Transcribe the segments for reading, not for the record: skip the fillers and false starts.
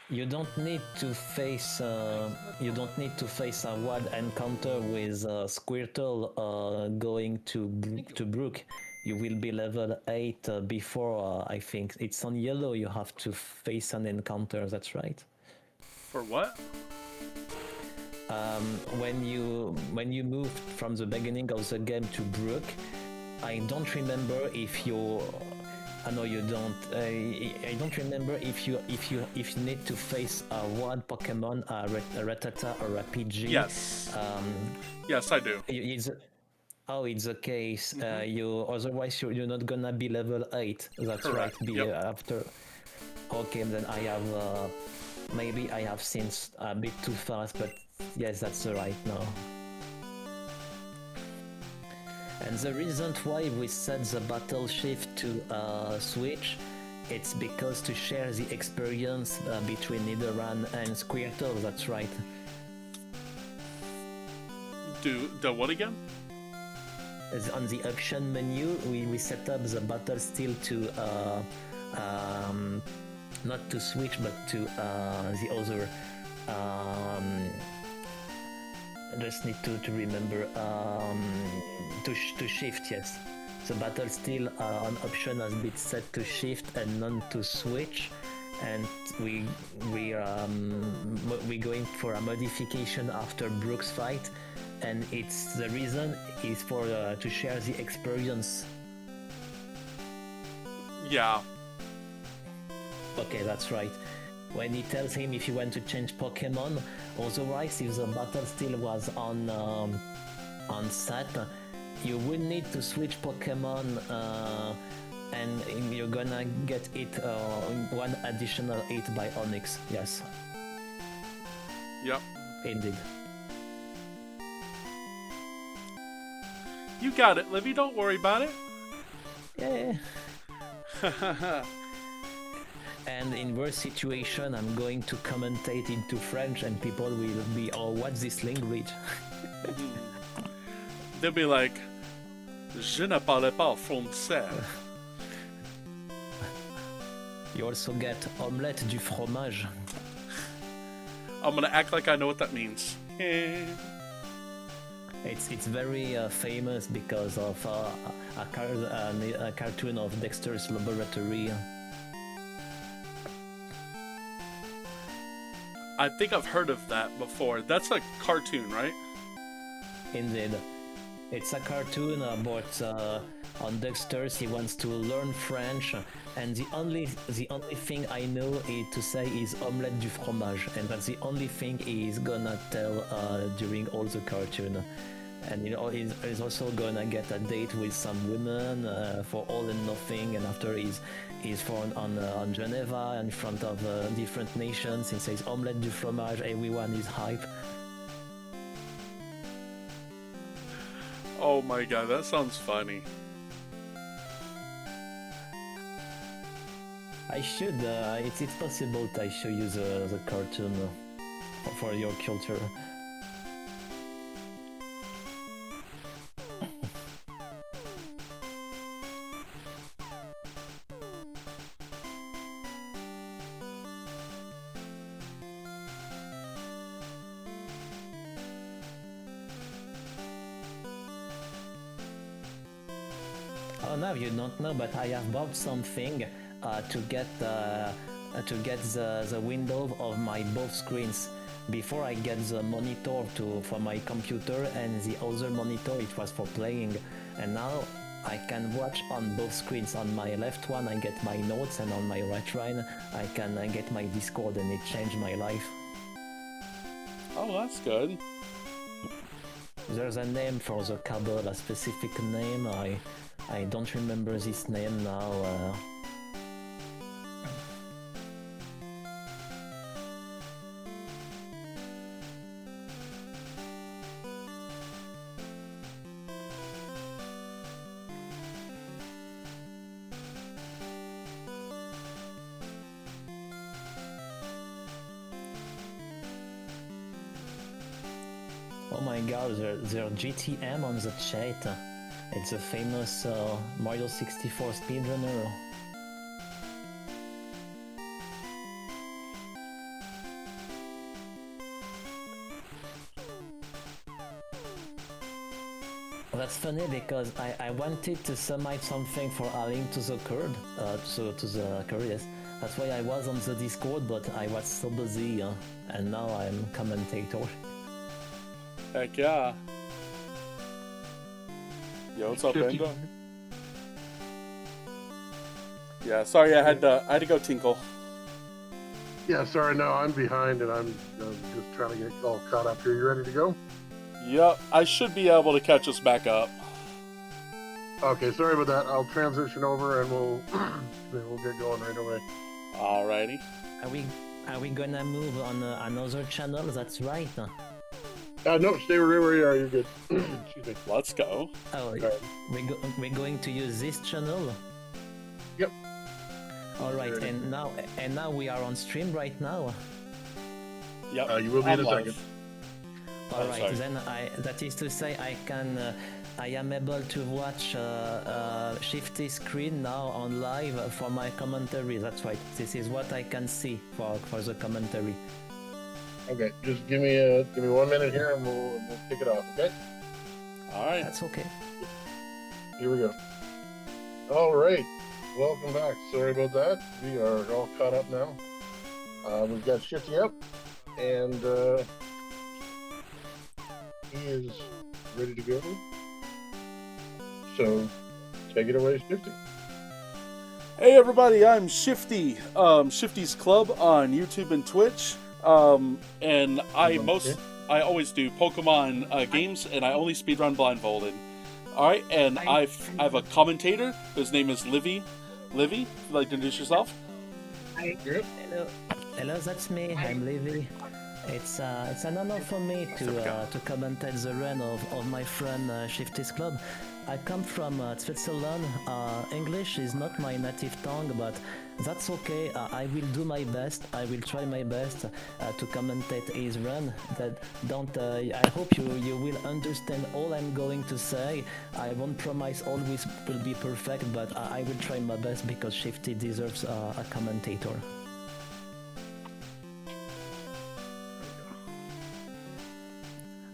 you don't need to face a wild encounter with Squirtle going to Brook. You will be level 8 before, I think. It's on yellow, you have to face an encounter, that's right. For what? When you moved from the beginning of the game to Brook, I don't remember if you... I know you don't. I don't remember if you need to face one Pokemon, a Rattata or a PG. Yes. Yes, I do. It's a case. You otherwise you're not gonna be level 8. That's Correct. right. After. Okay, then I have maybe I have seen a bit too fast, but yes, that's right now. And the reason why we set the battle shift to switch, it's because to share the experience between Nidoran and Squirtle, that's right. Do what again? On the option menu, we set up the battle still to not to switch, but to the other. I just need to remember to shift, yes. The battle still on option has been set to shift and none to switch, and we're going for a modification after Brook's fight, and it's the reason is for to share the experience. Yeah. Okay, that's right. When he tells him if you want to change Pokemon, otherwise if the battle still was on set, you would need to switch Pokemon and you're gonna get it one additional hit by Onyx, yes. Yep. Indeed. You got it, Livy, don't worry about it. Yeah. And in worst situation, I'm going to commentate into French and people will be, oh, what's this language? They'll be like, je ne parle pas français. You also get omelette du fromage. I'm gonna act like I know what that means. It's very famous because of a cartoon of Dexter's Laboratory. I think I've heard of that before. That's a cartoon, right? Indeed. It's a cartoon about on Dexter's. He wants to learn French, and the only thing I know to say is omelette du fromage, and that's the only thing he's gonna tell during all the cartoon. And you know, he's also gonna get a date with some women for all and nothing, and after he's found on Geneva in front of different nations. He says omelette du fromage, everyone is hype. Oh my god, that sounds funny. I should, it's possible that I show you the cartoon for your culture. Oh no, you don't know, but I have bought something to get the window of my both screens. Before I get the monitor for my computer, and the other monitor it was for playing, and now I can watch on both screens. On my left one I get my notes, and on my right one I can get my Discord, and it changed my life. Oh, that's good. There's a name for the cable, a specific name. I don't remember this name now. Oh my god, there's GTM on the chat. It's a famous Mario 64 speedrunner. That's funny because I wanted to submit something for A Link to the Curd, to the Curious. That's why I was on the Discord, but I was so busy, and now I'm commentator. Heck yeah. Yo, what's up, Endo? Yeah, sorry, I had to go tinkle. Yeah, sorry, no, I'm behind and I'm just trying to get all caught up here. You ready to go? Yep, I should be able to catch us back up. Okay, sorry about that. I'll transition over and we'll get going right away. Alrighty. Are we gonna move on another channel? That's right. No, stay right where you are. You're good. Excuse me. Let's go. Oh, we're going to use this channel. Yep. All right, and now we are on stream right now. Yep. You will be in a second. All right, then that is to say I am able to watch Shifty screen now on live for my commentary. That's right. This is what I can see for the commentary. Okay, just give me 1 minute here and we'll kick it off. Okay. All right. That's okay. Here we go. All right. Welcome back. Sorry about that. We are all caught up now. We've got Shifty up, and he is ready to go. So, take it away, Shifty. Hey everybody, I'm Shifty. Shifty's Club on YouTube and Twitch. And I always do Pokemon games, and I only speedrun blindfolded. All right, and I have a commentator. His name is Livy. Livy, would you like to introduce yourself? Hello, that's me. I'm Livy. It's an honor for me to commentate the run of my friend Shifty's Club. I come from Switzerland. English is not my native tongue, but that's okay. I will do my best. I will try my best to commentate his run. I hope you will understand all I'm going to say. I won't promise always will be perfect, but I will try my best because Shifty deserves a commentator.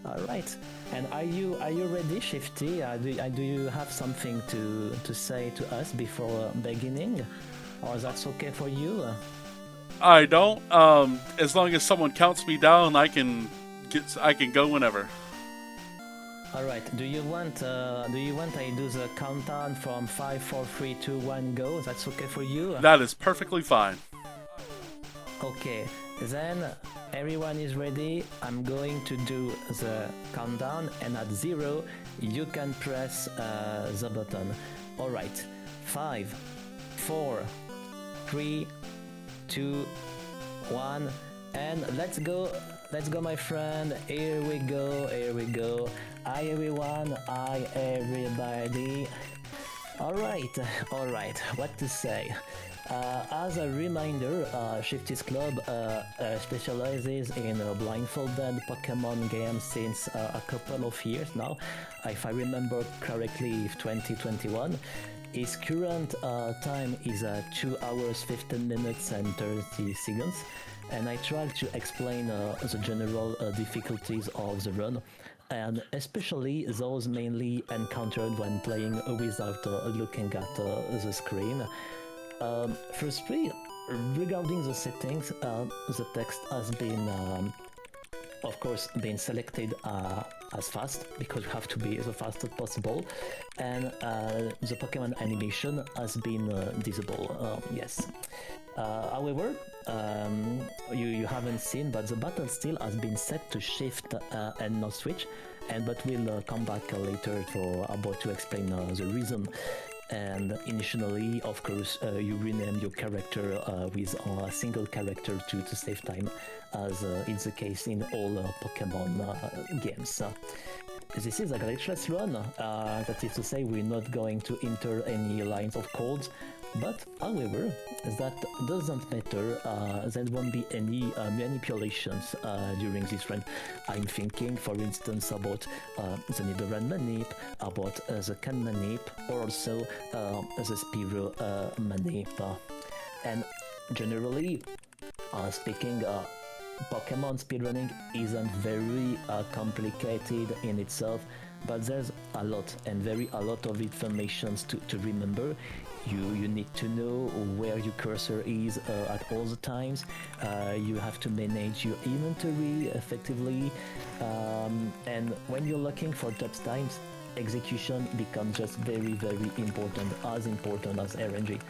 All right. And are you ready, Shifty? Do you have something to say to us before beginning, or that's okay for you? I don't. As long as someone counts me down, I can go whenever. All right. Do you want I do the countdown from 5, 4, 3, 2, 1, go? That's okay for you? That is perfectly fine. Okay. Then everyone is ready. I'm going to do the countdown, and at 0 you can press the button. All right. 5, 4, 3, 2, 1, and let's go. Let's go, my friend. Here we go. Hi everyone. Hi everybody. All right. What to say? As a reminder, Shifty's Club specializes in blindfolded Pokemon games since a couple of years now. If I remember correctly, 2021. His current time is 2 hours, 15 minutes and 30 seconds. And I try to explain the general difficulties of the run, and especially those mainly encountered when playing without looking at the screen. Firstly, regarding the settings, the text has been, of course, been selected as fast, because you have to be as fast as possible, and the Pokemon animation has been disabled, yes. However, you haven't seen, but the button still has been set to shift and not switch, but we'll come back later to explain the reason. And initially, of course, you rename your character with a single character to save time, as is the case in all Pokemon games. This is a glitchless run, that is to say we're not going to enter any lines of codes, but however, that doesn't matter, there won't be any manipulations during this run. I'm thinking, for instance, about the Nidoran manip, about the Can manip, or also the Spearow manip. And generally speaking, Pokemon speedrunning isn't very complicated in itself, but there's a lot and a lot of information to remember. You need to know where your cursor is at all the times. You have to manage your inventory effectively, and when you're looking for top times, execution becomes just very important as RNG.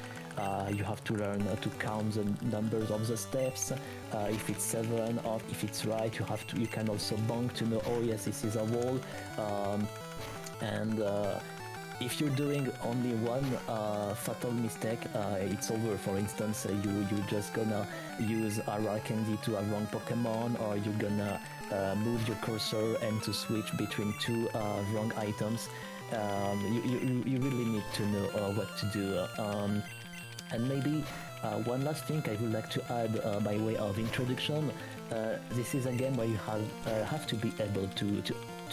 You have to learn to count the numbers of the steps. If it's 7 or if it's right, you can also bank to know, oh yes, this is a wall. And if you're doing only one fatal mistake, it's over. For instance, you're just gonna use a rare candy to a wrong Pokemon, or you're gonna move your cursor and to switch between two wrong items. You really need to know what to do. And maybe one last thing I would like to add by way of introduction. This is a game where you have to be able to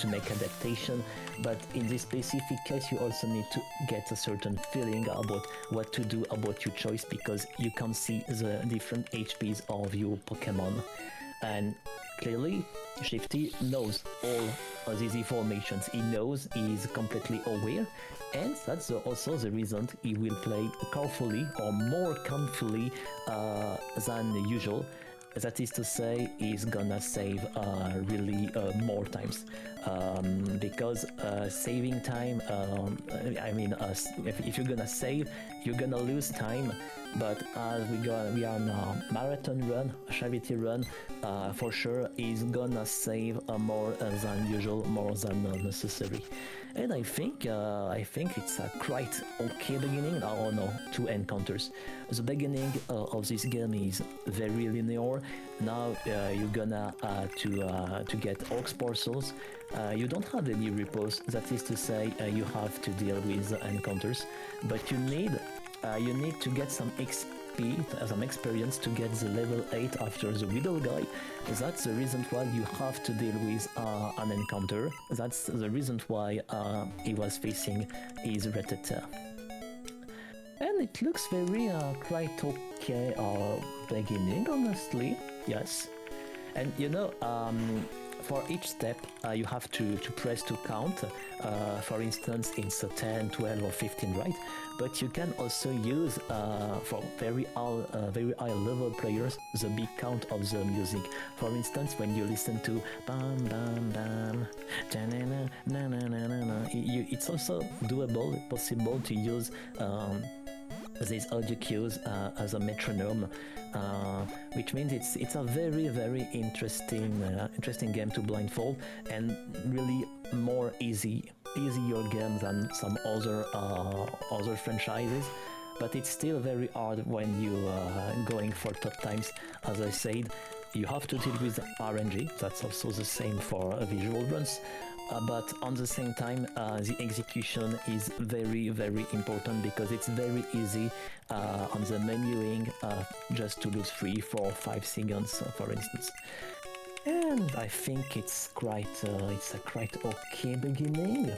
make adaptation, but in this specific case you also need to get a certain feeling about what to do about your choice, because you can see the different HPs of your Pokemon. And clearly Shifty knows all of these informations. He knows, he is completely aware, and that's also the reason he will play carefully, or more carefully than usual. That is to say, he's gonna save really more times, because saving time, if you're gonna save, you're gonna lose time. But as we are now marathon run, charity run, for sure he's gonna save more than usual, more than necessary. And I think it's a quite okay beginning. Oh no, 2 encounters. The beginning of this game is very linear. Now you're gonna to get Orc parcels. You don't have any repos. That is to say, you have to deal with encounters, but you need to get some XP, some experience to get the level 8 after the Widow guy. That's the reason why you have to deal with an encounter. That's the reason why he was facing his Rattata. And it looks very quite okay beginning, honestly. Yes. And you know, for each step you have to press to count. For instance, it's 10, 12 or 15, right? But you can also use for very high level players the big count of the music. For instance, when you listen to bam bam bam, na na na na na na, it's also possible to use these audio cues as a metronome, which means it's a very interesting game to blindfold, and really more easier game than some other franchises. But it's still very hard when you going for top times. As I said, you have to deal with RNG. That's also the same for visual runs. But on the same time, the execution is very important, because it's very easy on the menuing just to lose 3, 4, 5 seconds, for instance. And I think it's a quite okay beginning.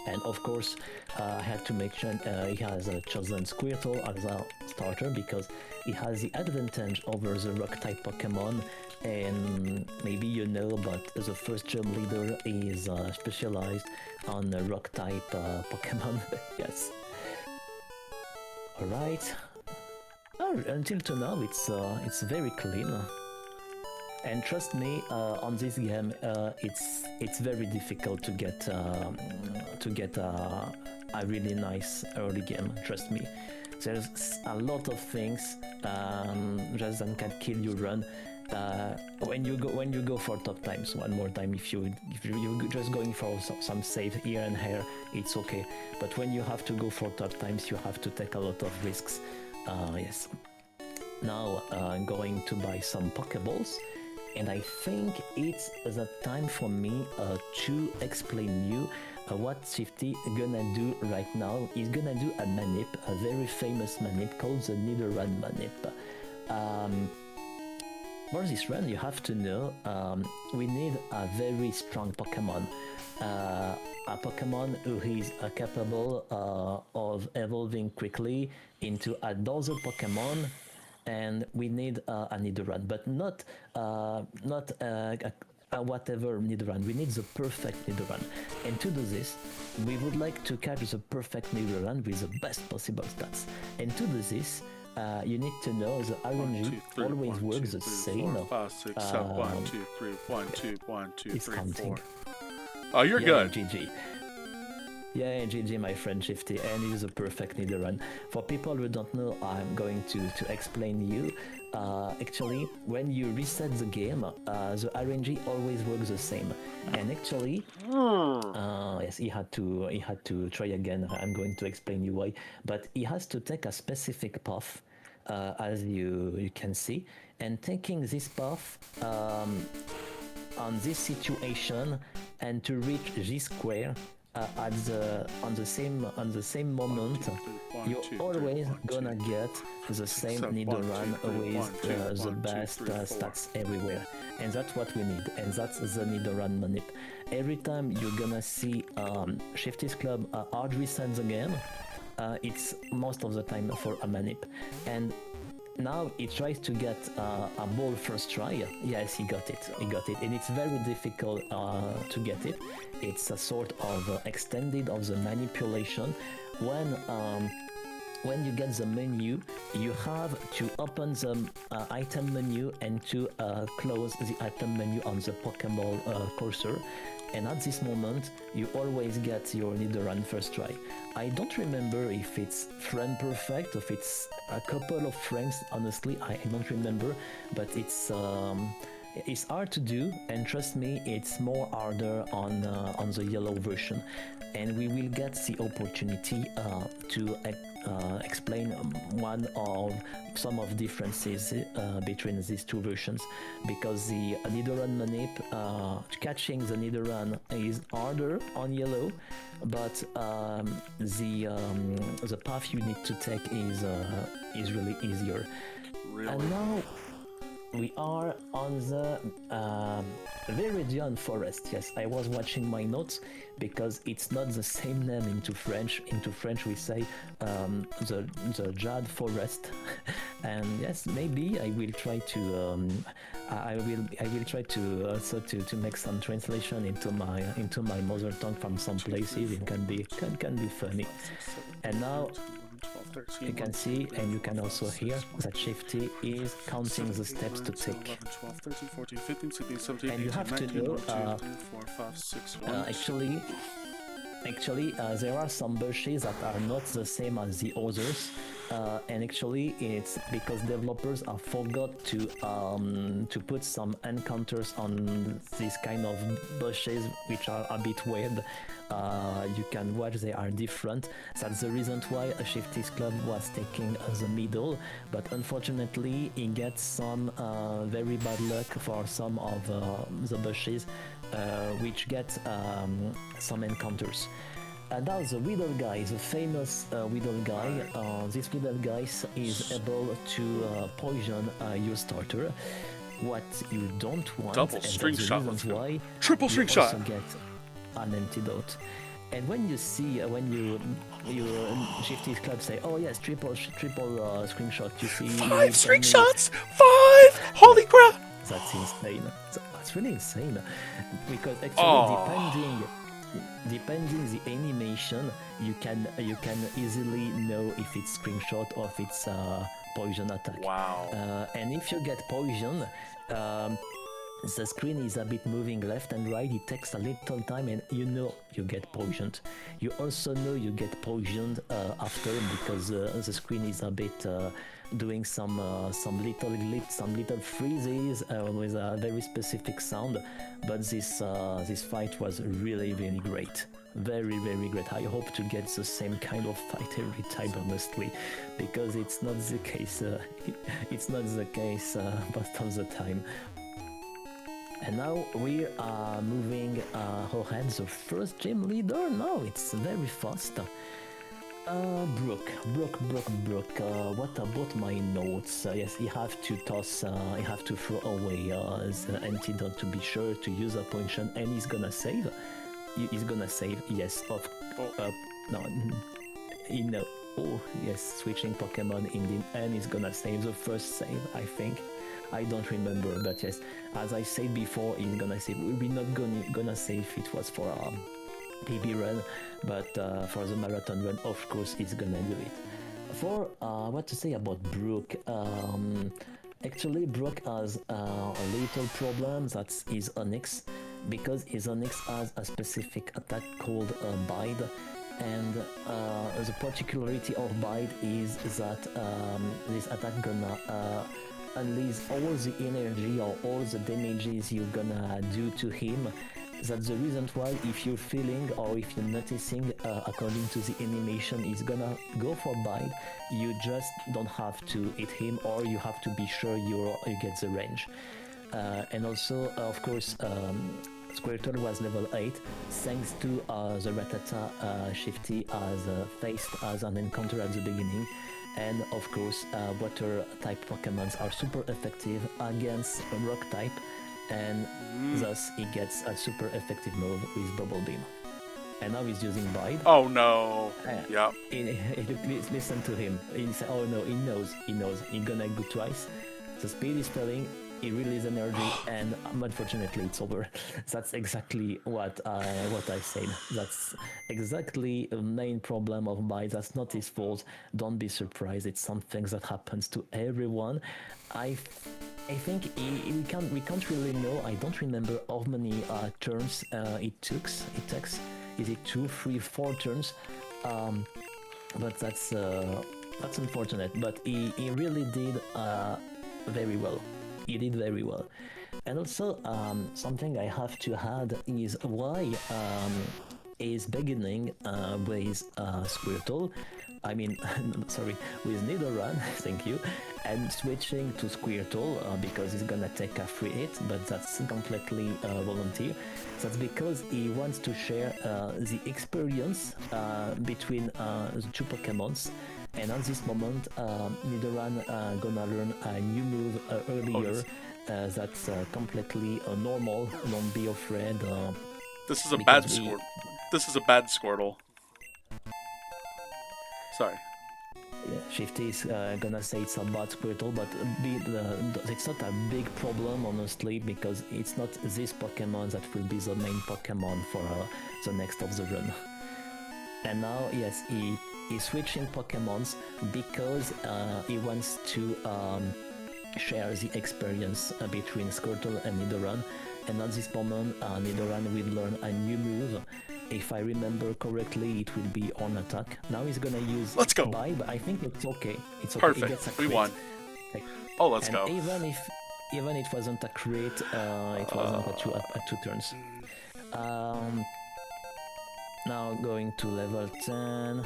And of course, I had to mention he has chosen Squirtle as a starter because he has the advantage over the rock-type Pokemon. And maybe you know, but the first gym leader is specialized on rock-type Pokemon. Yes. Alright. Until now, it's very clean. And trust me, on this game, it's very difficult to get a really nice early game. Trust me, there's a lot of things just that can kill your run. When you go for top times, one more time, if you're just going for some save here and here, it's okay. But when you have to go for top times, you have to take a lot of risks. Yes. Now I'm going to buy some Pokeballs. And I think it's the time for me to explain you what Shifty gonna do right now. He's gonna do a manip, a very famous manip called the Nidoran manip. For this run, you have to know we need a very strong Pokemon. A Pokemon who is capable of evolving quickly into another Pokemon. And we need a Nidoran, but not whatever Nidoran. We need the perfect Nidoran. And to do this, we would like to catch the perfect Nidoran with the best possible stats. And to do this, you need to know the RNG always works the same. 4, 5, 6, 7, 1, 2, 3, 1, 2, 1, 2, it's 3, counting. 4. Oh, you're good. GG. Yeah, GG, my friend Shifty, and he's a perfect Nidoran. For people who don't know, I'm going to explain you. Actually, when you reset the game, the RNG always works the same. And actually, yes, he had to try again. I'm going to explain you why. But he has to take a specific path, as you can see, and taking this path on this situation and to reach this square. On the same moment, you're always gonna get the same Nidoran with the best stats everywhere, and that's what we need, and that's the Nidoran manip. Every time you're gonna see Shifty's Club hard reset the game, it's most of the time for a manip, and now he tries to get a ball first try. Yes, he got it, and it's very difficult to get it. It's a sort of extended of the manipulation. When you get the menu, you have to open the item menu and to close the item menu on the Pokeball cursor. And at this moment, you always get your Nidoran first try. I don't remember if it's frame perfect, if it's a couple of frames, honestly, I don't remember, but it's hard to do, and trust me, it's more harder on the yellow version. And we will get the opportunity to explain some of differences between these two versions, because the Nidoran manip, catching the Nidoran is harder on yellow, but the path you need to take is really easier. Really? And now we are on the Viridian Forest. Yes, I was watching my notes because it's not the same name into French. Into French we say the Jade Forest. And yes, maybe I will try to I will try to also to make some translation into my mother tongue from some places. It can be funny. And now you can see, and you can also hear, that Shifty is counting the steps to take. 11, 12, 13, 14, 15, 16, 17, And you 18, have to 19, know, 1, 2, 3, 4, 5, 6, 1. Actually, there are some bushes that are not the same as the others, and actually it's because developers have forgot to put some encounters on these kind of bushes, which are a bit weird. You can watch, they are different. That's the reason why Shifty's Club was taking the middle, but unfortunately he gets some very bad luck for some of the bushes, which get some encounters. And now the Weedle guy, the famous Weedle guy. This Weedle guy is able to poison your starter. What you don't want, Double string shot. Why Triple string shot. Also get an antidote. And when you see, when you Shifty's Club say, oh yes, triple screenshot, you see 5 string shots! 5! Holy crap! That's insane. That's really insane. Because actually, depending the animation, you can easily know if it's screenshot or if it's poison attack. Wow. And if you get poison, the screen is a bit moving left and right. It takes a little time, and you know you get poisoned. You also know you get poisoned after, because the screen is a bit doing some little glitch, some little freezes with a very specific sound. But this fight was really, really great. Very, very great. I hope to get the same kind of fight every time, honestly, because it's not the case. It's not the case most of the time. And now we are moving ahead. The first gym leader. Now it's very fast. Brooke. What about my notes? Yes, you have to toss. You have to throw away the antidote to be sure to use a potion, and he's gonna save. He's gonna save. Yes. No. You know. Oh yes, switching Pokemon in the end is gonna save the first save. I think. I don't remember, but yes, as I said before, he's gonna say we're not gonna say if it was for PB run, but for the marathon run, of course, he's gonna do it. For what to say about Brooke, actually Brooke has a little problem, that's his Onyx, because his Onyx has a specific attack called Bide, and the particularity of Bide is that this attack gonna unleash all the energy or all the damages you're gonna do to him. That's the reason why if you're feeling or if you're noticing according to the animation he's gonna go for Bite, you just don't have to hit him, or you have to be sure you get the range. And also of course Squirtle was level 8 thanks to the Rattata Shifty as faced as an encounter at the beginning. And of course water type Pokemons are super effective against rock type, and thus he gets a super effective move with Bubble Beam. And now he's using Bide. Oh no! Yeah. Listen to him. He said, oh no, he knows. He's gonna go twice. The speed is failing. He releases energy, and unfortunately, it's over. That's exactly what I said. That's exactly the main problem of Bide. That's not his fault. Don't be surprised. It's something that happens to everyone. I think we can't really know. I don't remember how many turns it takes. Is it 2, 3, 4 turns? But that's unfortunate. But he really did very well. He did very well. And also something I have to add is why is beginning with Squirtle. I mean, sorry, with Nidoran, thank you, and switching to Squirtle because he's gonna take a free hit, but that's completely volunteer. That's because he wants to share the experience between the two Pokemons, and at this moment, Nidoran gonna learn a new move earlier that's completely normal, don't be afraid. This is a bad Squirtle. This is a bad Squirtle. Sorry. Yeah, Shifty is gonna say it's a bad Squirtle, but it's not a big problem, honestly, because it's not this Pokemon that will be the main Pokemon for the next of the run. And now, yes, he's switching Pokemons because he wants to share the experience between Squirtle and Nidoran. And at this moment, Nidoran will learn a new move. If I remember correctly, it will be on attack. Now he's gonna use Bye, but I think it's okay. It's okay. Perfect. He gets a we crit. won. Oh, let's and go. Even it wasn't a crit, it wasn't at 2 turns. Now going to level 10.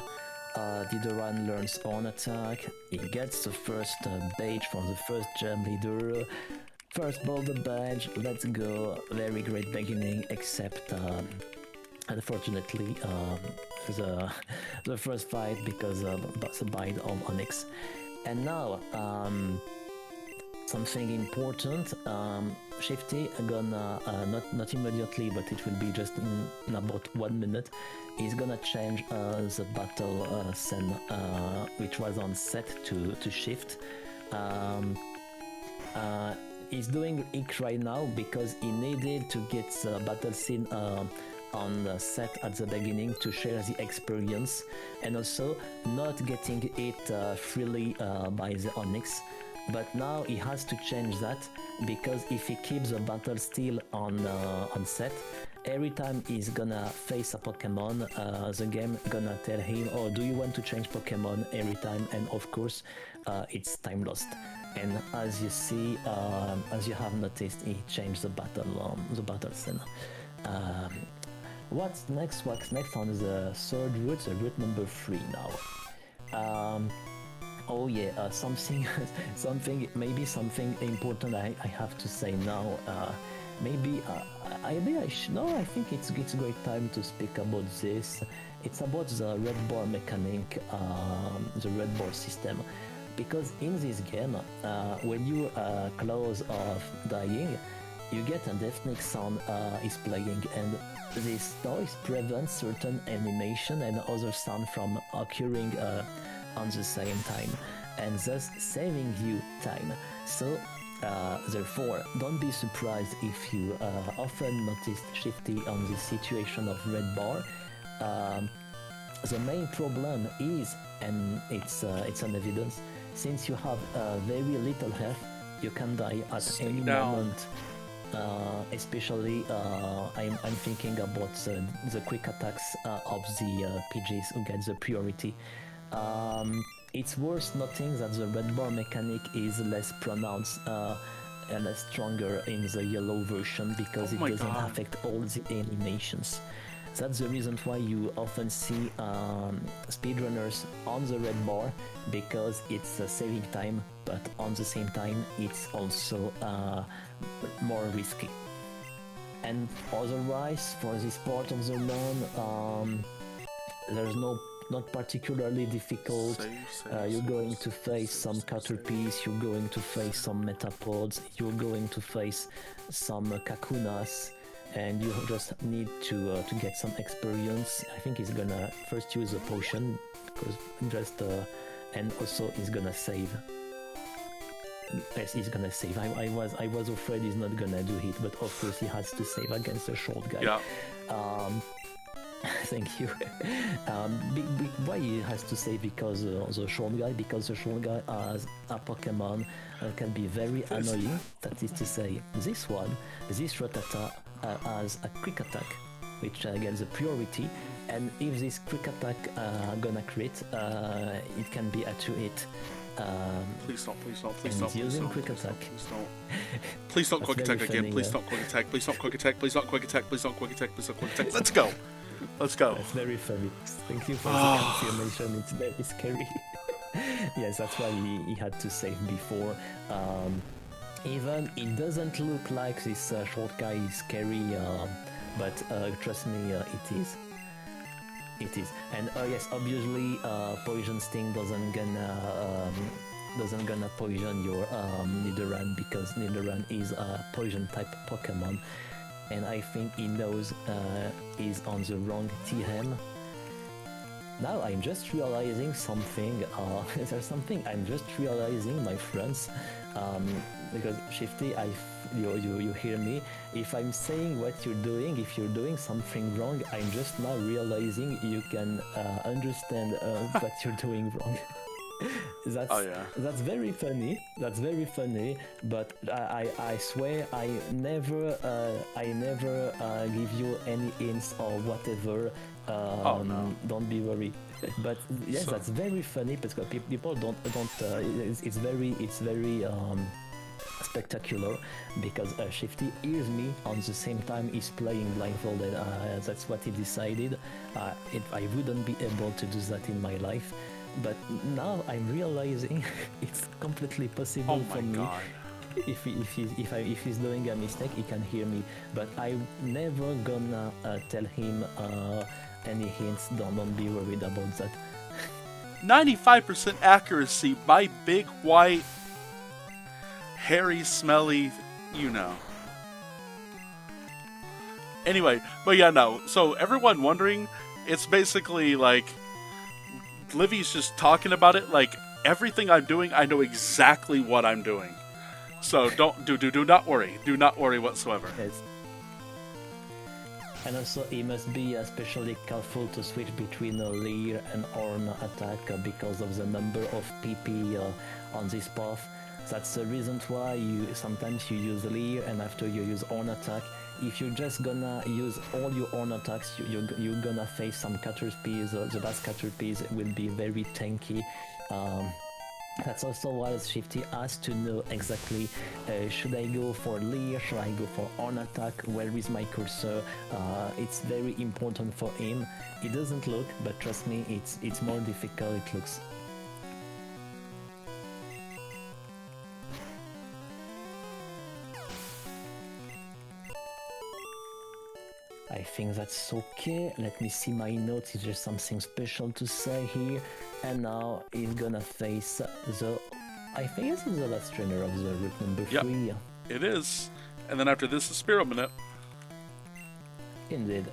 Nidoran learns on attack. He gets the first badge from the first gym leader. First boulder badge. Let's go. Very great beginning, except. Unfortunately, the first fight because of the Bite of Onyx. And now, something important, Shifty gonna, not immediately, but it will be just in about 1 minute, he's gonna change the battle scene, which was on set to Shift. He's doing it right now because he needed to get the battle scene on the set at the beginning to share the experience, and also not getting it freely by the Onyx. But now he has to change that, because if he keeps the battle still on set, every time he's gonna face a Pokemon, the game gonna tell him, oh, do you want to change Pokemon every time? And of course it's time lost. And as you see, as you have noticed, he changed the battle scene. What's next on the third route, the route number 3 now. Oh yeah, something something important I have to say now. I think it's a great time to speak about this. It's about the red bar mechanic, the red bar system. Because in this game, when you close off dying, you get a deafening sound is playing, and this noise prevents certain animation and other sound from occurring on the same time, and thus saving you time. So Therefore, don't be surprised if you often notice Shifty on this situation of red bar. The main problem is, and it's an evidence, since you have very little health, you can die at any moment. Especially, I'm thinking about the quick attacks of the PGs who get the priority. It's worth noting that the red bar mechanic is less pronounced and less stronger in the yellow version because it doesn't affect all the animations. That's the reason why you often see speedrunners on the red bar, because it's a saving time, but on the same time it's also more risky. And otherwise, for this part of the run, there's not particularly difficult. You're going to face some Caterpies, you're going to face some Metapods, you're going to face some Kakunas, and you just need to get some experience. I think he's gonna first use a potion, because and also he's gonna save. Yes, he's gonna save. I was afraid he's not gonna do it, but of course he has to save against the short guy. Yeah. Thank you. Why he has to save? Because the short guy has a Pokemon that can be very annoying. That is to say, this Rattata has a quick attack, which gets a priority, and if this quick attack gonna crit, it can be a 2-hit. Please don't. Using quick attack. Please don't quick attack again. Please don't quick attack. Please don't quick attack. Please don't quick attack. Please don't quick attack. Please don't quick attack. Let's go. Let's go. That's very funny. Thank you for the confirmation. It's very scary. Yes, that's why he had to save before. Even it doesn't look like this short guy is scary, but trust me, it is. It is. And yes, obviously, Poison Sting doesn't gonna poison your Nidoran, because Nidoran is a poison type Pokemon, and I think he knows he's on the wrong TM. Now I'm just realizing something. There's something I'm just realizing, my friends, because Shifty, you hear me. If I'm saying what you're doing, if you're doing something wrong, I'm just now realizing you can understand what you're doing wrong. That's very funny. That's very funny. But I swear I never give you any hints or whatever. Don't be worried. But yes, that's very funny because people don't. It's very spectacular, because Shifty hears me on the same time he's playing blindfolded. That's what he decided. I wouldn't be able to do that in my life, but now I'm realizing it's completely possible for me. God. If he's doing a mistake, he can hear me, but I'm never gonna tell him any hints. Don't be worried about that. 95% accuracy, my big white hairy smelly, Anyway, but yeah, no. So everyone wondering, it's basically like Livy's just talking about it. Like everything I'm doing, I know exactly what I'm doing. So do not worry. Do not worry whatsoever. Yes. And also, he must be especially careful to switch between a Leer and Horn attack because of the number of PP on this path. That's the reason why sometimes you use Leer and after you use Horn attack. If you're just gonna use all your Horn attacks, you're gonna face some Caterpies. The last Caterpies will be very tanky. That's also why Shifty has to know exactly, should I go for Leer, should I go for Horn attack, where is my cursor. It's very important for him. It doesn't look, but trust me, it's more difficult it looks. I think that's okay. Let me see my notes. Is there something special to say here? And now he's gonna face I think this is the last trainer of the route number 3. It is. And then after this is Spearomanip. Indeed.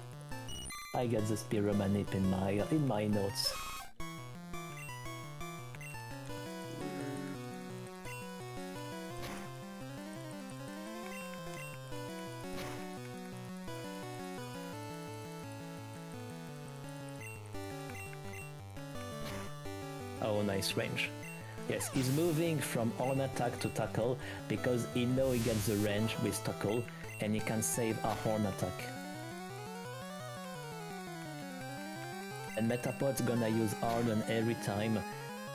I got the Spearomanip in my notes. Oh, nice range. Yes, he's moving from horn attack to tackle because he knows he gets the range with tackle and he can save a horn attack. And Metapod's gonna use Arden every time.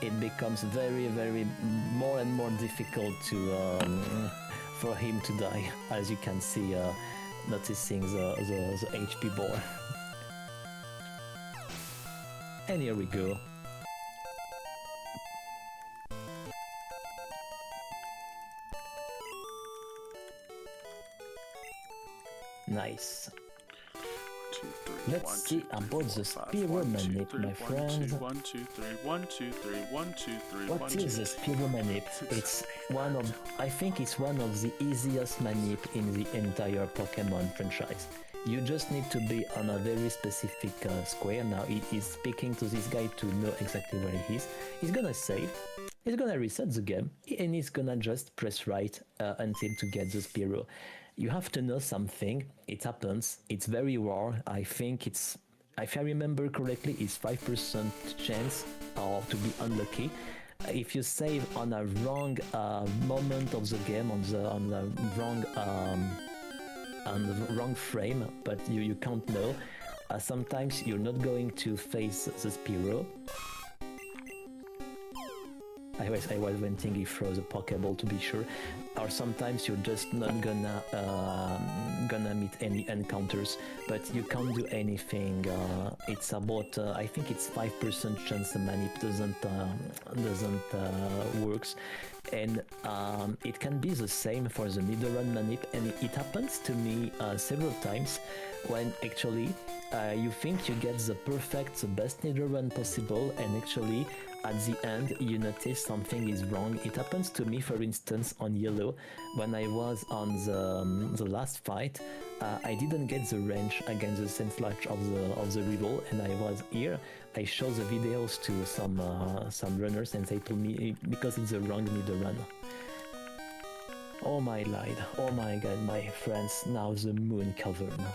It becomes very, very more and more difficult to for him to die, as you can see, noticing the HP bar. And here we go. Nice. Let's see about the Spiro Manip, my friends. 1, 2, 3, 1, 2, 3, 1, 2, 3, 1, 2. What is the Spiro Manip? It's one of, I think it's one of the easiest manip in the entire Pokemon franchise. You just need to be on a very specific square. Now he is speaking to this guy to know exactly where he is. He's gonna save, he's gonna reset the game, and he's gonna just press right until to get the Spiro. You have to know something. It happens. It's very rare. I think it's, if I remember correctly, it's 5% chance to be unlucky. If you save on a wrong moment of the game, on the wrong frame, but you can't know. Sometimes you're not going to face the Spiro. I was waiting he throws a Pokeball to be sure, or sometimes you're just not gonna meet any encounters, but you can't do anything. It's about I think it's 5% chance the manip doesn't works, and it can be the same for the middle run manip, and it happens to me several times when actually you think you get the perfect, the best middle run possible, and actually at the end you notice something is wrong. It happens to me, for instance, on yellow when I was on the last fight. I didn't get the range against the Sandslash of the rival, and I was here. I showed the videos to some runners, and they told me because it's the wrong middle run. Oh my lord! Oh my god, my friends! Now the Moon Cavern.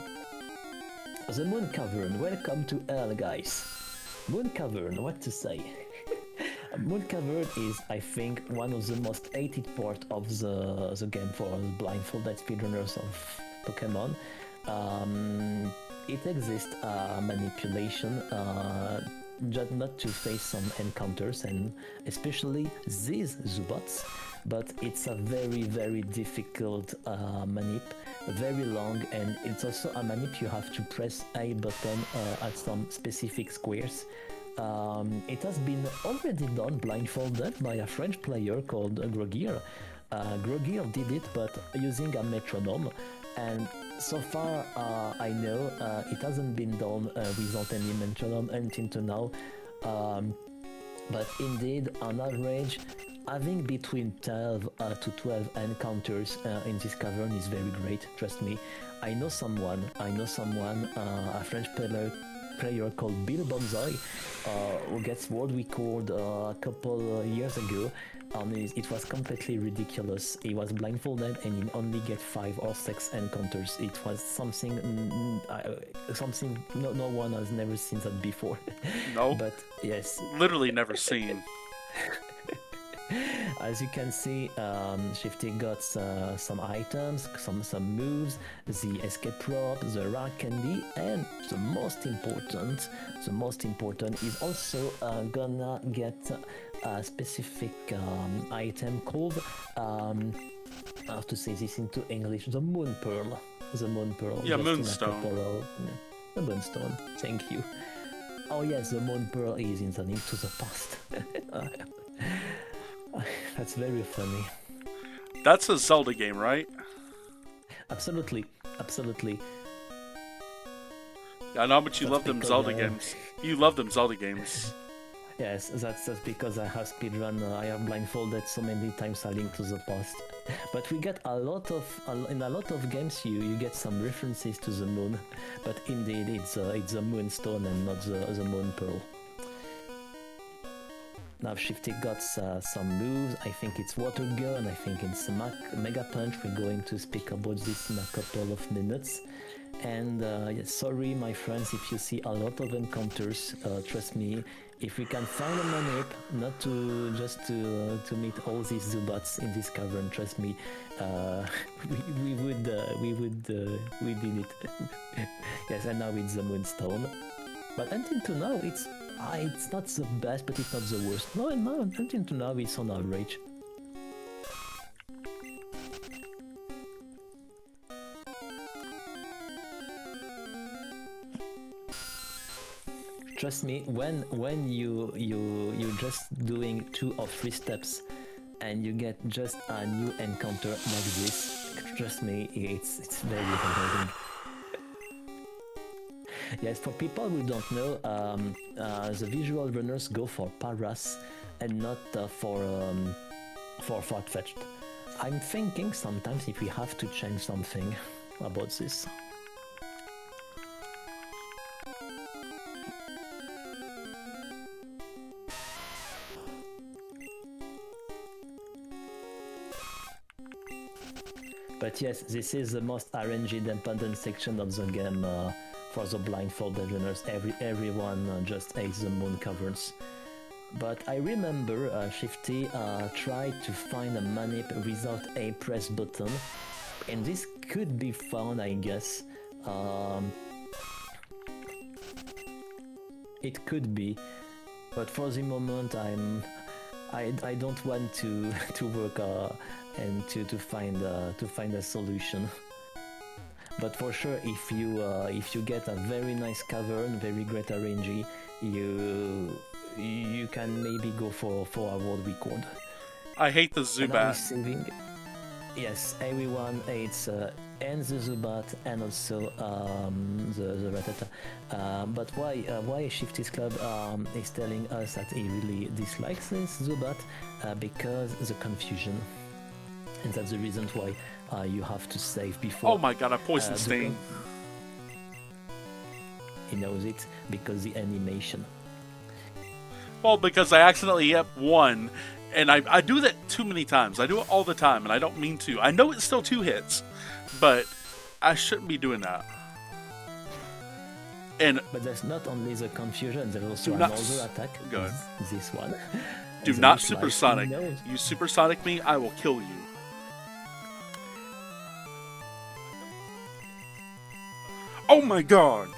The Moon Cavern. Welcome to hell, guys. Moon Cavern. What to say? Moon Cavern is, I think, one of the most hated part of the game for blindfolded speedrunners of Pokemon. It exists manipulation, just not to face some encounters, and especially these Zubats, but it's a very, very difficult manip, very long, and it's also a manip you have to press A button at some specific squares. It has been already done blindfolded by a French player called Grogir. Grogir did it, but using a metronome, and so far I know it hasn't been done without any metronome until now. But indeed, on average, having between 12 to 12 encounters in this cavern is very great. Trust me. I know someone, a French player called Bill Bonsai, who gets world record a couple years ago. It was completely ridiculous. He was blindfolded and he only get 5 or 6 encounters. It was something no one has never seen that before. No. But yes. Literally never seen. As you can see, Shifty got some items, some moves, the escape rope, the rare candy, and the most important is also gonna get a specific item called, I have to say this into English, the Moon Pearl. The Moon Pearl. Yeah, Moonstone. The Moonstone, thank you. Oh yes, the Moon Pearl is in the Link to the Past. That's very funny. That's a Zelda game, right? Absolutely. I know, but you love them Zelda games. You love them Zelda games. Yes, that's because I have speedrun. I have blindfolded so many times A Link to the Past. But we get in a lot of games you get some references to the moon. But indeed, it's the Moonstone and not the Moon Pearl. Now Shifty got some moves. I think it's Water Gun, I think it's Mega Punch. We're going to speak about this in a couple of minutes. And yes, sorry my friends if you see a lot of encounters, trust me, if we can find a manip, not to just to meet all these Zubats in this cavern, trust me, we did it. Yes, and now it's the Moonstone. But until now, it's not the best, but it's not the worst. No, until now, it's on average. Trust me, when you just doing 2 or 3 steps and you get just a new encounter like this, trust me, it's very rewarding. Yes, for people who don't know, the visual runners go for Paras and not for Farfetched. I'm thinking sometimes if we have to change something about this. But yes, this is the most RNG dependent section of the game for the blindfolded runners. Everyone just hates the moon caverns. But I remember Shifty tried to find a manip without a press button, and this could be found, I guess. It could be, but for the moment I don't want to work and to find a solution. But for sure, if you get a very nice cavern, very great RNG, you can maybe go for a world record. I hate the Zubat. Yes, everyone hates and the Zubat and also the Rattata. But why Shifty's Club is telling us that he really dislikes this Zubat? Because the confusion. And that's the reason why you have to save before. Oh my god, a poison sting. He knows it because the animation. Well, because I accidentally hit 1, and I do that too many times. I do it all the time, and I don't mean to. I know it's still 2 hits, but I shouldn't be doing that. But there's not only the confusion, there's also another attack. Go ahead. This one. Do not supersonic. You supersonic me, I will kill you. Oh my god!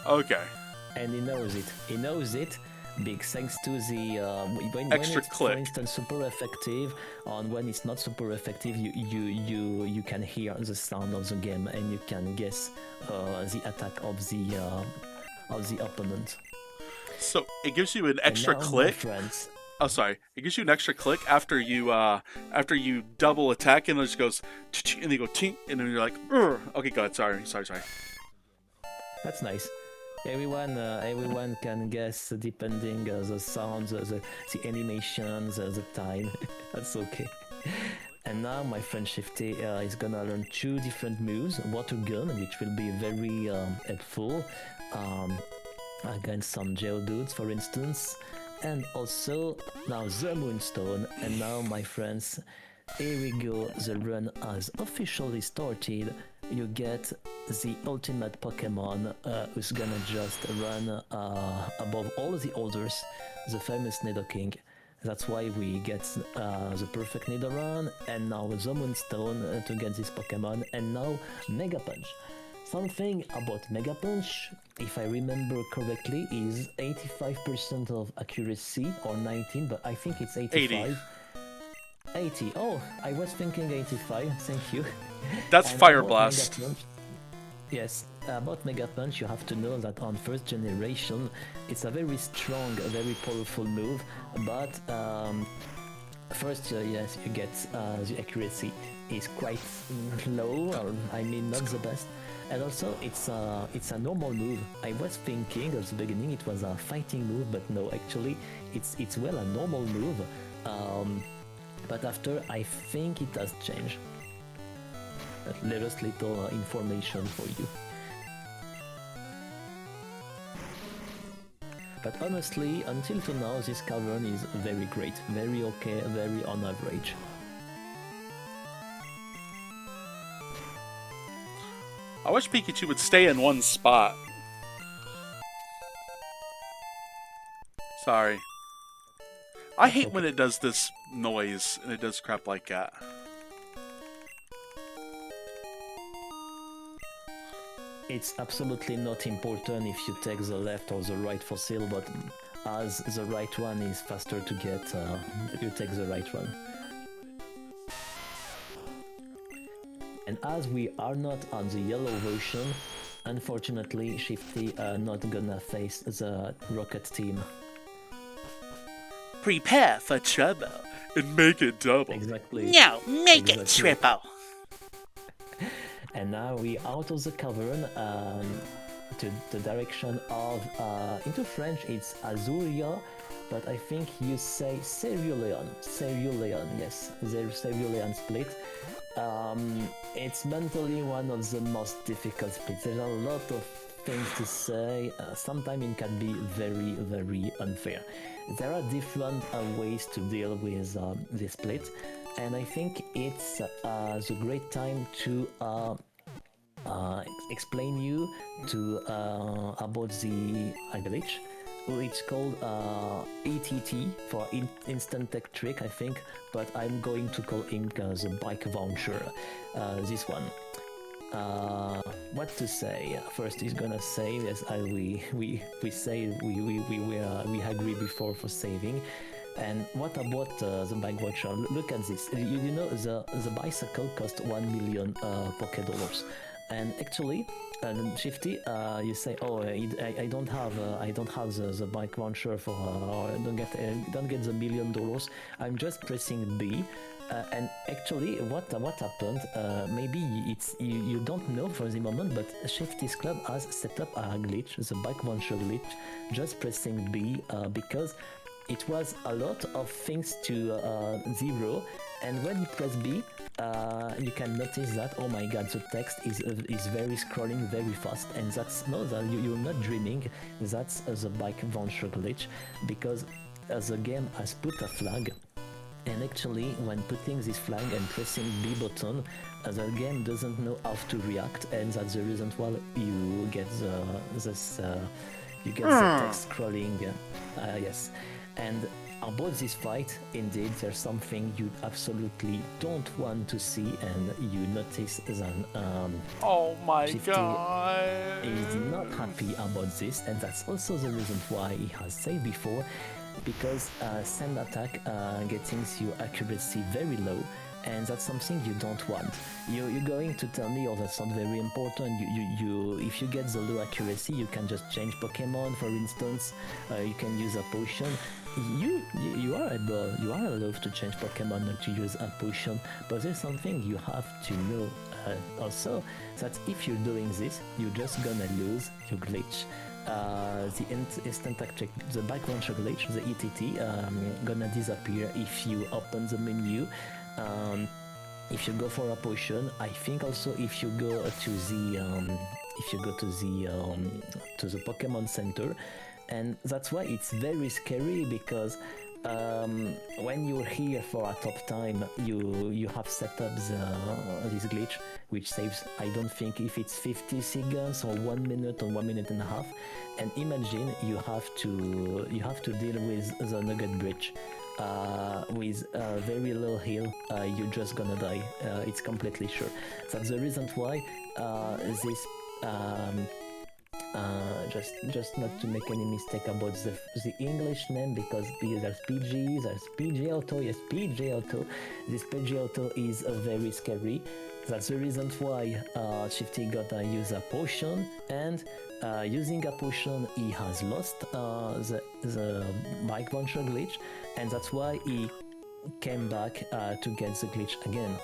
Okay. And he knows it. He knows it. Big thanks to the when extra it's, click. For instance, super effective, and when it's not super effective, you can hear the sound of the game and you can guess the attack of the opponent. So it gives you an extra click. Oh, sorry. It gives you an extra click after you double attack, and it just goes, and they go tink, and then you're like, Urgh. Okay, go ahead. Sorry. That's nice. Everyone can guess depending the sounds, the animations, the time. That's okay. And now my friend Shifty is gonna learn 2 different moves. Water Gun, which will be very helpful against some Geodudes, for instance. And also now the Moonstone. And now, my friends, here we go. The run has officially started. You get the ultimate Pokemon who's gonna just run above all the others, the famous Nidoking. That's why we get the perfect Nidoran, and now the Moonstone to get this Pokemon, and now Mega Punch. Something about Mega Punch, if I remember correctly, is 85% of accuracy, or 19, but I think it's 85. 80. Oh, I was thinking 85, thank you. That's Fire Blast. Yes, about Mega Punch, you have to know that on first generation, it's a very strong, very powerful move, but first, yes, you get the accuracy is quite low, or I mean not the best. And also, it's a normal move. I was thinking at the beginning it was a fighting move, but no, actually, it's well a normal move. But after, I think it has changed. That little information for you. But honestly, until to now, this cavern is very great, very okay, very on average. I wish Pikachu would stay in one spot. Sorry. I hate okay. when it does this noise and it does crap like that. It's absolutely not important if you take the left or the right fossil, but as the right one is faster to get, you take the right one. And as we are not on the yellow version, unfortunately, Shifty not gonna face the Rocket team. Prepare for trouble and make it double. Exactly. No, make it Exactly. triple. And now we out of the cavern to the direction of, into French it's Azuria, but I think you say Cerulean, yes, the Cerulean split. It's mentally one of the most difficult splits. There's a lot of things to say, sometimes it can be very, very unfair. There are different ways to deal with this split, and I think it's the great time to explain you to about the glitch. It's called ETT for Instant Tech Trick, I think, but I'm going to call it the bike voucher. This one. What to say? First, he's gonna save. Yes, we say we agree before for saving. And what about the bike voucher? Look at this. You know the bicycle cost 1 million pocket dollars. And actually, Shifty, you say, oh, I don't have the bike voucher for, I don't get the $1 million. I'm just pressing B, and actually, what happened? Maybe it's you don't know for the moment, but Shifty's club has set up a glitch, the bike voucher glitch, just pressing B because it was a lot of things to zero, and when you press B, you can notice that, oh my god, the text is very scrolling very fast, and that's you're not dreaming, that's the bike voucher glitch, because the game has put a flag, and actually when putting this flag and pressing B button, the game doesn't know how to react, and that's the reason why you get the text scrolling. Yes. And about this fight, indeed, there's something you absolutely don't want to see, and you notice that Oh my Shifty god! is not happy about this, and that's also the reason why he has said before, because sand attack getting your accuracy very low, and that's something you don't want. You're going to tell me, oh, that's not very important. If you get the low accuracy, you can just change Pokemon, for instance. You can use a potion. You are allowed to change Pokemon, not to use a potion. But there's something you have to know also, that if you're doing this, you're just gonna lose your glitch. The instant tactic, the bike launcher glitch, the ETT, gonna disappear if you open the menu. If you go for a potion, I think also if you go to the Pokemon Center, and that's why it's very scary, because when you're here for a top time, you have set up this glitch, which saves, I don't think if it's 50 seconds or 1 minute or 1 minute and a half, and imagine you have to deal with the Nugget Bridge. With a very low heal, you're just gonna die. It's completely sure. That's the reason why this just not to make any mistake about the English name, because there's PG, there's PG Auto, yes, PG Auto. This PG Auto is very scary. That's the reason why Shifty gotta use a potion, and using a potion he has lost the bike launcher glitch, and that's why he came back to get the glitch again,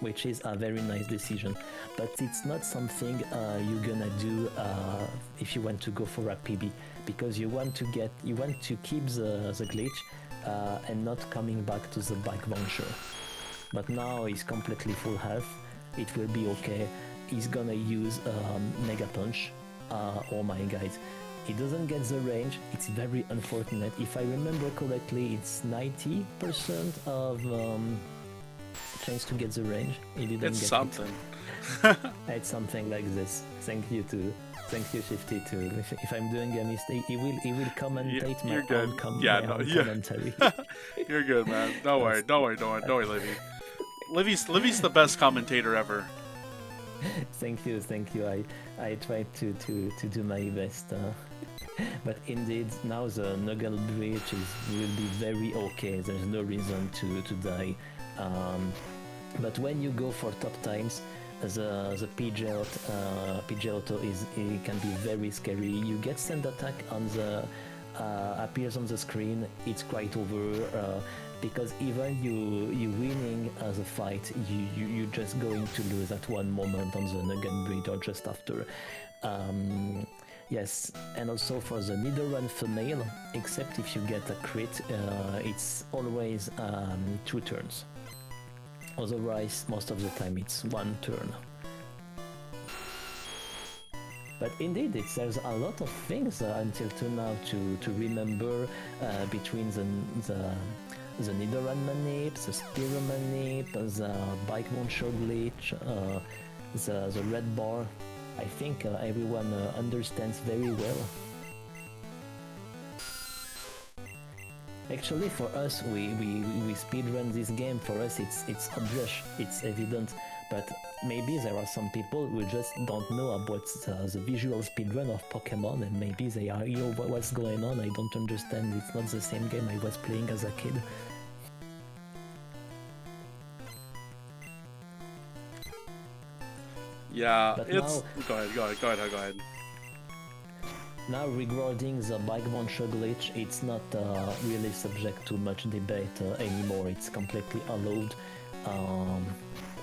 which is a very nice decision. But it's not something you're gonna do if you want to go for a PB, because you want to keep the glitch and not coming back to the bike launcher. But now he's completely full health, it will be okay. He's gonna use Mega Punch. Oh my god, he doesn't get the range, it's very unfortunate. If I remember correctly, it's 90% of chance to get the range. He didn't It's get something. it. It's something like this. Thank you, Shifty too. If I'm doing a mistake, he will commentate my you're good. own commentary. commentary. You're good, man. Don't worry, Livy. Livy's the best commentator ever. Thank you. I try to do my best. But indeed, now the Nugget Bridge will be very okay. There's no reason to die. But when you go for top times, the PG auto it can be very scary. You get send attack on the appears on the screen. It's quite over. Because even you winning the fight, you're just going to lose at one moment on the Nugget Bridge or just after. Yes, and also for the Nidoran female, except if you get a crit, it's always 2 turns. Otherwise, most of the time it's 1 turn. But indeed, there's a lot of things until now to remember between the Nidoran manip, the Spear manip, the Bike Launcher glitch, the red bar. I think everyone understands very well. Actually, for us, we speedrun this game. For us, it's obvious, it's evident. But maybe there are some people who just don't know about the visual speedrun of Pokemon, and maybe they are, what's going on? I don't understand. It's not the same game I was playing as a kid. Yeah, but it's... Now, go ahead. Now, regarding the bike launcher glitch, it's not really subject to much debate anymore. It's completely allowed.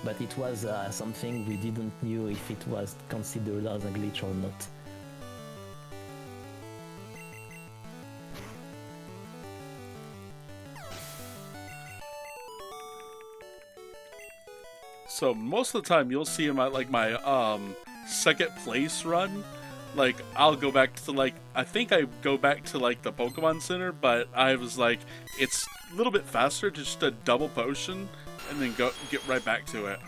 But it was something we didn't know if it was considered as a glitch or not. So most of the time you'll see him at like my second place run. Like I'll go back to like, I think I go back to like the Pokemon Center, but I was like, it's a little bit faster to just a double potion and then get right back to it.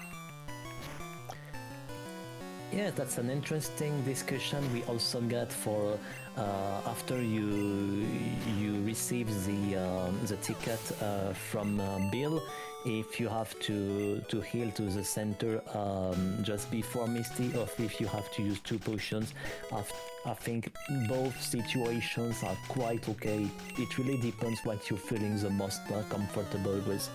Yeah, that's an interesting discussion we also got for after you receive the ticket from Bill. If you have to heal to the center just before Misty, or if you have to use 2 potions, I think both situations are quite okay. It really depends what you're feeling the most comfortable with.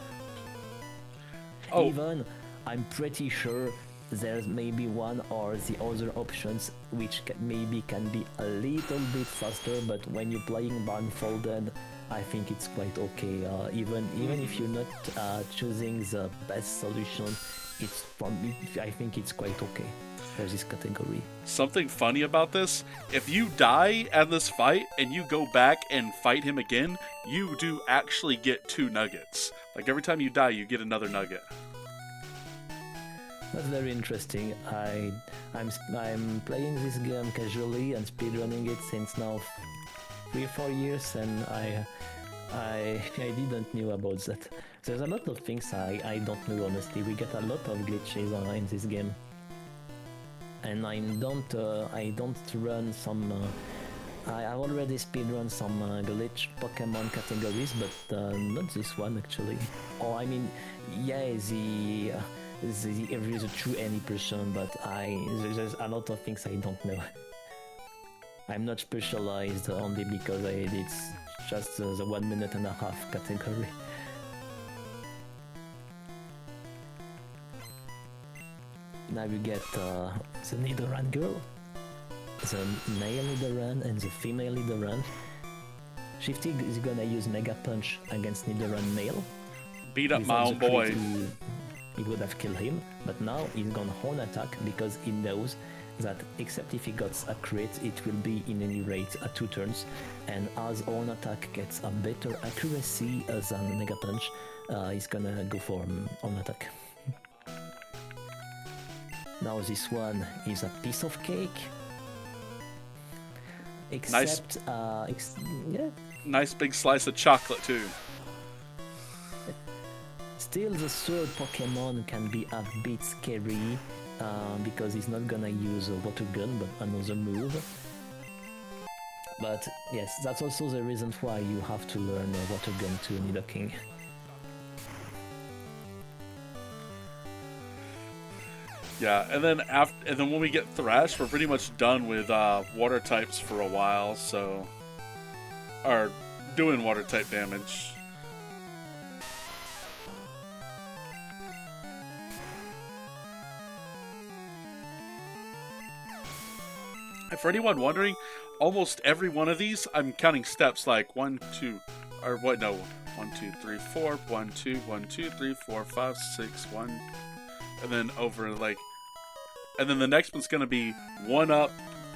Oh. Even, I'm pretty sure there's maybe one or the other options which maybe can be a little bit faster, but when you're playing blindfolded, I think it's quite okay. Even if you're not choosing the best solution, I think it's quite okay for this category. Something funny about this, if you die at this fight and you go back and fight him again, you do actually get 2 nuggets. Like every time you die, you get another nugget. That's very interesting. I'm playing this game casually and speedrunning it since now 3-4 years, and I didn't know about that. There's a lot of things I don't know, honestly. We get a lot of glitches in this game, and I don't run some. I already speedrun some glitch Pokemon categories, but not this one actually. Or I mean, yeah, the true any person, but there's a lot of things I don't know. I'm not specialized only because it's just the 1 minute and a half category. Now you get the Nidoran girl, the male Nidoran and the female Nidoran. Shifty is gonna use Mega Punch against Nidoran male. Beat up my own boy. He would have killed him, but now he's gonna horn attack because he knows that except if he gets a crit, it will be in any rate 2 turns, and as horn attack gets a better accuracy than Mega Punch, he's gonna go for horn attack. Now this one is a piece of cake. Except, yeah. Nice big slice of chocolate too. Still, the third Pokemon can be a bit scary because he's not gonna use a water gun, but another move. But yes, that's also the reason why you have to learn a water gun to Nidoking. Yeah, and then when we get Thrash, we're pretty much done with water types for a while. So, or doing water type damage. And for anyone wondering, almost every one of these, I'm counting steps like 1, 2, or what? No, 1, 2, 3, 4, 1, 2, 1, 2, 3, 4, 5, 6, 1, and then over like, and then the next one's gonna be 1 up,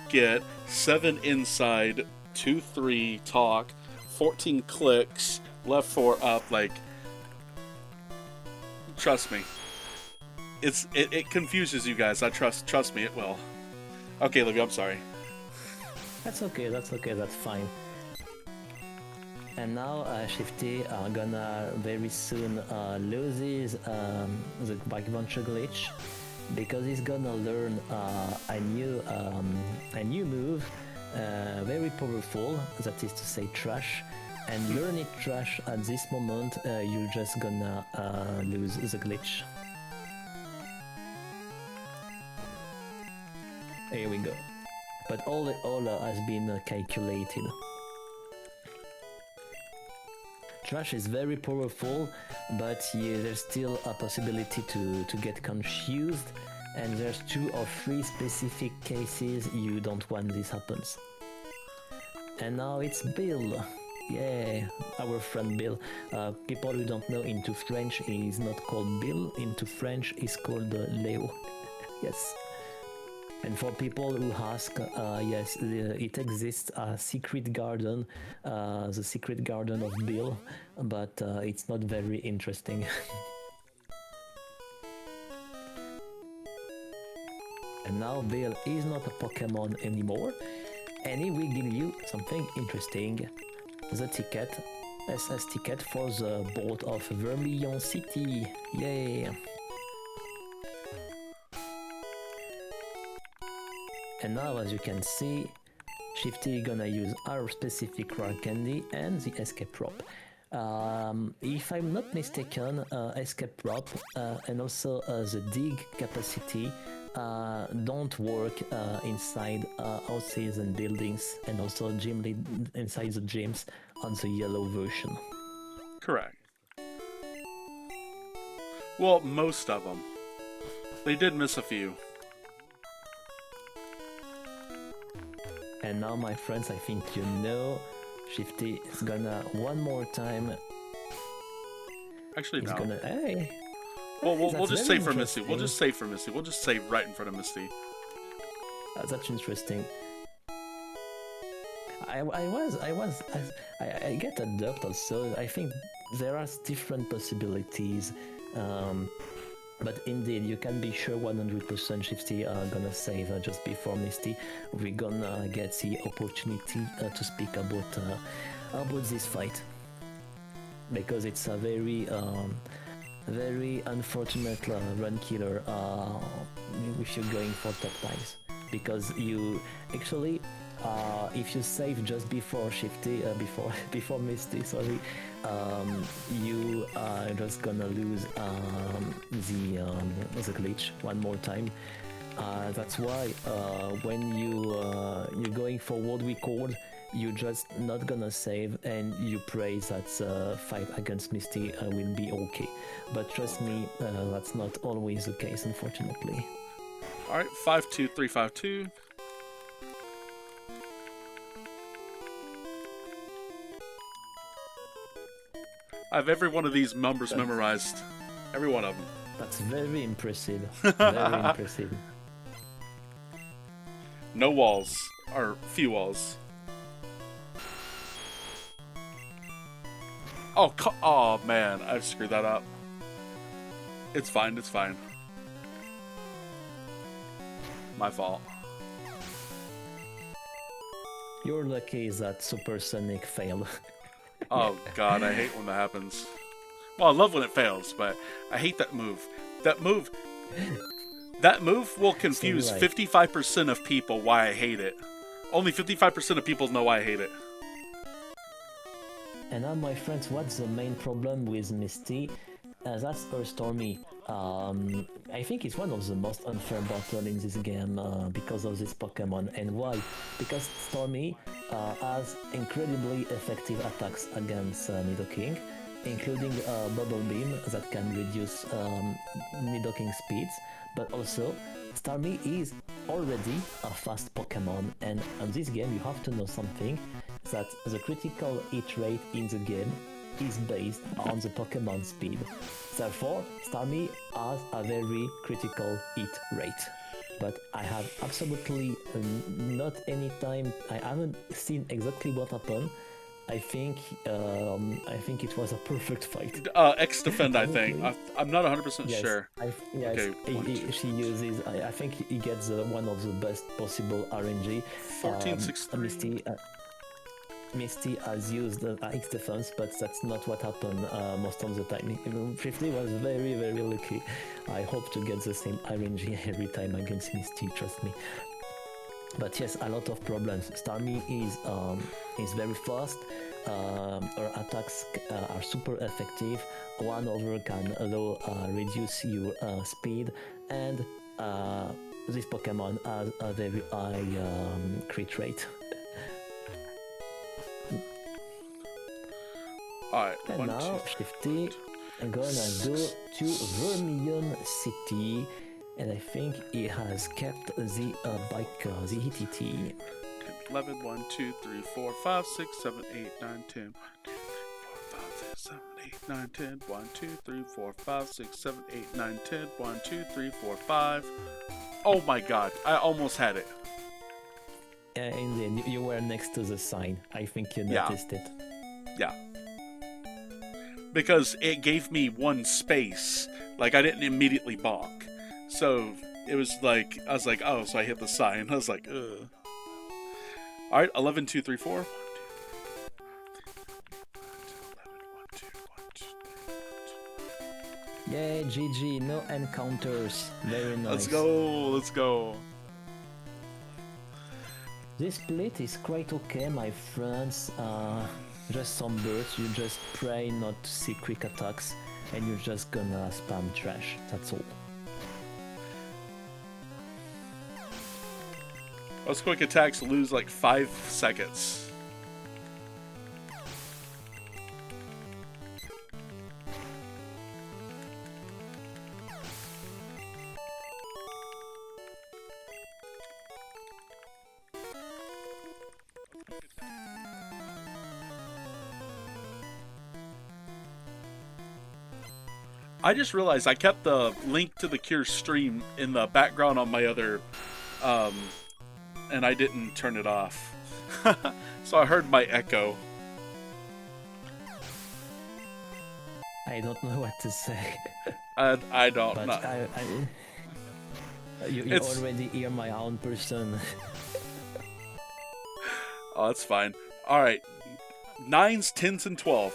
get 7 inside, 2, 3 talk, 14 clicks, left 4 up. Like, trust me, it confuses you guys. Trust me, it will. Okay, Livy, I'm sorry. That's okay, that's fine. And now Shifty are gonna very soon loses the Backbencher glitch, because he's gonna learn a new move, very powerful, that is to say Trash. And learning Trash at this moment, you're just gonna lose the glitch. Here we go. But all has been calculated. Trash is very powerful, but there's still a possibility to get confused, and there's 2 or 3 specific cases you don't want this happens. And now it's Bill. Yeah, our friend Bill. People who don't know, into French he's not called Bill, into French he's called Leo. Yes. And for people who ask, yes, it exists a secret garden, the secret garden of Bill, but it's not very interesting. And now Bill is not a Pokemon anymore, and he will give you something interesting. The ticket, SS ticket for the boat of Vermilion City. Yay! And now, as you can see, Shifty gonna use our specific rare candy and the escape rope. If I'm not mistaken, escape rope and also the dig capacity don't work inside houses and buildings, and also inside the gyms on the yellow version. Correct. Well, most of them. They did miss a few. And now, my friends, I think you know, Shifty is gonna one more time. Actually, he's no. Gonna, hey. Well, Hey, we'll just say for Misty. interesting. We'll just say for Misty. We'll just say right in front of Misty. That's interesting. I get a doubt also. I think there are different possibilities. But indeed, you can be sure 100% Shifty are gonna save just before Misty. We're gonna get the opportunity to speak about this fight, because it's a very unfortunate run killer if you're going for top ties. Because you actually, if you save just before Shifty, before Misty, sorry, you are just gonna lose the glitch one more time. That's why when you're going for world record, you're just not gonna save, and you pray that fight against Misty will be okay. But trust me, that's not always the case, unfortunately. Alright, 5-2-3-5-2. I have every one of these numbers memorized. Every one of them. That's very impressive. Very impressive. No walls. Or few walls. Oh man, I've screwed that up. It's fine, it's fine. My fault. You're lucky that Supersonic failed. Oh god, I hate when that happens. Well, I love when it fails, but I hate that move. That move... That move will confuse So, right. 55% of people why I hate it. Only 55% of people know why I hate it. And now, my friends, what's the main problem with Misty? That's her Stormy. I think it's one of the most unfair battles in this game because of this Pokemon. And why? Because Stormy has incredibly effective attacks against Nidoking, including Bubble Beam that can reduce Nidoking speeds, but also Starmie is already a fast Pokemon, and on this game you have to know something, that the critical hit rate in the game is based on the Pokemon speed. Therefore, Starmie has a very critical hit rate. But I have absolutely not any time, I haven't seen exactly what happened. I think it was a perfect fight. X defend, I think. I'm not 100% sure. Yes, Okay, she uses. I think he gets one of the best possible RNG. 1463. Misty has used X defense, but that's not what happened most of the time. 50 was very, very lucky. I hope to get the same RNG every time against Misty, trust me. But yes, a lot of problems. Starmie is very fast. Her attacks are super effective. One over can reduce your speed, and this Pokemon has a very high crit rate. Alright, And now, Shifty, I'm gonna go to Vermilion City, and I think he has kept the bike, the ETT. 11, 1, 2, 3, 4, 5, 6, 7, 8, 9, 10. 1, 2, 3, 4, 5, 6, 7, 8, 9, 10. 1, 2, 3, 4, 5, 6, 7, 8, 9, 10. 1, 2, 3, 4, 5. Oh my god, I almost had it. Indeed, you were next to the sign. I think you noticed it. Yeah. Because it gave me one space. Like, I didn't immediately bonk. So, it was like, I was like, oh, so I hit the sign. I was like, ugh. Alright, 11, 2, 3, 4. 1, 2, 11, 1, 2, 1, 2, 3, 1, 2. Yay, GG, no encounters. Very nice. Let's go, let's go. This split is quite okay, my friends. Just some birds, you just pray not to see quick attacks, and you're just gonna spam trash, that's all. Those quick attacks lose like 5 seconds. I just realized I kept the link to the Cure stream in the background on my other, and I didn't turn it off. So I heard my echo. I don't know what to say. I don't But know. You It's- already hear my own person. Oh, that's fine. Alright. 9s, 10s, and 12.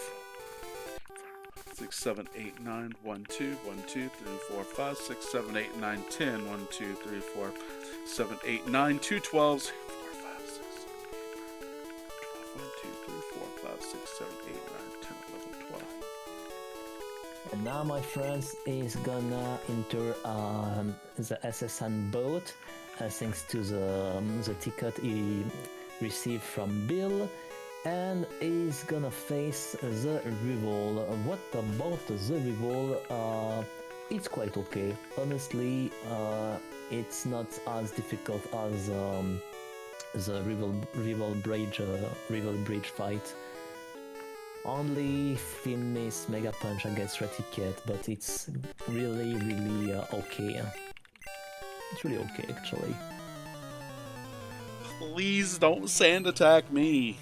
6, 7, 8, 9, 1, 2, 1, 2, 3, 4, 5, 6, 7, 8, 9, 10, 1, 2, 3, 4, 7, 8, 9, 2 12s. 4, 5, 6, 7, 8, 9, 12, 1, 2, 3, 4, 5, 6, 7, 8, 9, 10, 11, 12. And now, my friends, is gonna enter the SSN boat thanks to the ticket he received from Bill, and is gonna face the rival. What about the rival? It's quite okay. Honestly, it's not as difficult as the rival bridge fight. Only Finn miss Mega Punch against Reticket, but it's really okay. It's really okay, actually. Please don't sand attack me.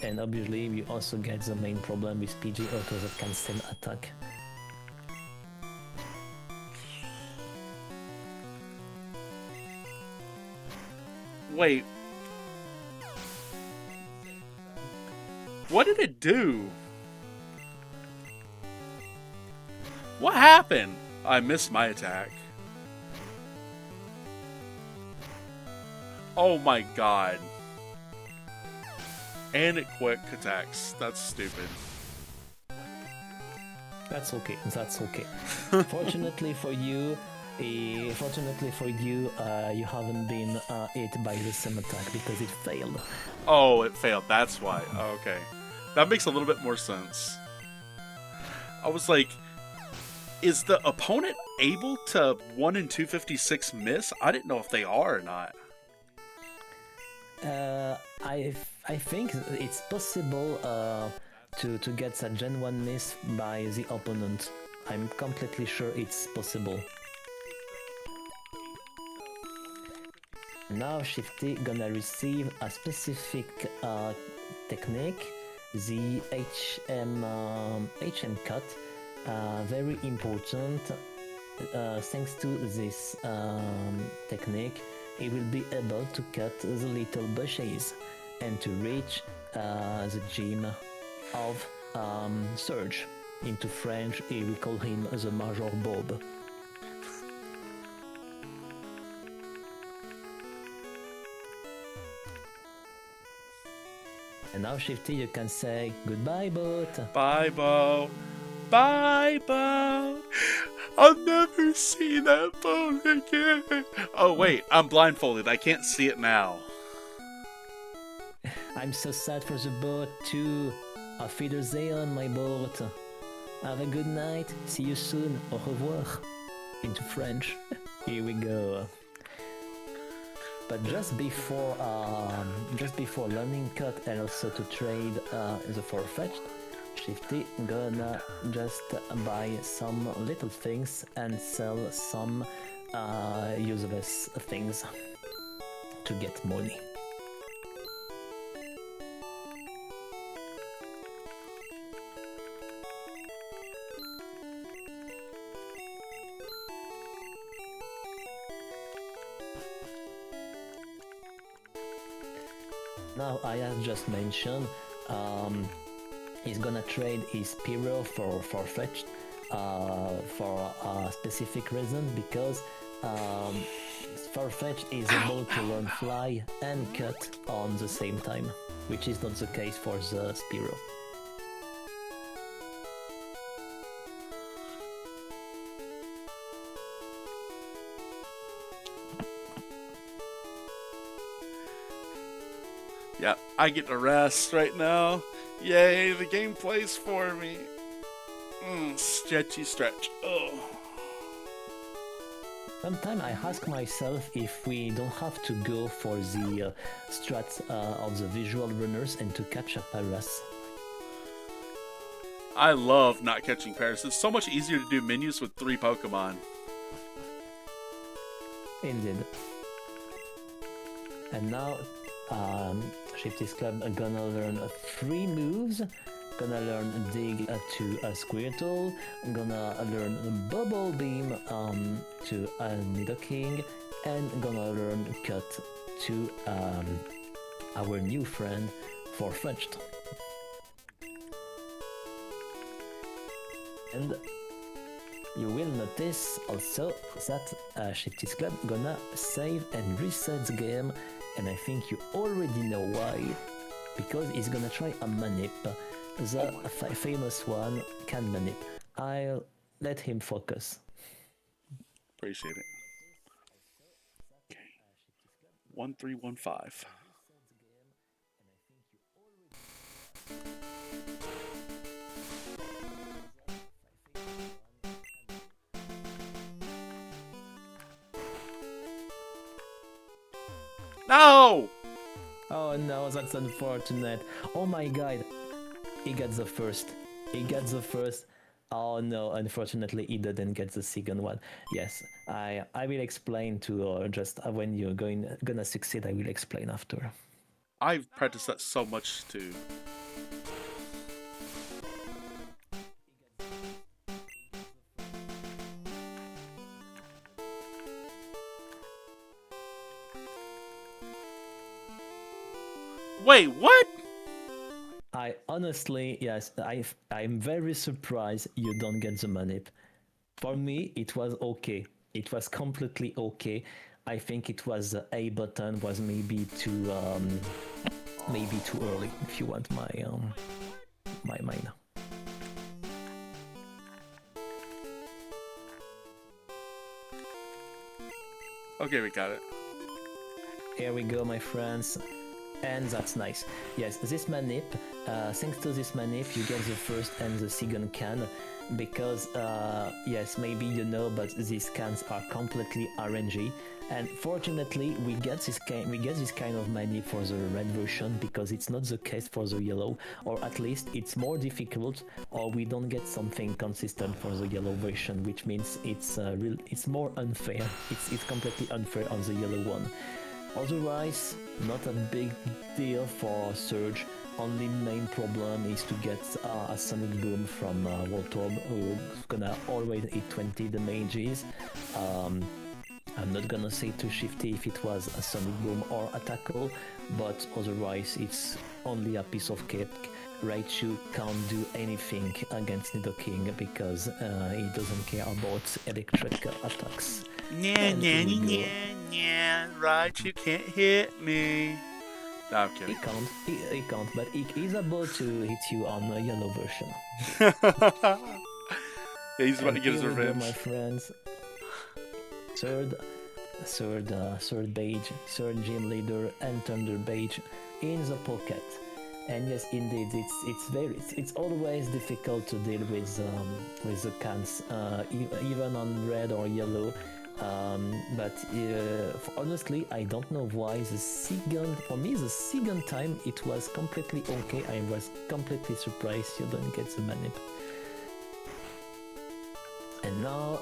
And obviously, we also get the main problem with PG Auto that can send attack. Wait. What did it do? What happened? I missed my attack. Oh my god. And it quick attacks. That's stupid. That's okay. That's okay. Fortunately for you, you haven't been hit by the same attack because it failed. Oh, it failed. That's why. Oh, okay. That makes a little bit more sense. I was like, is the opponent able to 1 in 256 miss? I didn't know if they are or not. I think it's possible to get a Gen 1 miss by the opponent. I'm completely sure it's possible. Now Shifty gonna receive a specific technique, the HM cut. Very important. Thanks to this technique, he will be able to cut the little bushes and to reach the gym of Surge. Into French, we call him the Major Bob. And now, Shifty, you can say goodbye, Boat. Bye, Bo. Bye, Bo. I'll never see that boat again. Oh, wait. I'm blindfolded. I can't see it now. I'm so sad for the boat, too. Auf Wiedersehen, my boat. Have a good night. See you soon. Au revoir. Into French. Here we go. But just before learning cut and also to trade the Farfetch'd, Shifty gonna just buy some little things and sell some useless things to get money. Now, I have just mentioned he's gonna trade his Pyro for Farfetch'd for a specific reason, because Farfetch'd is able to learn Fly and Cut on the same time, which is not the case for the Spiro. Yeah, I get to rest right now. Yay, the game plays for me. Stretchy stretch. Oh. Sometimes I ask myself if we don't have to go for the strats of the visual runners and to catch a Paras. I love not catching Paras. It's so much easier to do menus with 3 Pokemon. Indeed. And now, Shifty's Club are gonna learn 3 moves. Gonna learn Dig to a Squirtle. Gonna learn Bubble Beam to a Nidoking. And gonna learn Cut to our new friend Farfetch'd. And you will notice also that Shifty's Club gonna save and reset the game, and I think you already know why, because he's gonna try a Manip, the famous one, can Manip. I'll let him focus. Appreciate it. Okay. 1315. No! Oh no, that's unfortunate. Oh my god. He got the first. He got the first. Oh no, unfortunately he didn't get the second one. Yes, I will explain to just when you're gonna succeed, I will explain after. I've practiced that so much too. Wait, what? I honestly, yes, I'm very surprised you don't get the Manip. For me, it was okay. It was completely okay. I think it was the A button was maybe too early. If you want my mind. Okay, we got it. Here we go, my friends. And that's nice. Yes, this manip, thanks to this manip, you get the first and the second can, because, yes, maybe you know, but these cans are completely RNG, and fortunately, we get this kind of manip for the red version, because it's not the case for the yellow, or at least it's more difficult, or we don't get something consistent for the yellow version, which means it's more unfair. It's completely unfair on the yellow one. Otherwise, not a big deal for Surge. Only main problem is to get a Sonic Boom from Voltorb, who's gonna always hit 20 damages. I'm not gonna say too shifty if it was a Sonic Boom or a Tackle, but otherwise it's only a piece of cake. Raichu can't do anything against Nidoking because he doesn't care about electric attacks. Right, you can't hit me. No, I'm kidding. He can't, but he's able to hit you on a yellow version. Yeah, he's about to get his Here we go, revenge. my friends. Third badge, third gym leader, and Thunder badge in the pocket. And yes, indeed, it's always difficult to deal with the cans, even on red or yellow. But honestly, I don't know why the second time it was completely okay. I was completely surprised you don't get the manip. And now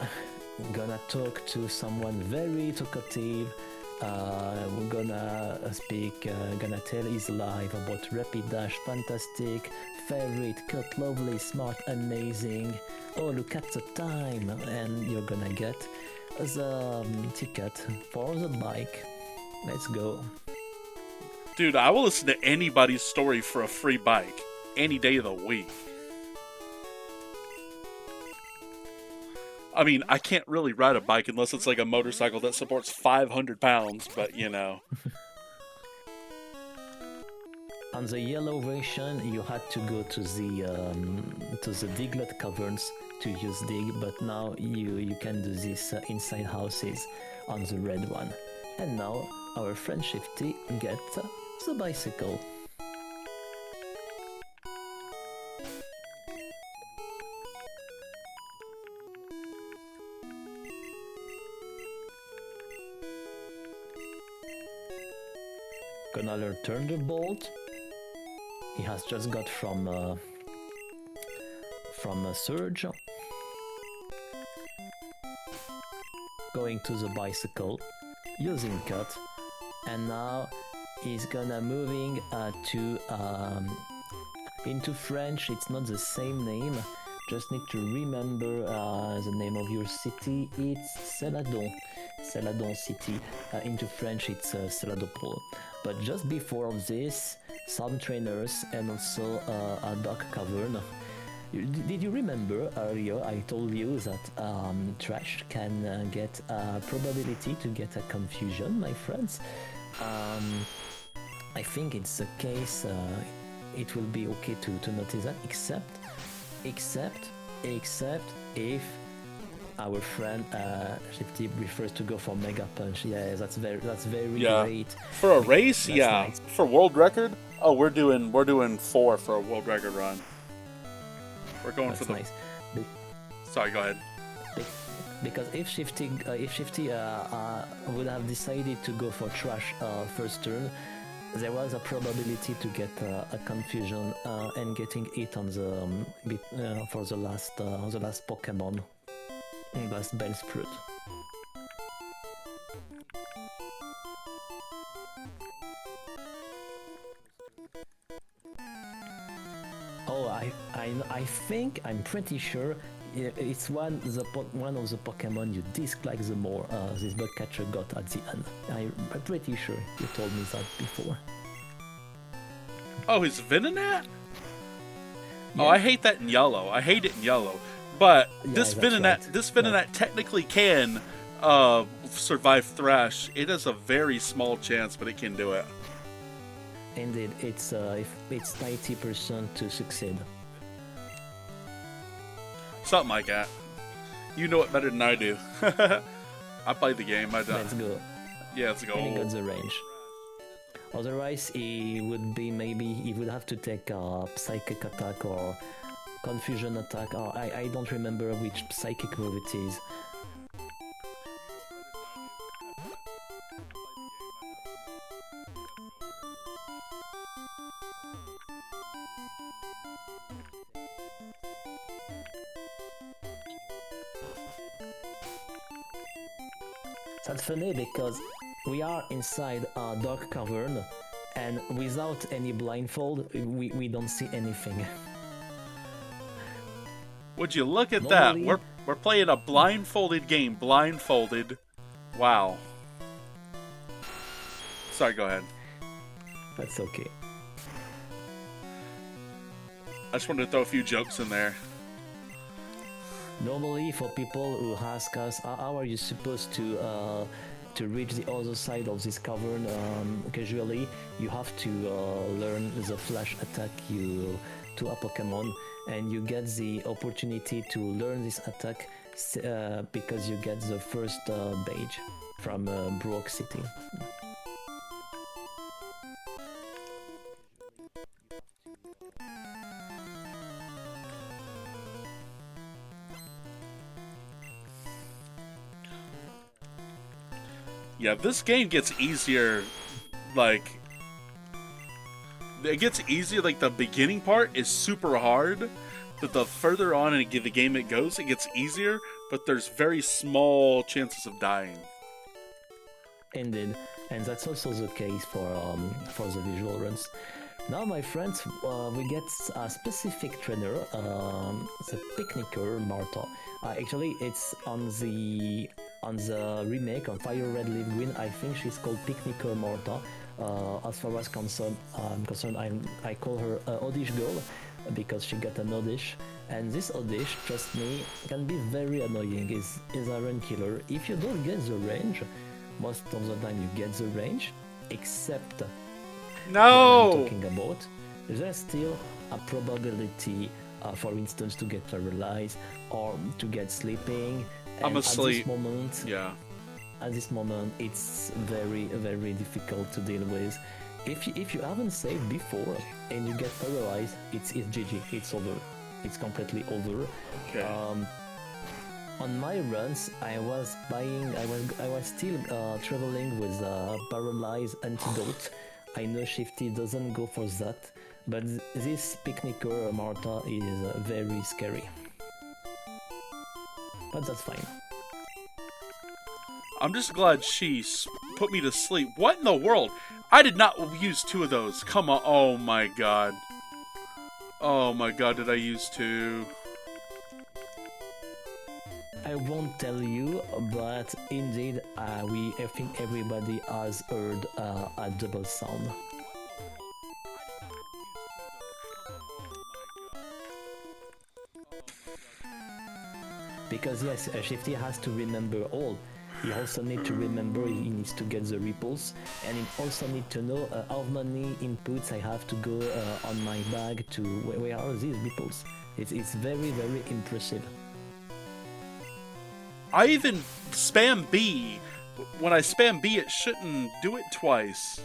I'm gonna talk to someone very talkative. We're gonna gonna tell his life about Rapid Dash, fantastic, favorite, cut, lovely, smart, amazing. Oh, look at the time, and you're gonna get the ticket for the bike. Let's go. Dude, I will listen to anybody's story for a free bike any day of the week. I mean, I can't really ride a bike unless it's like a motorcycle that supports 500 pounds, but you know. On the yellow version, you had to go to the Diglett caverns to use Dig, but now you can do this inside houses on the red one. And now our friend Shifty gets the bicycle. Gonna learn Thunderbolt. He has just got from a Surge. Going to the bicycle, using Cut, and now he's gonna moving to into French. It's not the same name. Just need to remember the name of your city. It's Celadon City. Into French, it's Celadopol. But just before this, some trainers and also a dark cavern. Did you remember earlier I told you that Trash can get a probability to get a confusion, my friends? I think it's the case. It will be okay to notice that, except if our friend Shifty prefers to go for Mega Punch. Yeah, that's very great. For a race, That's yeah. nice. For world record, oh, we're doing 4 for a world record run. We're going That's for the. nice. Sorry, go ahead. Because if Shifty would have decided to go for Trash first turn, there was a probability to get a confusion and getting hit on the for the last Pokemon, last Bellsprout. Oh, I think I'm pretty sure it's one of the Pokemon you dislike the more. This bug catcher got at the end. I'm pretty sure you told me that before. Oh, his Venonat? Yeah. Oh, I hate that in yellow. I hate it in yellow. But Yeah, this that's Venonat, right. this Venonat technically can survive Thrash, it has a very small chance, but it can do it. Indeed, it's 90% to succeed. Something like that. You know it better than I do. I played the game. Let's go. Yeah, let's go. And he got the range. Otherwise, he would have to take a psychic attack or confusion attack. Or I don't remember which psychic move it is. That's funny because we are inside a dark cavern and without any blindfold, we don't see anything. Would you look at Normally- that? We're playing a blindfolded game. Blindfolded. Wow. Sorry, go ahead. That's okay. I just wanted to throw a few jokes in there. Normally, for people who ask us, how are you supposed to reach the other side of this cavern casually, you have to learn the flash attack to a Pokemon, and you get the opportunity to learn this attack because you get the first badge from Brook City. Yeah, this game gets easier, like... It gets easier, like, the beginning part is super hard, but the further on in the game it goes, it gets easier, but there's very small chances of dying. Indeed, and that's also the case for the visual runs. Now, my friends, we get a specific trainer, the Picnicker Martha. Actually, it's on the remake on Fire Red Leaf Green. I think she's called Picnicker Martha. As far as I'm concerned, I call her Oddish Girl because she got an Oddish. And this Oddish, trust me, can be very annoying. Is a run killer. If you don't get the range, most of the time you get the range, except No! I'm talking about, there's still a probability, for instance, to get paralyzed or to get sleeping. I'm And asleep. At this moment, Yeah. at this moment, it's very, very difficult to deal with. If you haven't saved before and you get paralyzed, it's GG. It's over. It's completely over. Okay. On my runs, I was still traveling with a paralyzed antidote. I know Shifty doesn't go for that, but this Picnicker Martha is very scary. But that's fine. I'm just glad she put me to sleep. What in the world? I did not use two of those. Come on. Oh my god. Oh my god, did I use two? I won't tell you, but indeed, I think everybody has heard a double sound. Because yes, Shifty has to remember all. He also needs to remember he needs to get the ripples, and he also needs to know how many inputs I have to go on my bag to where are these ripples. It's very, very impressive. I even spam B. When I spam B, it shouldn't do it twice.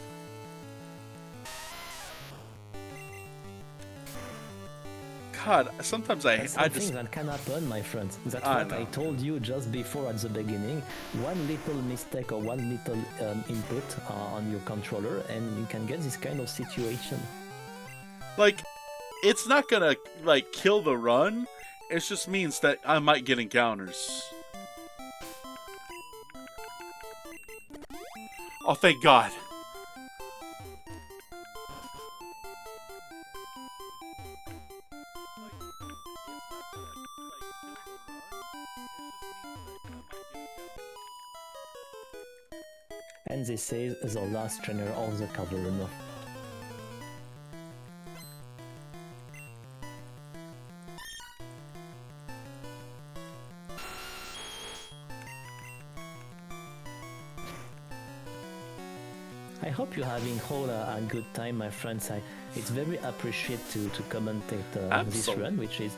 God, sometimes That's I something just... that can happen, my friends. That's I what I know. told you just before at the beginning. One little mistake or one little input on your controller, and you can get this kind of situation. Like, it's not gonna, like, kill the run. It just means that I might get encounters. Oh, thank God. And this is the last trainer of the cavern. I hope you're having all a good time, my friends. It's very appreciated to commentate this run, which is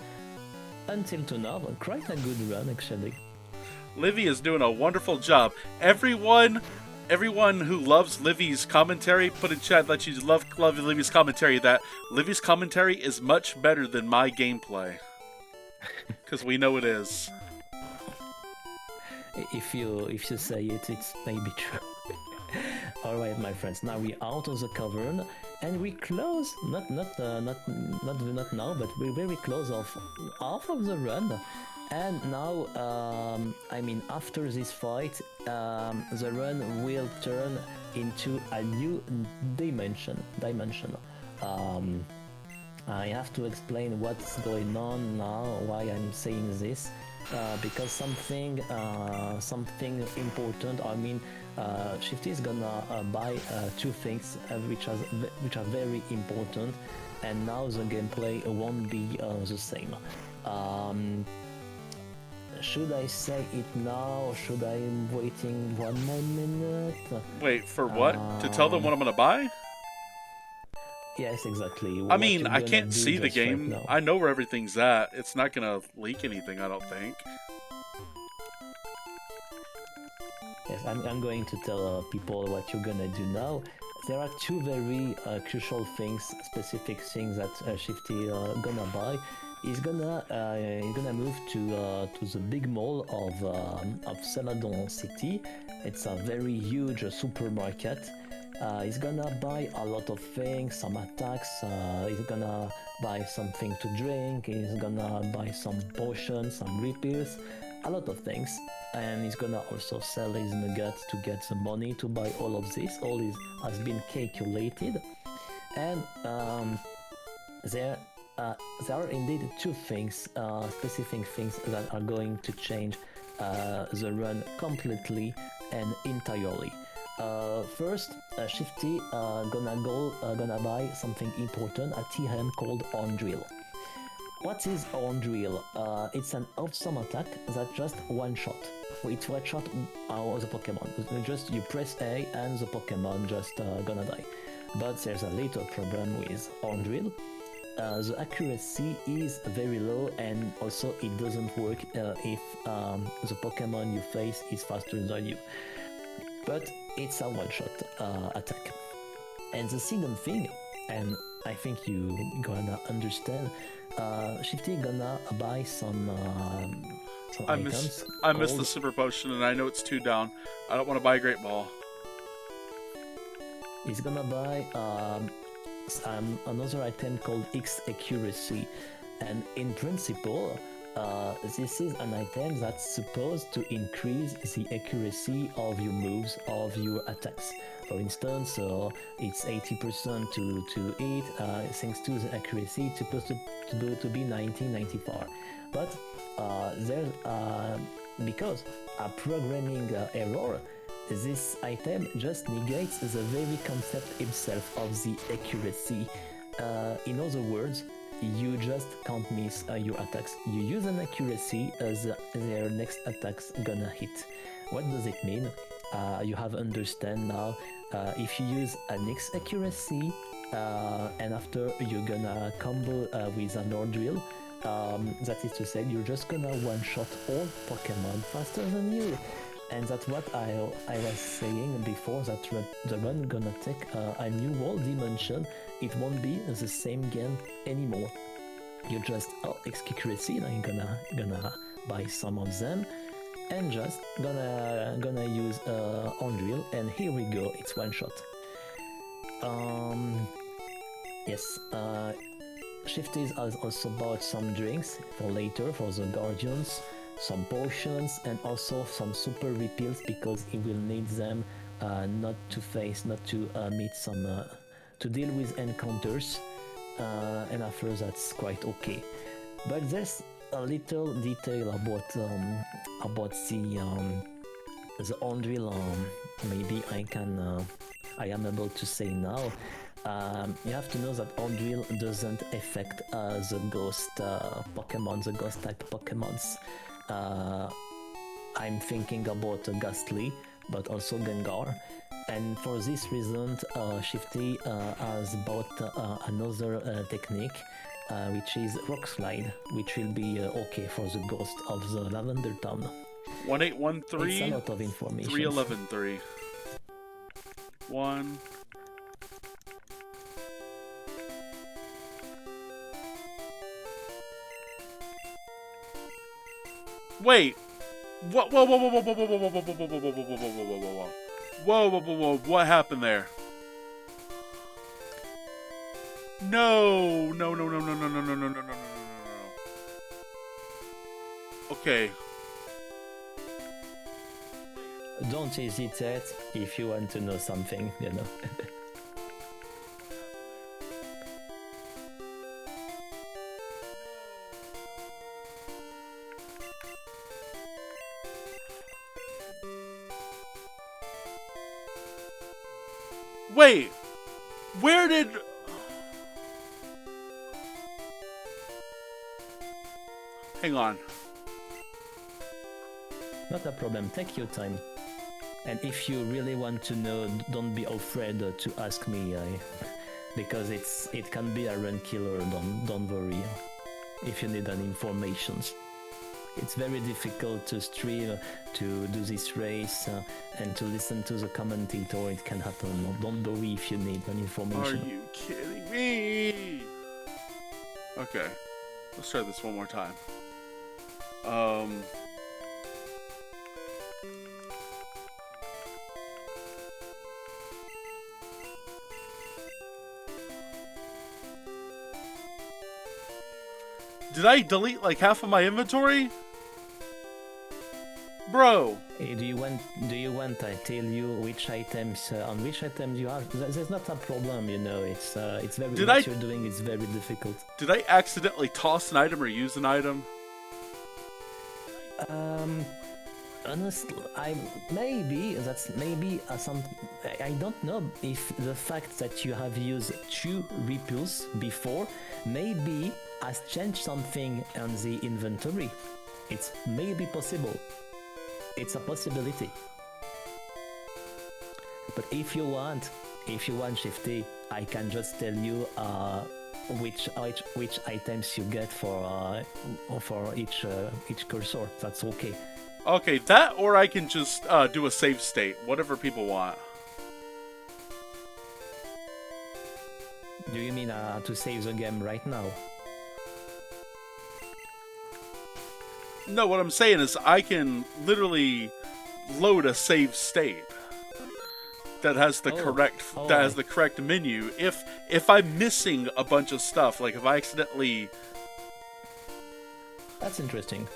until to now quite a good run actually. Livy is doing a wonderful job. Everyone who loves Livy's commentary, put in chat that you love Livy's commentary. That Livy's commentary is much better than my gameplay, because we know it is. If you say it, it's maybe true. All right, my friends. Now we're out of the cavern, and we close. Not now, but we're very close of half of the run. And now, I mean, after this fight, the run will turn into a new dimension. I have to explain what's going on now, why I'm saying this, because something important. I mean, Shifty is gonna buy two things which are very important, and now the gameplay won't be the same. Should I say it now? Should I waiting 1 more minute? Wait, for what? To tell them what I'm gonna buy? Yes, exactly. I mean, I can't see the game. Right, I know where everything's at. It's not gonna leak anything, I don't think. Yes, I'm going to tell people what you're gonna do now. There are two very crucial things, specific things that Shifty gonna buy. He's gonna move to the big mall of Celadon City. It's a very huge supermarket. He's gonna buy a lot of things, some attacks. He's gonna buy something to drink. He's gonna buy some potions, some repairs, a lot of things. And he's gonna also sell his nuggets to get the money to buy all of this. All this has been calculated, and there are indeed two things, specific things that are going to change the run completely and entirely. First, Shifty gonna buy something important, a TM called On Drill. What is On Drill? It's an awesome attack that just one shot. It's one shot the Pokemon. Just you press A and the Pokemon just gonna die. But there's a little problem with On Drill. The accuracy is very low, and also it doesn't work if the Pokemon you face is faster than you. But it's a one-shot attack. And the second thing, and I think you gonna understand, Shifty gonna buy some items. I missed the super potion, and I know it's 2 down. I don't want to buy a Great Ball. He's gonna buy another item called X Accuracy, and in principle, this is an item that's supposed to increase the accuracy of your moves, of your attacks. For instance, it's 80% to hit, thanks to the accuracy, it's supposed to be 90-94. But there's because a programming error, this item just negates the very concept itself of the accuracy. In other words, you just can't miss your attacks. You use an accuracy as their next attack's gonna hit. What does it mean? You have understand now. If you use an X accuracy and after you're gonna combo with an On Drill, that is to say, you're just gonna one-shot all Pokemon faster than you. And that's what I was saying before, that the run gonna take a new whole dimension. It won't be the same game anymore. You just X accuracy, now you're gonna buy some of them, and just gonna use On Drill, and here we go, it's one shot. Yes, Shifty has also bought some drinks for later for the Guardians, some potions, and also some super repels because he will need them not to meet some to deal with encounters, and after that's quite okay. But there's a little detail about the On Drill. Maybe I am able to say now. You have to know that On Drill doesn't affect the ghost Pokemon, the ghost type Pokemons. I'm thinking about Ghastly, but also Gengar. And for this reason, Shifty has bought another technique, which is rock slide, which will be okay for the ghost of the Lavender Town. 1813. It's a lot of information. 3113. 1. Wait. Whoa, whoa, whoa, whoa, whoa, whoa, whoa, whoa, whoa, whoa, whoa, whoa, whoa, whoa, whoa, whoa, whoa, whoa. Whoa, whoa, whoa, whoa, what happened there? No, no, no, no, no, no, no, no, no, no, no, no, no, no. Okay. Don't hesitate if you want to know something, you know. Wait, where did... Hang on. Not a problem, take your time. And if you really want to know, don't be afraid to ask me, because it can be a run killer, don't worry, if you need any information. It's very difficult to stream, to do this race, and to listen to the commentator. It can happen. Don't worry if you need any information. Are you kidding me? Okay, let's try this one more time. Did I delete like half of my inventory? Bro. Hey, do you want I tell you which items on which items you have? There's not a problem, you know. It's very you're doing is very difficult. Did I accidentally toss an item or use an item? Honestly, that's maybe some. I don't know if the fact that you have used 2 repulse before maybe has changed something on the inventory. It's maybe possible. It's a possibility. But if you want Shifty, I can just tell you which items you get for each cursor. That's okay. Okay, that or I can just do a save state, whatever people want. Do you mean to save the game right now? No, what I'm saying is I can literally load a save state that has the correct menu. If I'm missing a bunch of stuff, like if I accidentally... That's interesting.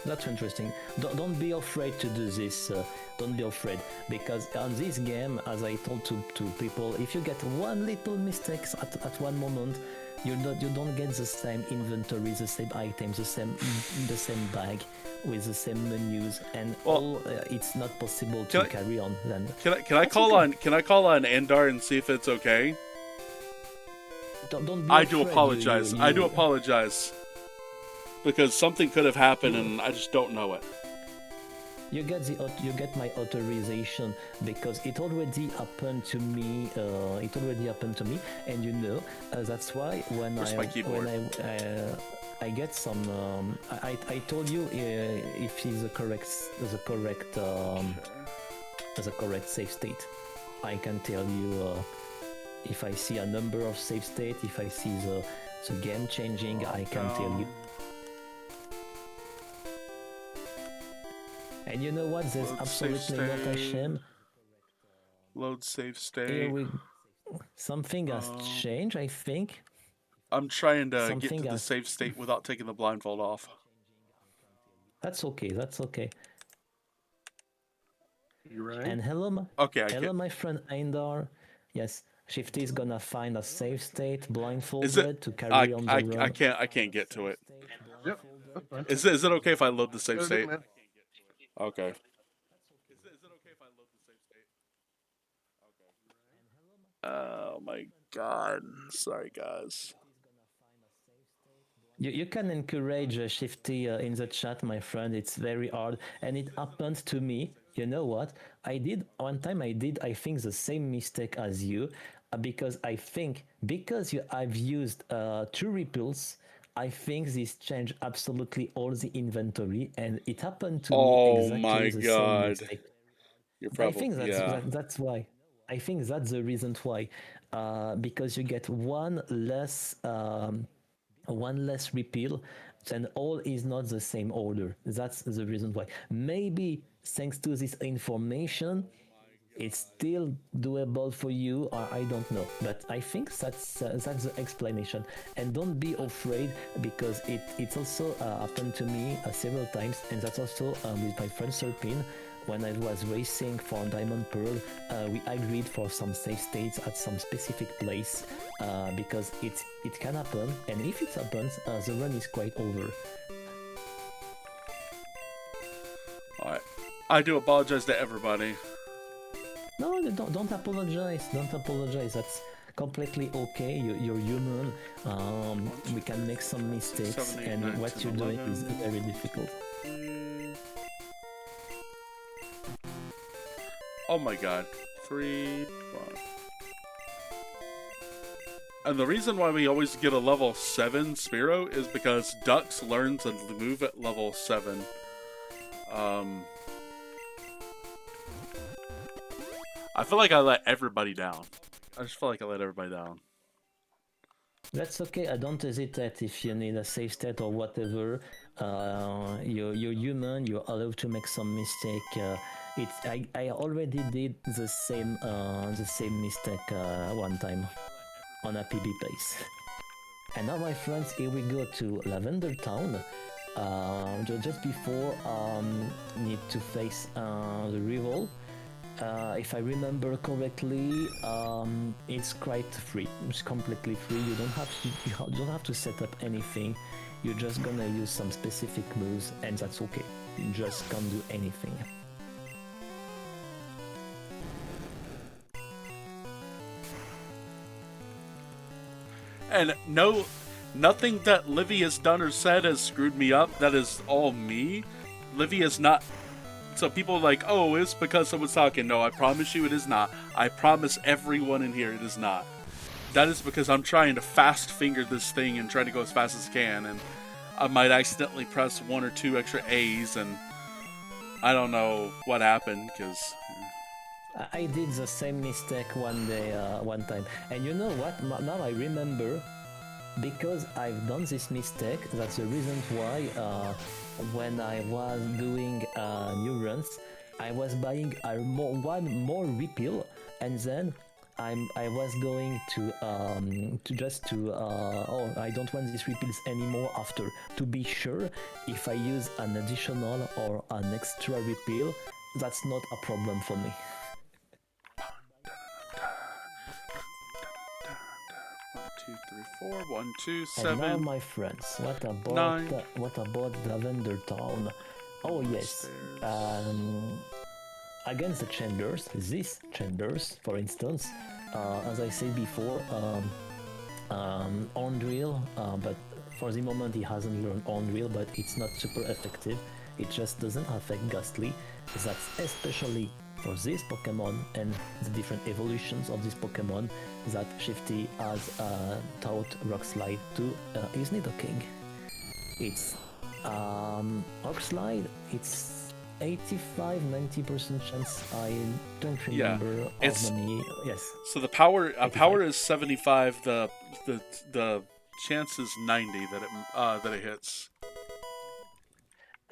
Don't be afraid to do this. Don't be afraid, because on this game, as I told to people, if you get one little mistake at one moment, you don't get the same inventory, the same items, the same bag with the same menus, and it's not possible to carry on. Then can I call on Andar and see if it's okay? Don't be I afraid. do apologize. I do apologize. Because something could have happened and I just don't know it. You get my authorization because it already happened to me. And you know that's why when I get some. I told you if it's the correct save state. I can tell you if I see a number of save state. If I see the game changing, I can tell you. And you know what? There's absolutely not a shame. Load save state. Something has changed, I think. I'm trying to get to the save state without taking the blindfold off. That's okay. You right? And hello, my friend Eindar. Yes, Shifty is gonna find a save state blindfolded to carry on the run. I can't get to it. Yep, that's fine. Is it okay if I load the save state? Okay. Is it okay if I load the save state? Okay. Oh my god. Sorry, guys. You can encourage Shifty in the chat, my friend. It's very hard, and it happened to me. you know what? I did one time. I think the same mistake as you, because I think because I've used two repels. I think this changed absolutely all the inventory, and it happened to me Oh exactly my the same god. mistake. You're I probably think yeah. that's why. I think that's the reason why, because you get one less repeal, then all is not the same order. That's the reason why. Maybe thanks to this information, it's still doable for you, or I don't know, but I think that's the explanation. And don't be afraid, because it's also happened to me several times, and that's also with my friend Serpin. When I was racing for Diamond Pearl, we agreed for some save states at some specific place, because it can happen, and if it happens, the run is quite over. Alright. I do apologize to everybody. No, don't apologize. Don't apologize. That's completely okay. You're human. We can make some mistakes, 7, 8, and 9, what 10, you're doing 11. is very difficult. Oh my god. 3, 5. And the reason why we always get a level 7 Spearow is because Dux learns to move at level 7. I feel like I let everybody down. I just feel like I let everybody down. That's okay. I don't hesitate if you need a save state or whatever. You're human. You're allowed to make some mistake. I already did the same mistake one time on a PB base. And now, my friends, here we go to Lavender Town. Just before need to face the rival. If I remember correctly, it's quite free. It's completely free. You don't have to set up anything. You're just gonna use some specific moves, and that's okay. You just can't do anything. And no, nothing that Livy has done or said has screwed me up. That is all me. Livy is not. So people are like, oh, it's because someone's talking. No, I promise you it is not. I promise everyone in here it is not. That is because I'm trying to fast finger this thing and try to go as fast as I can, and I might accidentally press 1 or 2 extra A's, and I don't know what happened, because... I did the same mistake one time. And you know what? Now I remember, because I've done this mistake, that's the reason why when I was doing new runs, I was buying one more repeal, and then I was going to oh, I don't want these repeals anymore after, to be sure if I use an additional or an extra repeal, that's not a problem for me. 1, 2, 3, 4, 1, 2, 7. And now, my friends, what about Lavender Town? Oh yes, against the Chandlers, these Chandlers, for instance, as I said before, on drill, but for the moment he hasn't learned on drill, but it's not super effective. It just doesn't affect Ghastly. That's especially for this Pokemon and the different evolutions of this Pokemon that Shifty has taught Rock Slide to his Nidoking. It's Rock Slide, it's 85-90% chance. I don't remember how many. Yes. So the power is 75. The chance is 90 that it hits.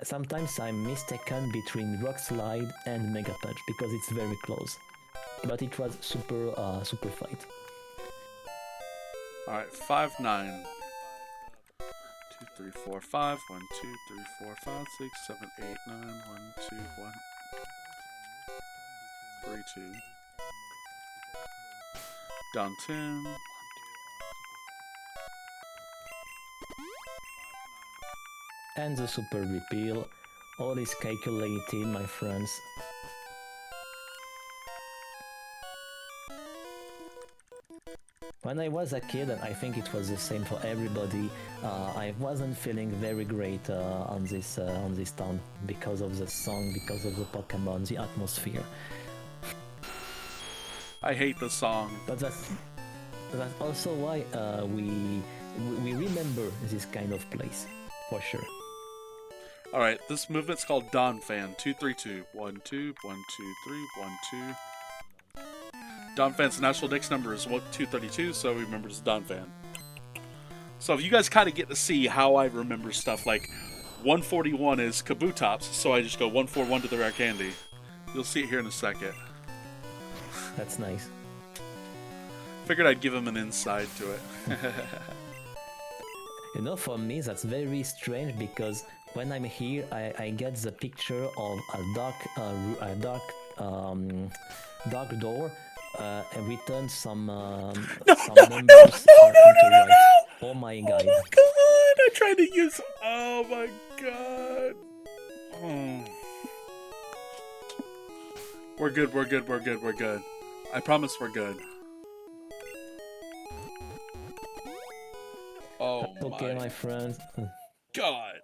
Sometimes I'm mistaken between Rock Slide and Mega Punch because it's very close. But it was super fight. Alright, 5, 9. 2, 3, 4, 5. 1, 2, 3, 4, 5, 6, 7, 8, 9. 1, 2, 1. 3, 2. Down 10. And the super repeal. All is calculated, my friends. When I was a kid, and I think it was the same for everybody, I wasn't feeling very great on this town because of the song, because of the Pokemon, the atmosphere. I hate the song. But that's also why we remember this kind of place, for sure. All right, this movement's called Don Fan. 2-3-2. 1-2, 1-2-3, 1-2. Don Fan's national dex number is 232, so he remembers Don Fan. So if you guys kind of get to see how I remember stuff, like 141 is Kabutops, so I just go 141 to the rare candy. You'll see it here in a second. That's nice. Figured I'd give him an insight to it. You know, for me, that's very strange because when I'm here, I get the picture of a dark door, and return some numbers into right. Oh my god! Oh my god! I tried to use. Oh my god! Oh. We're good. We're good. We're good. We're good. I promise we're good. Oh okay, my friend. God.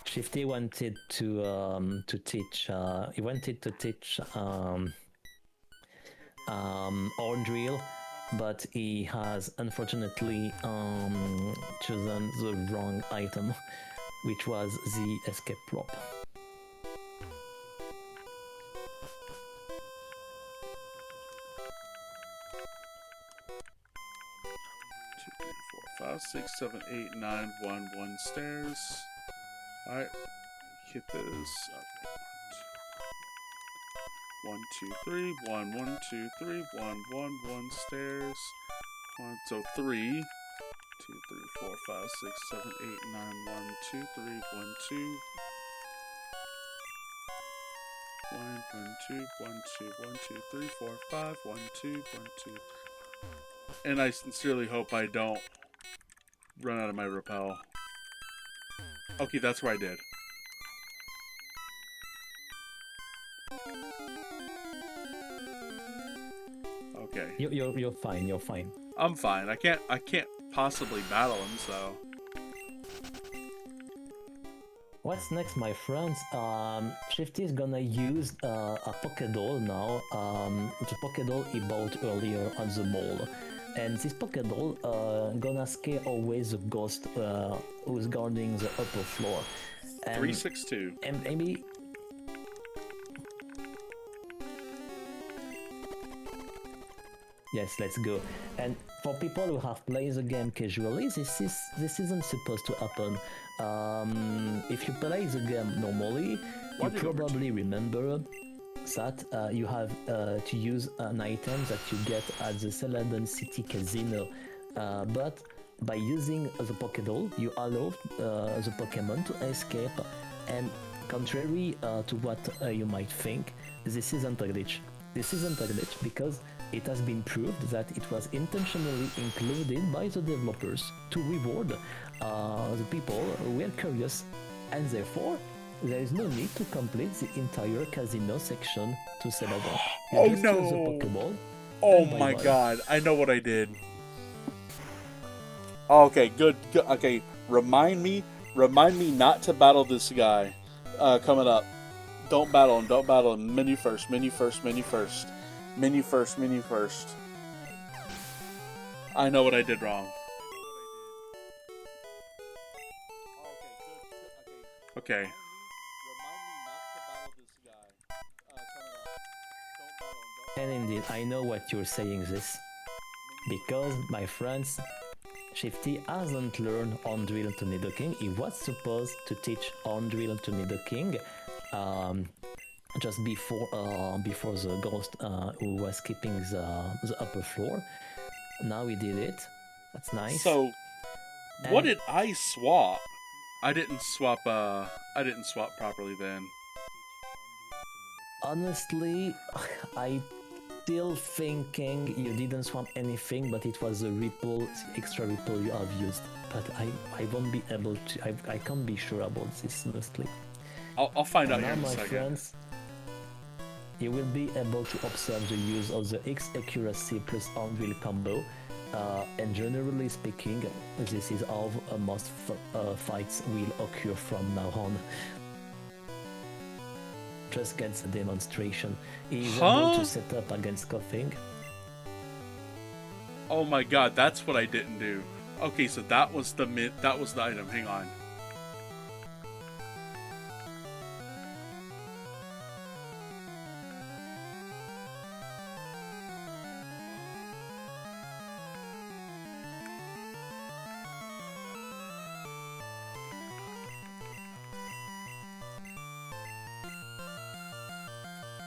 Shifty wanted to teach. He wanted to teach Orndrill, but he has unfortunately chosen the wrong item, which was the escape prop. 5, 6, 7, 8, 9, 1, 1 stairs. Alright, hit this up. 1, 2, 3, 1, 1, 2, 3, 1, 1, 1 stairs. 1, so 3, 2, 3, 4, 5, 6, 7, 8, 9, 1, 2, 3, 1, 2. 1, 1, 2, 1, 2, 1, 2, 3, 4, 5, 1, 2, 1, 2. And I sincerely hope I don't run out of my repel. Okay, that's where I did. Okay. You're fine. You're fine. I'm fine. I can't possibly battle him, so. What's next, my friends? Shifty is gonna use a Pokédoll now. The Pokédoll he bought earlier at the mall. And this Pokédoll gonna scare away the ghost who's guarding the upper floor. And 362. And maybe. Yes, let's go. And for people who have played the game casually, this isn't supposed to happen. If you play the game normally, you probably remember that you have to use an item that you get at the Celadon City Casino. But by using the Pokédoll, you allow the Pokémon to escape. And contrary to what you might think, this isn't a glitch. This isn't a glitch because it has been proved that it was intentionally included by the developers to reward the people who were curious, and therefore there is no need to complete the entire casino section to Celadon. Oh just no! use the Pokeball. Oh my god! I know what I did. Okay, good. Okay, remind me not to battle this guy coming up. Don't battle him. Don't battle him. Menu first. Menu first. Menu first. Menu first. Menu first. I know what I did wrong. Okay. And indeed, I know what you're saying this. Because, my friends, Shifty hasn't learned Orndrill to Nidoking. He was supposed to teach Orndrill to Nidoking just before the ghost who was keeping the upper floor. Now he did it. That's nice. So, what did I swap? I didn't swap properly then. Honestly, I still thinking you didn't swap anything, but it was the extra ripple you have used. But I won't be able to. I can't be sure about this honestly. I'll find out now, here in a my second. friends. You will be able to observe the use of the X accuracy plus anvil combo, and generally speaking, this is how most fights will occur from now on. Just gets a demonstration. He is able to set up against coughing. Oh my god, that's what I didn't do. Okay, so that was the item. Hang on.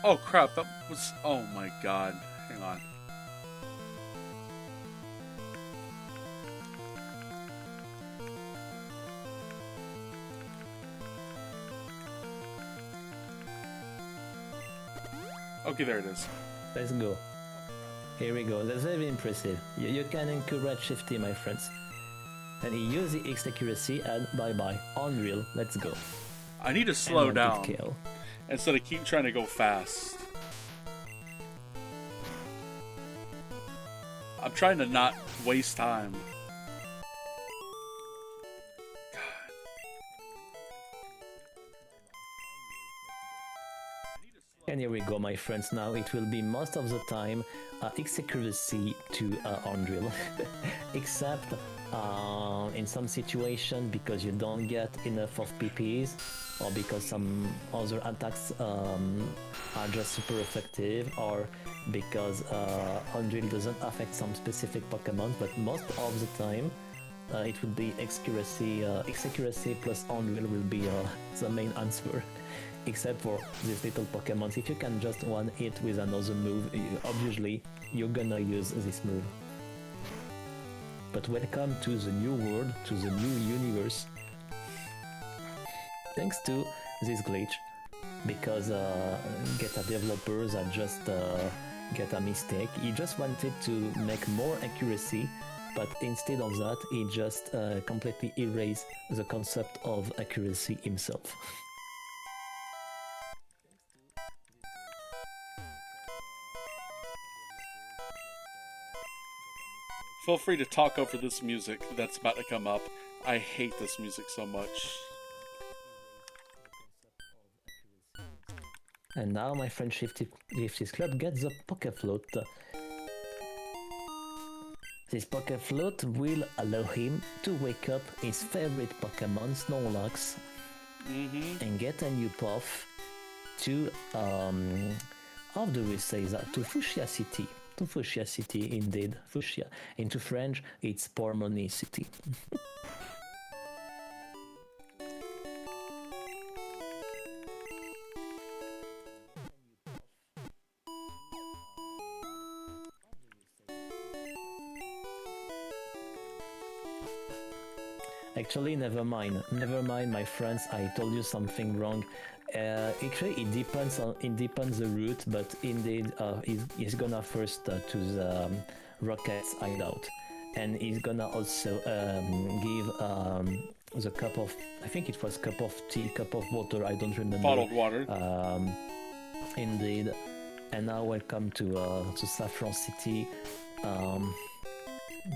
Oh crap, that was... Oh my god. Hang on. Okay, there it is. Let's go. Here we go. That's very impressive. You can encourage Shifty, my friends. And he used the X accuracy and bye-bye. Unreal. Let's go. I need to slow And down kill. instead of keep trying to go fast. I'm trying to not waste time. And here we go, my friends. Now it will be most of the time X accuracy to Unreal, except in some situation because you don't get enough of PPs, or because some other attacks are just super effective, or because Unreal doesn't affect some specific Pokemon. But most of the time, it would be X accuracy plus Unreal will be the main answer. Except for these little Pokemon. If you can just one hit with another move, obviously you're gonna use this move. But welcome to the new world, to the new universe. Thanks to this glitch, because Geta developers are just get a mistake. He just wanted to make more accuracy, but instead of that, he just completely erased the concept of accuracy himself. Feel free to talk over this music that's about to come up. I hate this music so much. And now my friend Shifty's Club gets the Poké Float. This Poké Float will allow him to wake up his favorite Pokemon, Snorlax, and get a new path to, how do we say that, to Fuchsia City. To Fuchsia City, indeed. Fuchsia. Into French, it's Pormoni City. Actually, never mind, my friends. I told you something wrong. Actually, it depends the route, but indeed, he's gonna first to the Rocket's hideout, and he's gonna also give the cup of, I think it was cup of tea, cup of water. I don't remember. Bottled water. Indeed. And now welcome to Saffron City.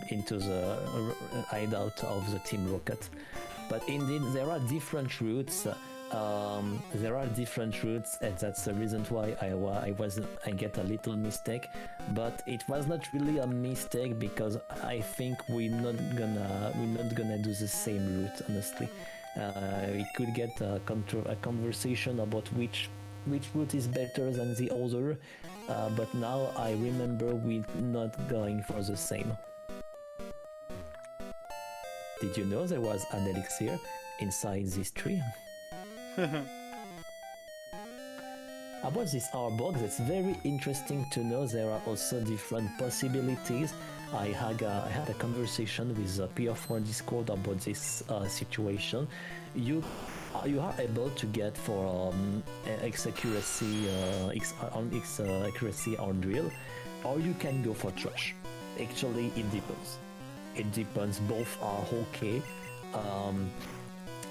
Into the hideout of the Team Rocket. But indeed, there are different routes. And that's the reason why I get a little mistake. But it was not really a mistake, because I think we're not gonna do the same route. Honestly, we could get a conversation about which route is better than the other. But now I remember we're not going for the same. Did you know there was an elixir inside this tree? About this Arbok, it's very interesting to know there are also different possibilities. I had a conversation with PR4 Discord about this situation. You are able to get for X accuracy Unreal, or you can go for trash. Actually, it depends. Both are okay.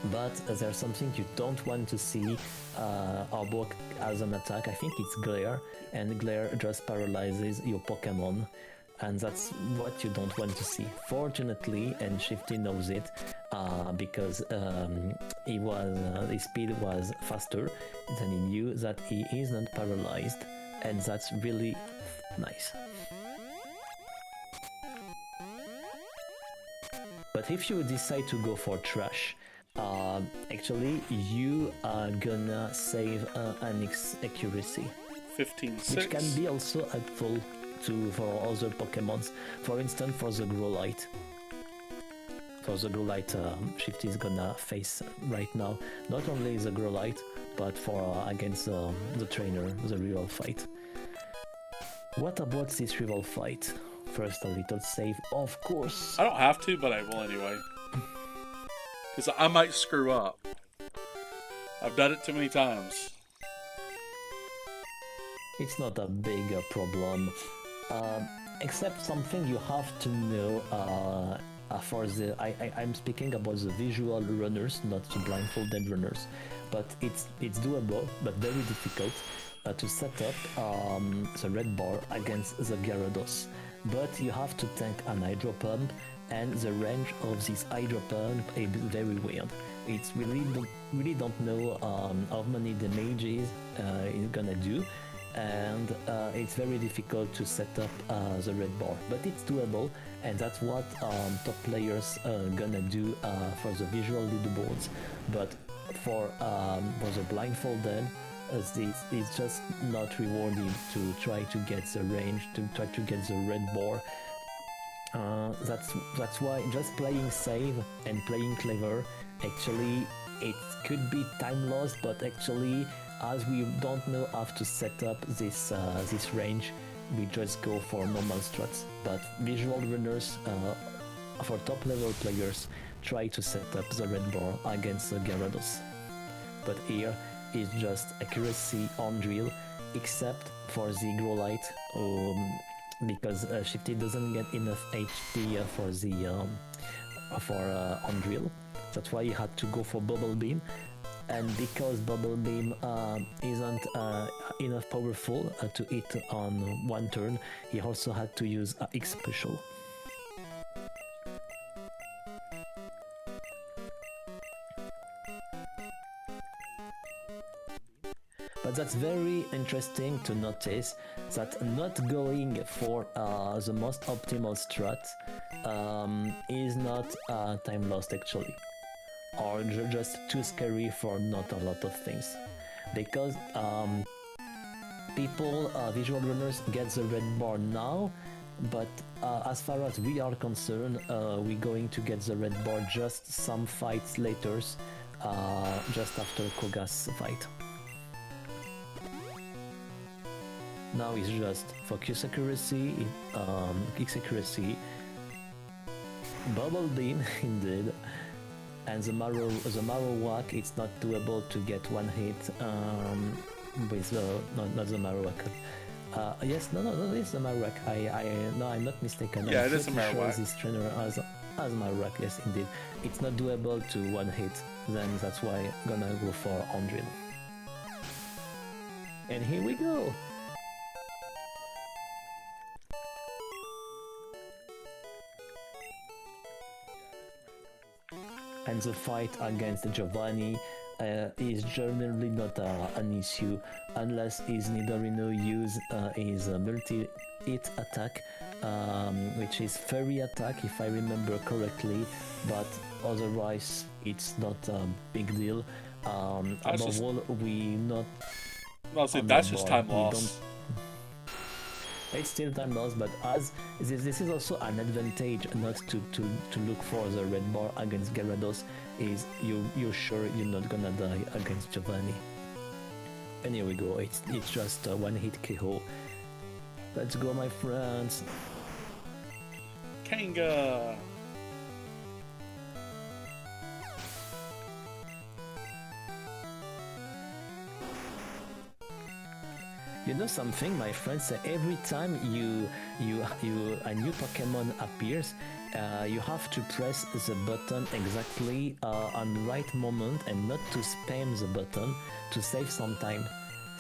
but there's something you don't want to see. Arbok as an attack, I think it's Glare, and Glare just paralyzes your Pokemon, and that's what you don't want to see. Fortunately, and Shifty knows it, because his speed was faster, then he knew that he is not paralyzed, and that's really nice. But if you decide to go for Trash, actually you are gonna save an accuracy, 15-6. which can be also helpful for other Pokemons. For instance, for the Growlite. Shifty is gonna face right now not only the Growlite, but for against the trainer, the rival fight. What about this rival fight? First, a little save, of course. I don't have to, but I will anyway. Because I might screw up. I've done it too many times. It's not a big problem. Except something you have to know for the... I'm speaking about the visual runners, not the blindfolded runners. But it's doable, but very difficult to set up the red bar against the Gyarados. But you have to tank an Hydro Pump, and the range of this Hydro Pump is very weird. It's really don't know how many damages it's gonna do, and it's very difficult to set up the red bar. But it's doable, and that's what top players gonna do for the visual leaderboards. But for the blindfolded, it's just not rewarding to try to get the range, to try to get the red bar. That's why just playing safe and playing clever, actually it could be time lost, but actually as we don't know how to set up this range, we just go for normal struts. But visual runners, for top level players, try to set up the red bar against the Gyarados. But here is just accuracy on drill, except for the Growlite, because Shifty doesn't get enough HP for on drill. That's why he had to go for Bubble Beam, and because Bubble Beam isn't enough powerful to hit on one turn, he also had to use X Special. But that's very interesting to notice that not going for the most optimal strat is not time lost actually, or just too scary for not a lot of things, because visual runners get the red bar now, but as far as we are concerned, we're going to get the red bar just some fights later, just after Koga's fight. Now it's just focus accuracy, X accuracy, Bubble Beam indeed, and the Marowak. It's not doable to get one hit with not the Marowak. Yes, no, it's the Marowak. I'm not mistaken. Yeah, it is a Marowak. This trainer as Marowak. Yes, indeed. It's not doable to one hit. Then that's why I'm gonna go for 100. And here we go. And the fight against Giovanni is generally not an issue, unless his Nidorino use his multi-hit attack, which is Fairy attack if I remember correctly, but otherwise it's not a big deal. Above all, we not... I'll say that's just time loss. It's still time loss, but as this is also an advantage not to look for the red bar against Gyarados, is you're sure you're not gonna die against Giovanni. And here we go, it's just a one hit KO. Let's go, my friends. Kanga! You know something, my friend said every time a new Pokemon appears, you have to press the button exactly on the right moment and not to spam the button to save some time.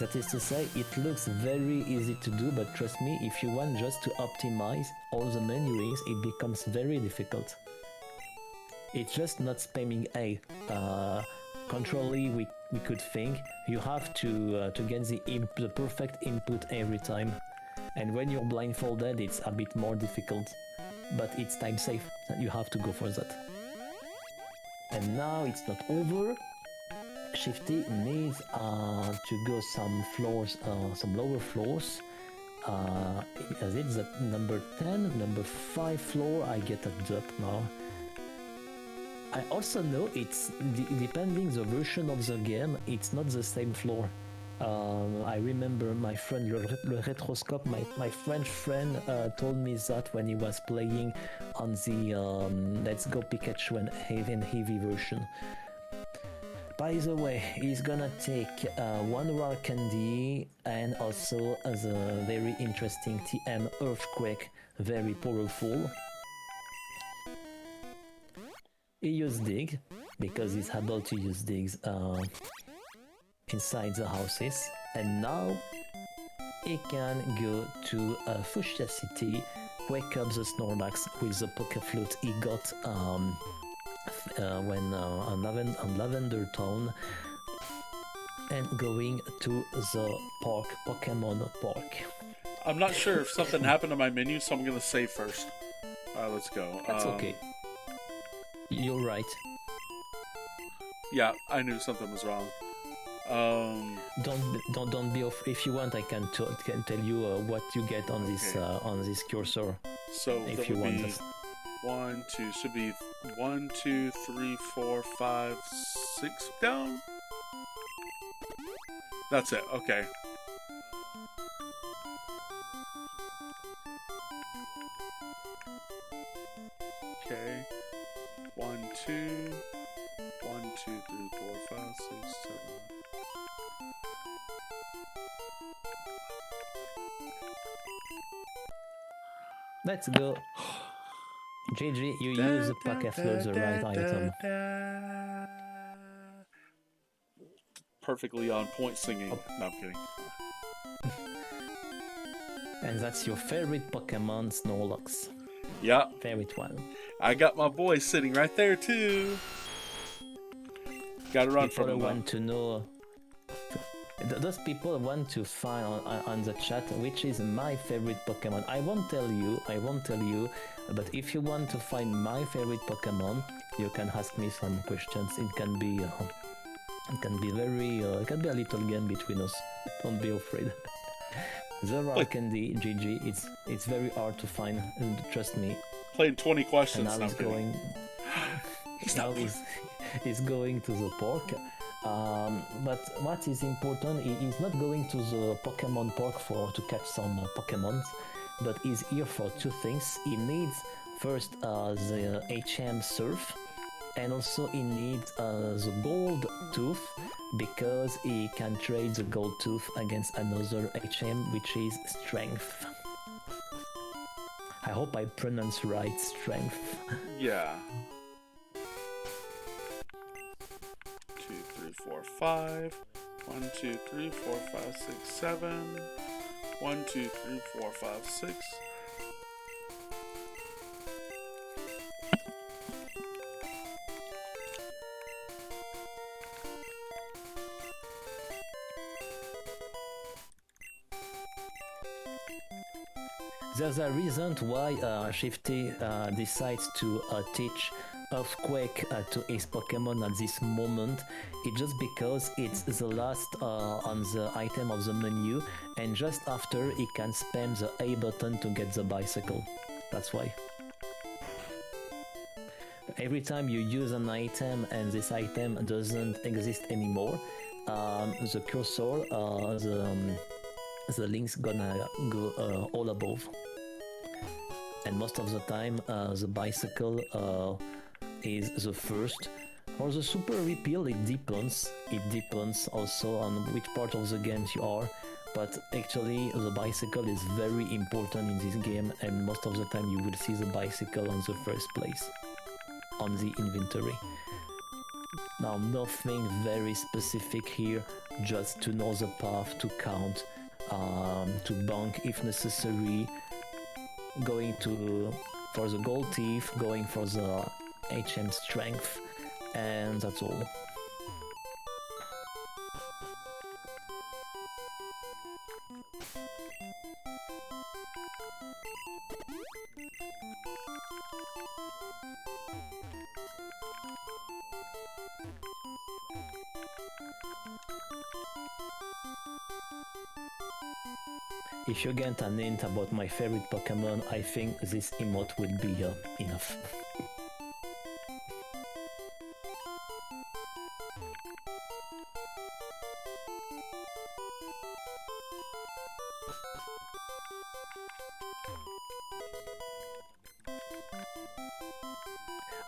That is to say, it looks very easy to do, but trust me, if you want just to optimize all the menuings, it becomes very difficult. It's just not spamming A. Controlly, we could think you have to get the perfect input every time, and when you're blindfolded, it's a bit more difficult. But it's time safe. You have to go for that. And now it's not over. Shifty needs to go some floors, some lower floors. As it's at number 10, number 5 floor, I get a drop now. I also know it's depending the version of the game, it's not the same floor. I remember my friend Le Retroscope, my French friend, told me that when he was playing on the Let's Go Pikachu and Heavy version. By the way, he's gonna take one rare candy and also the very interesting TM Earthquake, very powerful. He used Dig, because he's able to use Digs inside the houses, and now he can go to Fuchsia City, wake up the Snorlax with the Poké Flute he got when on Lavender Town, and going to the park, Pokemon Park. I'm not sure if something happened to my menu, so I'm gonna save first. Let's go. That's okay. You're right. Yeah, I knew something was wrong. Don't be off. If you want, I can tell you what you get on this cursor. So if that you would want. be 1, 2, should be 1, 2, 3, 4, 5, 6 down. That's it. Okay. Okay. 1, 2, 1, 2, 3, 4, 5, 6, 7. Let's go. GG, you use the Poké Flute, the right item. Perfectly on point singing. No, I'm kidding. And that's your favorite Pokemon, Snorlax. Yeah. Favorite one. I got my boy sitting right there too. Gotta run from him. Want to know. Those people want to find on the chat which is my favorite Pokemon. I won't tell you, but if you want to find my favorite Pokemon, you can ask me some questions. It can be it can be a little game between us. Don't be afraid. The rare candy, GG, it's very hard to find, trust me. Playing 20 questions. And now he's going. Now he's going to the park. But what is important, he's not going to the Pokemon Park to catch some Pokemons, but he's here for two things. He needs first the HM Surf, and also he needs the Gold Tooth, because he can trade the Gold Tooth against another HM, which is Strength. I hope I pronounce right, Strength. Yeah. 2, 3, 4, 5. 1, 2, 3, 4, 5, 6, 7. 1, 2, 3, 4, 5, 6. There's a reason why Shifty decides to teach Earthquake to his Pokemon at this moment. It's just because it's the last on the item of the menu, and just after he can spam the A button to get the bicycle. That's why. Every time you use an item and this item doesn't exist anymore, the cursor, the link's gonna go all above. And most of the time the bicycle is the first. For the super repeal, it depends also on which part of the games you are. but actually the bicycle is very important in this game, and most of the time you will see the bicycle on the first place on the inventory. Now, nothing very specific here, just to know the path, to count, to bank if necessary, going for the gold teeth, going for the HM strength, and that's all. If you get an hint about my favorite Pokemon, I think this emote will be enough.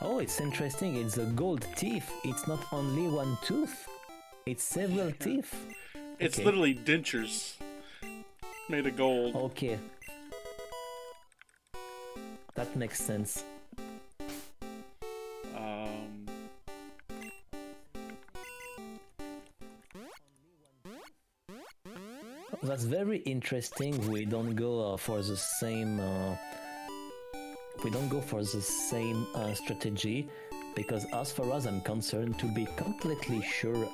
Oh, it's interesting, it's a gold teeth. It's not only one tooth, it's several teeth. It's Okay. literally dentures made of gold. Okay. That makes sense. That's very interesting. We don't go for the same. We don't go for the same strategy, because as far as I'm concerned, to be completely sure,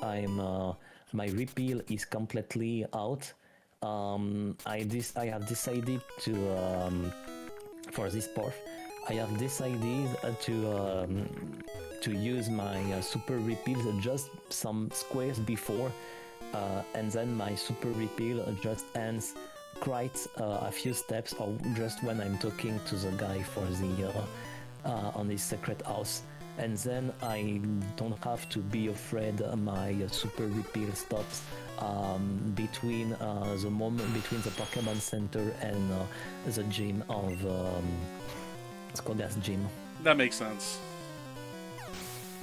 my repeal is completely out. I have decided to for this path. I have decided to use my super repeal just some squares before, and then my super repeal just ends quite a few steps, or just when I'm talking to the guy for the on his secret house, and then I don't have to be afraid my super repeal stops between the moment between the Pokemon Center and the gym of Skogas gym. That makes sense.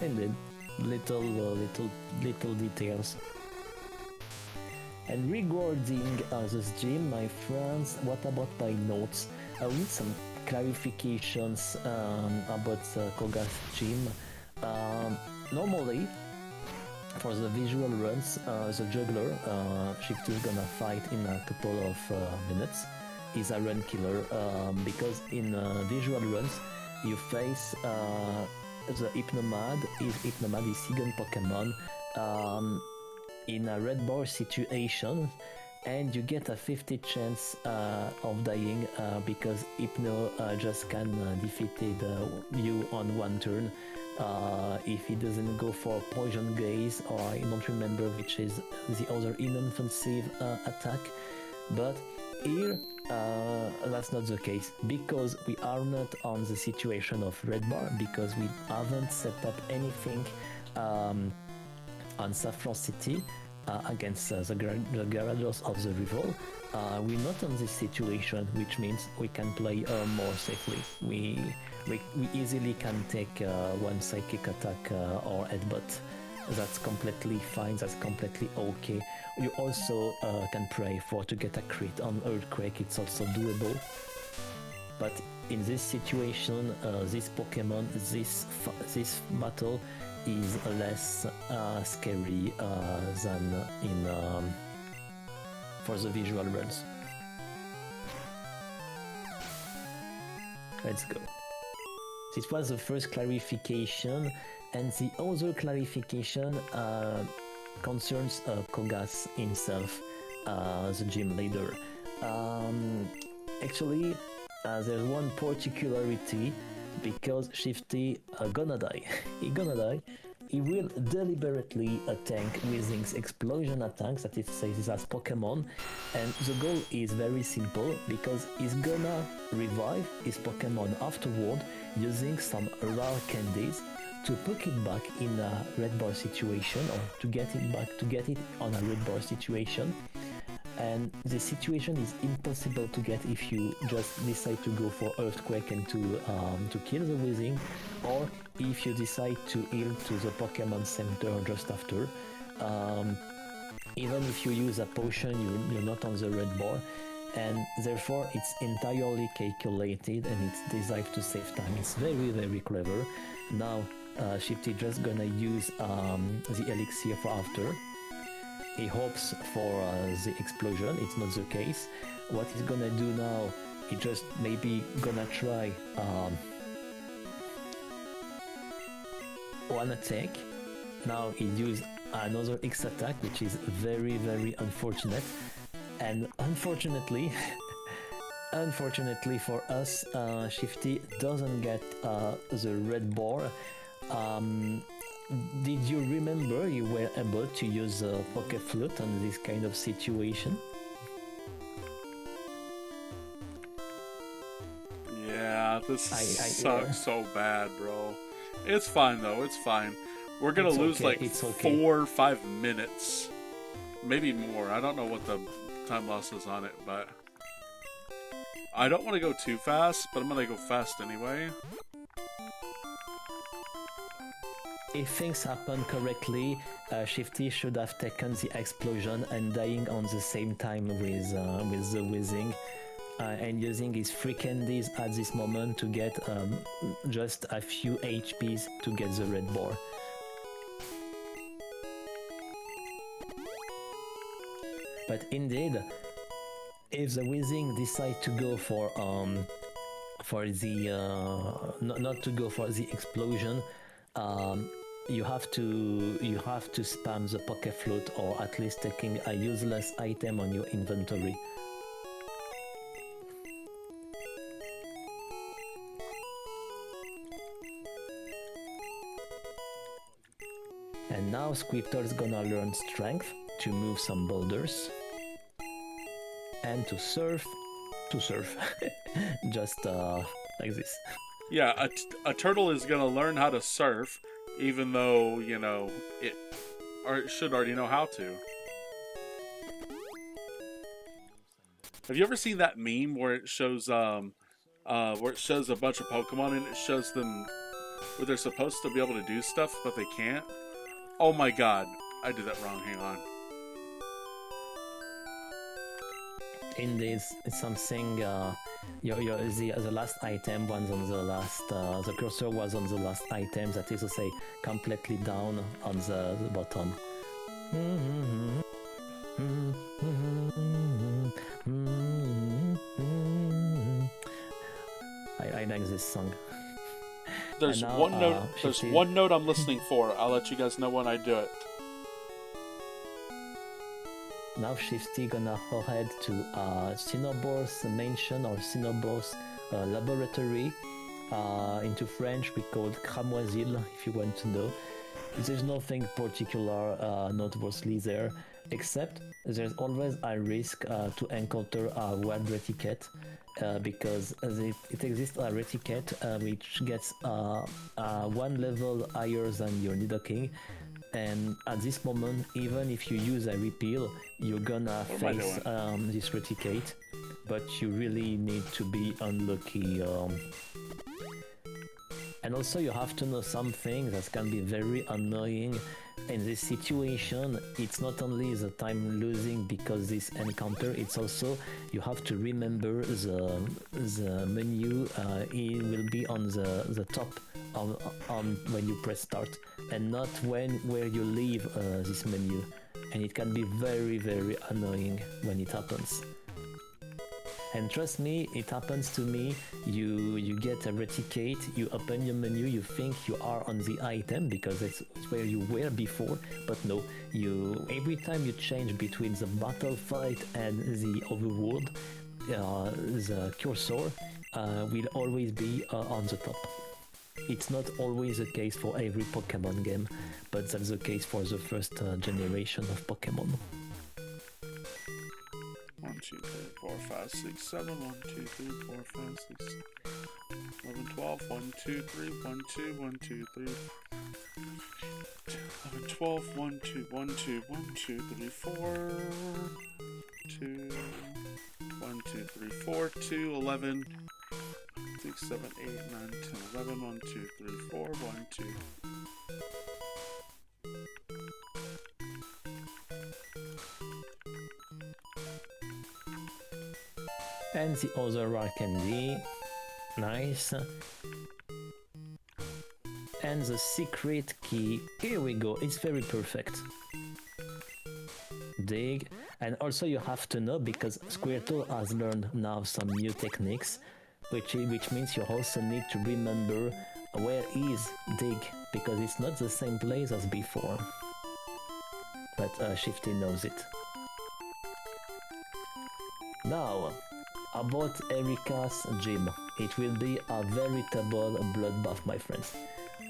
Indeed, little details. And regarding this gym, my friends, what about my notes? I need some clarifications about Koga's gym. Normally, for the visual runs, the juggler, Shifty is gonna fight in a couple of minutes, is a run killer, because in visual runs, you face the Hypnomad. Hypnomad is second Pokemon in a red bar situation, and you get a 50 chance of dying because Hypno just can defeat you on one turn. If he doesn't go for Poison Gaze, or I don't remember which is the other inoffensive attack, but here that's not the case, because we are not on the situation of red bar, because we haven't set up anything on Saffron City against the Gyarados of the rival. We're not on this situation, which means we can play more safely. We easily can take one psychic attack or headbutt. That's completely fine, that's completely okay. You also can pray to get a crit on Earthquake, it's also doable. But in this situation, this Pokemon, this battle is less scary than in for the visual runs. Let's go. This was the first clarification, and the other clarification concerns Kogas himself, the gym leader. Actually, there's one particularity, because Shifty gonna die. He gonna die. He will deliberately tank with his explosion attacks, that it says as Pokemon, and the goal is very simple, because he's gonna revive his Pokemon afterward using some rare candies to put it back in a red bar situation, or to get it on a red bar situation. And the situation is impossible to get if you just decide to go for Earthquake and to kill the Weezing, or if you decide to heal to the Pokemon Center just after. even if you use a potion, you're not on the red bar, and therefore it's entirely calculated and it's designed to save time. It's very, very clever. Now Shifty just gonna use the elixir for after. He hopes for the explosion. It's not the case. What he's gonna do now, he just maybe gonna try one attack. Now he used another X attack, which is very, very unfortunate. And unfortunately, unfortunately for us, Shifty doesn't get the red bar. Did you remember you were able to use a pocket flute on this kind of situation? Yeah, this sucks so bad, bro. It's fine though, it's fine. We're gonna lose like 4 or 5 minutes. Maybe more. I don't know what the time loss is on it, but I don't want to go too fast, but I'm gonna go fast anyway. If things happen correctly, Shifty should have taken the explosion and dying on the same time with the whizzing, and using his free candies at this moment to get just a few HPs to get the red bar. But indeed, if the whizzing decide to go for the not to go for the explosion, you have to spam the pocket flute, or at least taking a useless item on your inventory. And now Squirtle's gonna learn strength to move some boulders and to surf just like this. Yeah, a turtle is gonna learn how to surf, even though, you know, it should already know how to. Have you ever seen that meme where it shows a bunch of Pokemon and it shows them where they're supposed to be able to do stuff but they can't? Oh my god, I did that wrong. Hang on. In this, it's something. The last item was on the last. The cursor was on the last item. That is to say, completely down on the bottom. I like this song. There's now, one note. There's one note I'm listening for. I'll let you guys know when I do it. Now Shifty gonna head to Cinnabor's mansion, or Cinnabor's laboratory. Into French we call Cramoisil, if you want to know. There's nothing particular noteworthy there, except there's always a risk to encounter a wild Reticate, because it exists a Reticate which gets 1 level higher than your Nidoking. And at this moment, even if you use a repeal, you're gonna face this Reticate, but you really need to be unlucky. And also you have to know something that can be very annoying in this situation. It's not only the time losing because this encounter, it's also you have to remember the menu. It will be on the top on when you press start, and not where you leave this menu, and it can be very, very annoying when it happens. And trust me, it happens to me. You get a Reticate, you open your menu, you think you are on the item because it's where you were before, but no, every time you change between the battle fight and the overworld, the cursor will always be on the top. It's not always the case for every Pokemon game, but that's the case for the first generation of Pokemon. 1, 2, 3, 4, 5, 6, 7. 1, 2, 3, 4, 5, 6, 11, 12. 1, 2, 3, 1, 2, 1, 2, 3. 11, 12. 1, 2, 1, 2, 1, 2, 3, 4. 2. 1, 2, 3, 4. 2, 11. 6, 7, 8, 9, 10, 11. 1, 2, 3, 4. 1, 2. And the other rare candy. Nice. And the secret key. Here we go. It's very perfect. Dig. And also you have to know, because Squirtle has learned now some new techniques, which means you also need to remember where is Dig, because it's not the same place as before. But Shifty knows it. Now, about Erika's gym. It will be a veritable bloodbath, my friends.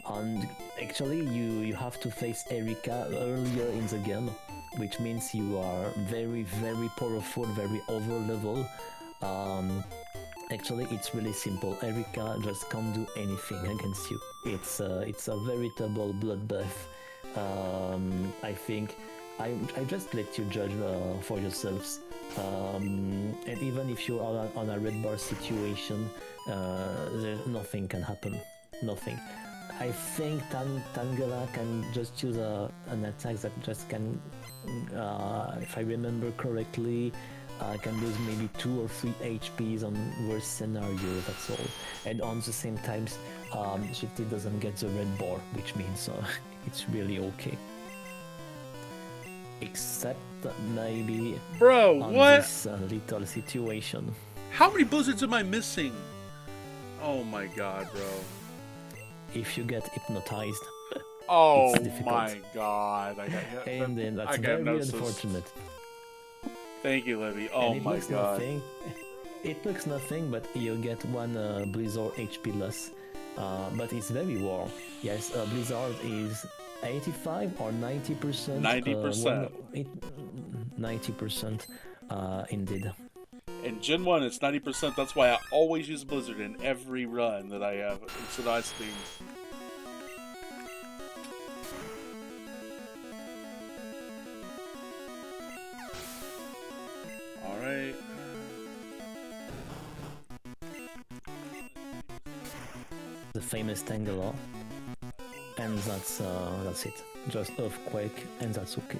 And actually you have to face Erika earlier in the game, which means you are very, very powerful, very over level. Actually, it's really simple. Erika just can't do anything against you. It's a veritable bloodbath. I think I just let you judge for yourselves. And even if you are on a red bar situation, nothing can happen. Nothing. I think Tangela can just use an attack that just can, if I remember correctly, can lose maybe 2 or 3 HPs on worst scenario, that's all. And on the same time, Shifty doesn't get the red bar, which means it's really okay. Except maybe Bro, on what? this little situation. How many blizzards am I missing? Oh my god, bro. If you get hypnotized, Oh it's difficult. my god. And then that's I got very hypnosis. unfortunate. Thank you, Libby. Oh And it my looks god. Nothing. It looks nothing, but you get 1 Blizzard HP loss. But it's very raw. Yes, Blizzard is 85 or 90%. 90%. 90%, indeed. In Gen 1, it's 90%. That's why I always use Blizzard in every run that I have. It's an ice team. Alright. The famous Tangela. And that's it. Just Earthquake, and that's okay.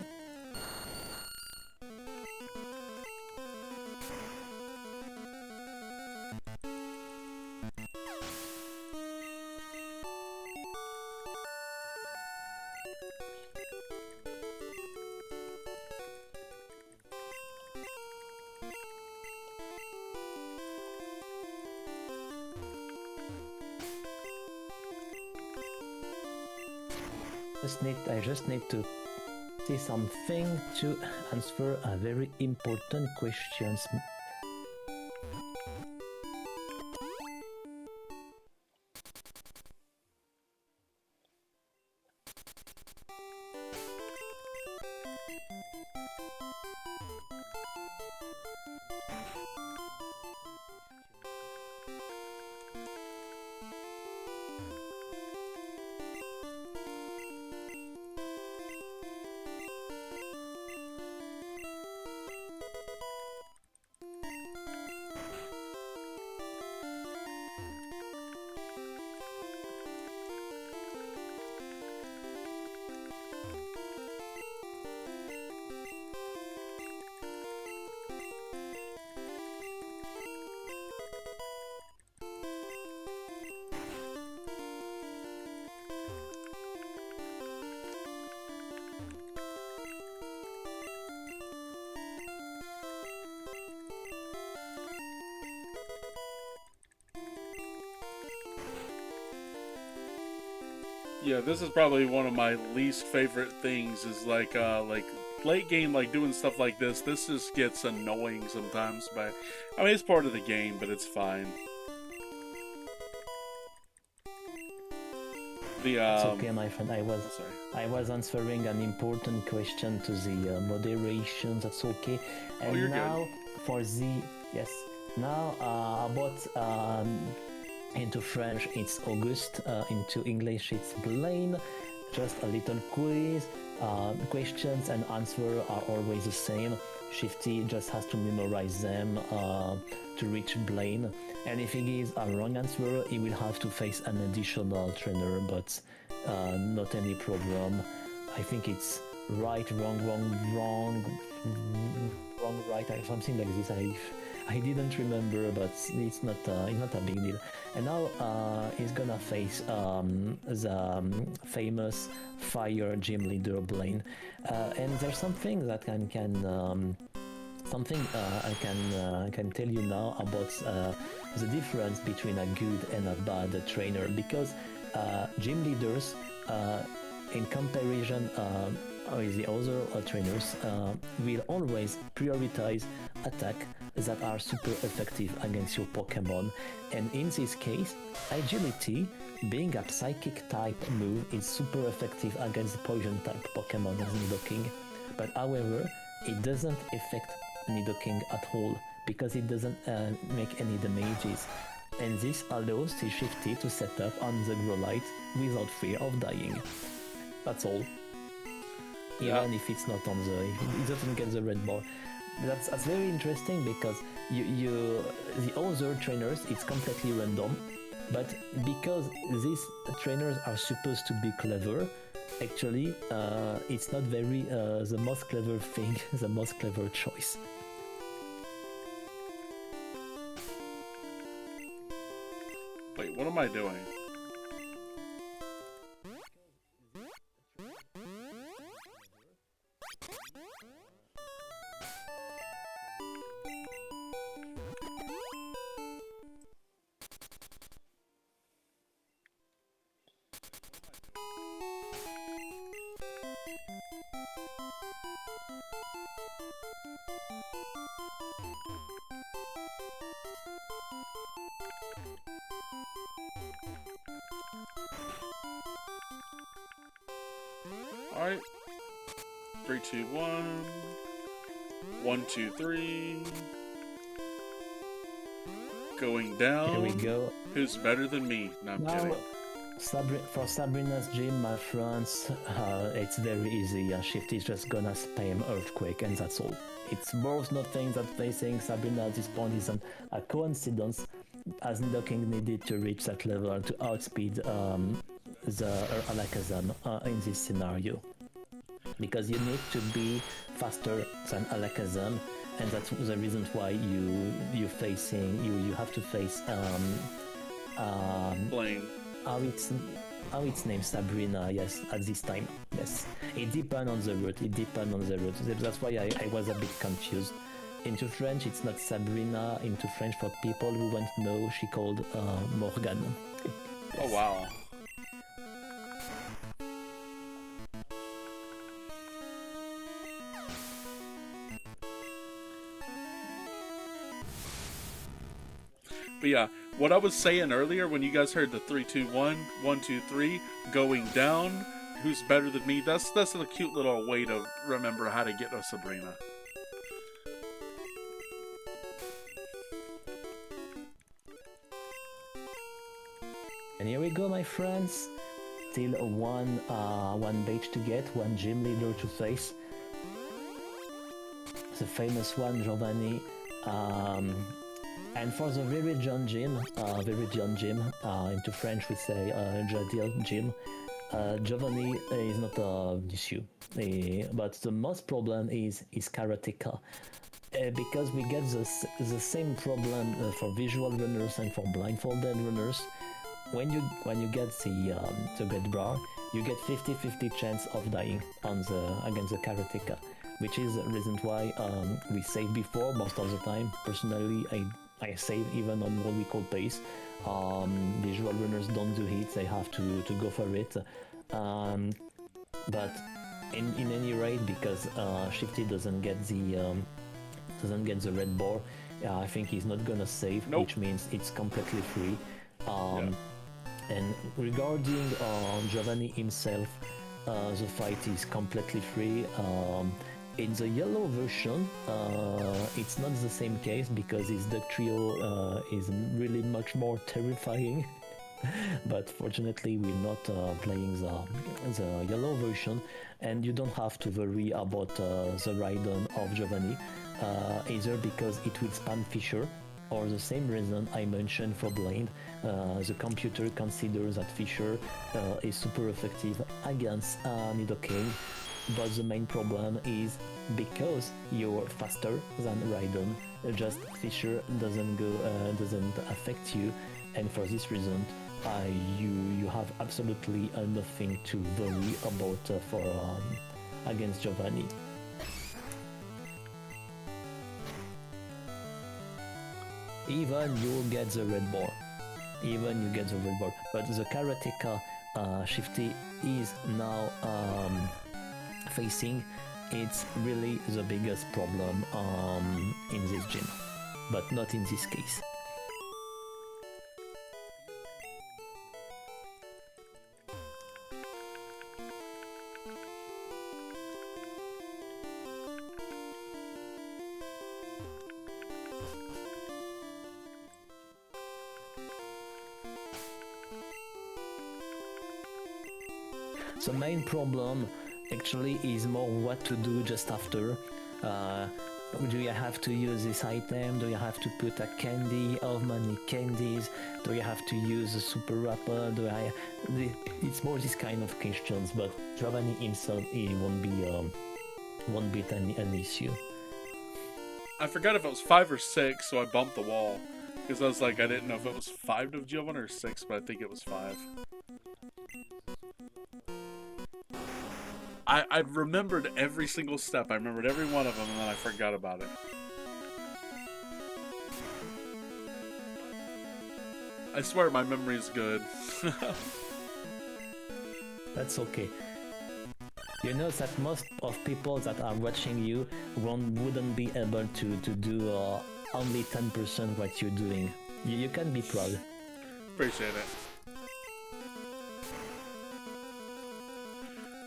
I just need to say something to answer a very important question. Yeah, this is probably one of my least favorite things, is like late game, like doing stuff like this. This just gets annoying sometimes, but I mean, it's part of the game, but it's fine. It's okay, my friend. I was answering an important question to the moderation. That's okay. And you're now good. For the now about into French it's August. Into English it's Blaine. Just a little quiz. Questions and answers are always the same. Shifty just has to memorize them to reach Blaine. And if he gives a wrong answer, he will have to face an additional trainer, but not any problem. I think it's right, wrong, right, something like this. I didn't remember, but it's not a big deal. And now he's gonna face the famous fire gym leader Blaine. And there's something that I can tell you now about the difference between a good and a bad trainer, because gym leaders, in comparison with the other trainers, will always prioritize attack that are super effective against your Pokemon. And in this case, agility, being a psychic type move, is super effective against poison type Pokemon as Nidoking. But however, it doesn't affect Nidoking at all, because it doesn't make any damages. And this allows the Shifty to set up on the Growlite without fear of dying. That's all. Even if it's not on the... it doesn't get the red bar. That's very interesting, because the other trainers, it's completely random. But because these trainers are supposed to be clever, actually, it's not very the most clever thing, the most clever choice. Wait, what am I doing? Alright. 3, 2, 1. 1, 2, 3. Going down. Here we go. Who's better than me? No, I'm kidding. For Sabrina's gym, my friends, it's very easy. Shifty's just gonna spam Earthquake, and that's all. It's worth nothing that facing Sabrina at this point isn't a coincidence, as Nidoking needed to reach that level to outspeed the Alakazam in this scenario. Because you need to be faster than Alakazam, and that's the reason why you have to face Blaine. How it's named Sabrina, yes, at this time, yes. It depends on the route, That's why I was a bit confused. Into French, it's not Sabrina. Into French, for people who won't know, she called Morgane. Yes. Oh, wow. But yeah, what I was saying earlier when you guys heard the 3, 2, 1, 1, 2, 3 going down, who's better than me? That's a cute little way to remember how to get a Sabrina. And here we go, my friends. Still one badge to get, one gym leader to face. The famous one, Giovanni. And for the Viridian Gym, into French we say Jadil Gym, Giovanni is not an issue. But the most problem is Karateka. Because we get the same problem for visual runners and for blindfolded runners. When you get the red bar, you get 50-50 chance of dying against the Karateka, which is the reason why we save before most of the time. Personally, I save even on what we call pace. Visual runners don't do hits; they have to go for it. But in any rate, because Shifty doesn't get the red bar, I think he's not gonna save, which means it's completely free. And regarding Giovanni himself, the fight is completely free. In the yellow version, it's not the same case, because his Duck Trio is really much more terrifying. But fortunately, we're not playing the yellow version, and you don't have to worry about the Rhydon of Giovanni, either because it will spam Fisher, or the same reason I mentioned for Blaine. The computer considers that Fisher is super effective against Nidoking. but the main problem is because you're faster than Raiden, just Fisher doesn't affect you, and for this reason, you have absolutely nothing to worry about against Giovanni. Even you get the red ball. But the karateka Shifty is now facing, it's really the biggest problem in this gym, but not in this case. The main problem actually is more what to do just after. Do you have to use this item? Do you have to put a candy? How many candies? Do you have to use a super wrapper? It's more this kind of questions, but Giovanni himself, he won't be an issue. I forgot if it was 5 or 6, so I bumped the wall. Because I was like, I didn't know if it was 5 to Giovanni or 6, but I think it was 5. I remembered every single step. I remembered every one of them, and then I forgot about it. I swear my memory is good. That's okay. You know that most of people that are watching you wouldn't be able to do only 10% what you're doing. You can be proud. Appreciate it.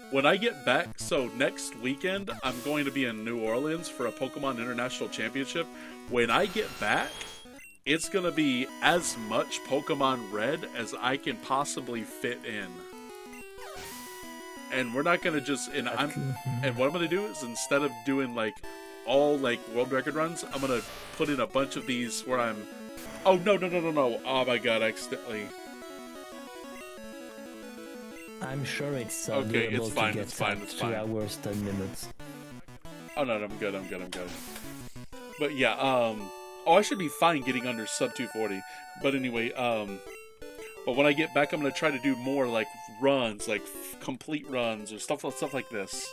When I get back, so next weekend, I'm going to be in New Orleans for a Pokemon International Championship. When I get back, it's going to be as much Pokemon Red as I can possibly fit in. And we're not going to just... And what I'm going to do is, instead of doing, like, all, like, world record runs, I'm going to put in a bunch of these where I'm... Oh, no. Oh, my God, I accidentally... I'm sure it's okay, doable it's fine, to get it's fine. 2 hours, 10 minutes. Oh, no, I'm good. But yeah, oh, I should be fine getting under sub 240. But anyway, but when I get back, I'm going to try to do more, like, runs, like, complete runs, or stuff like this.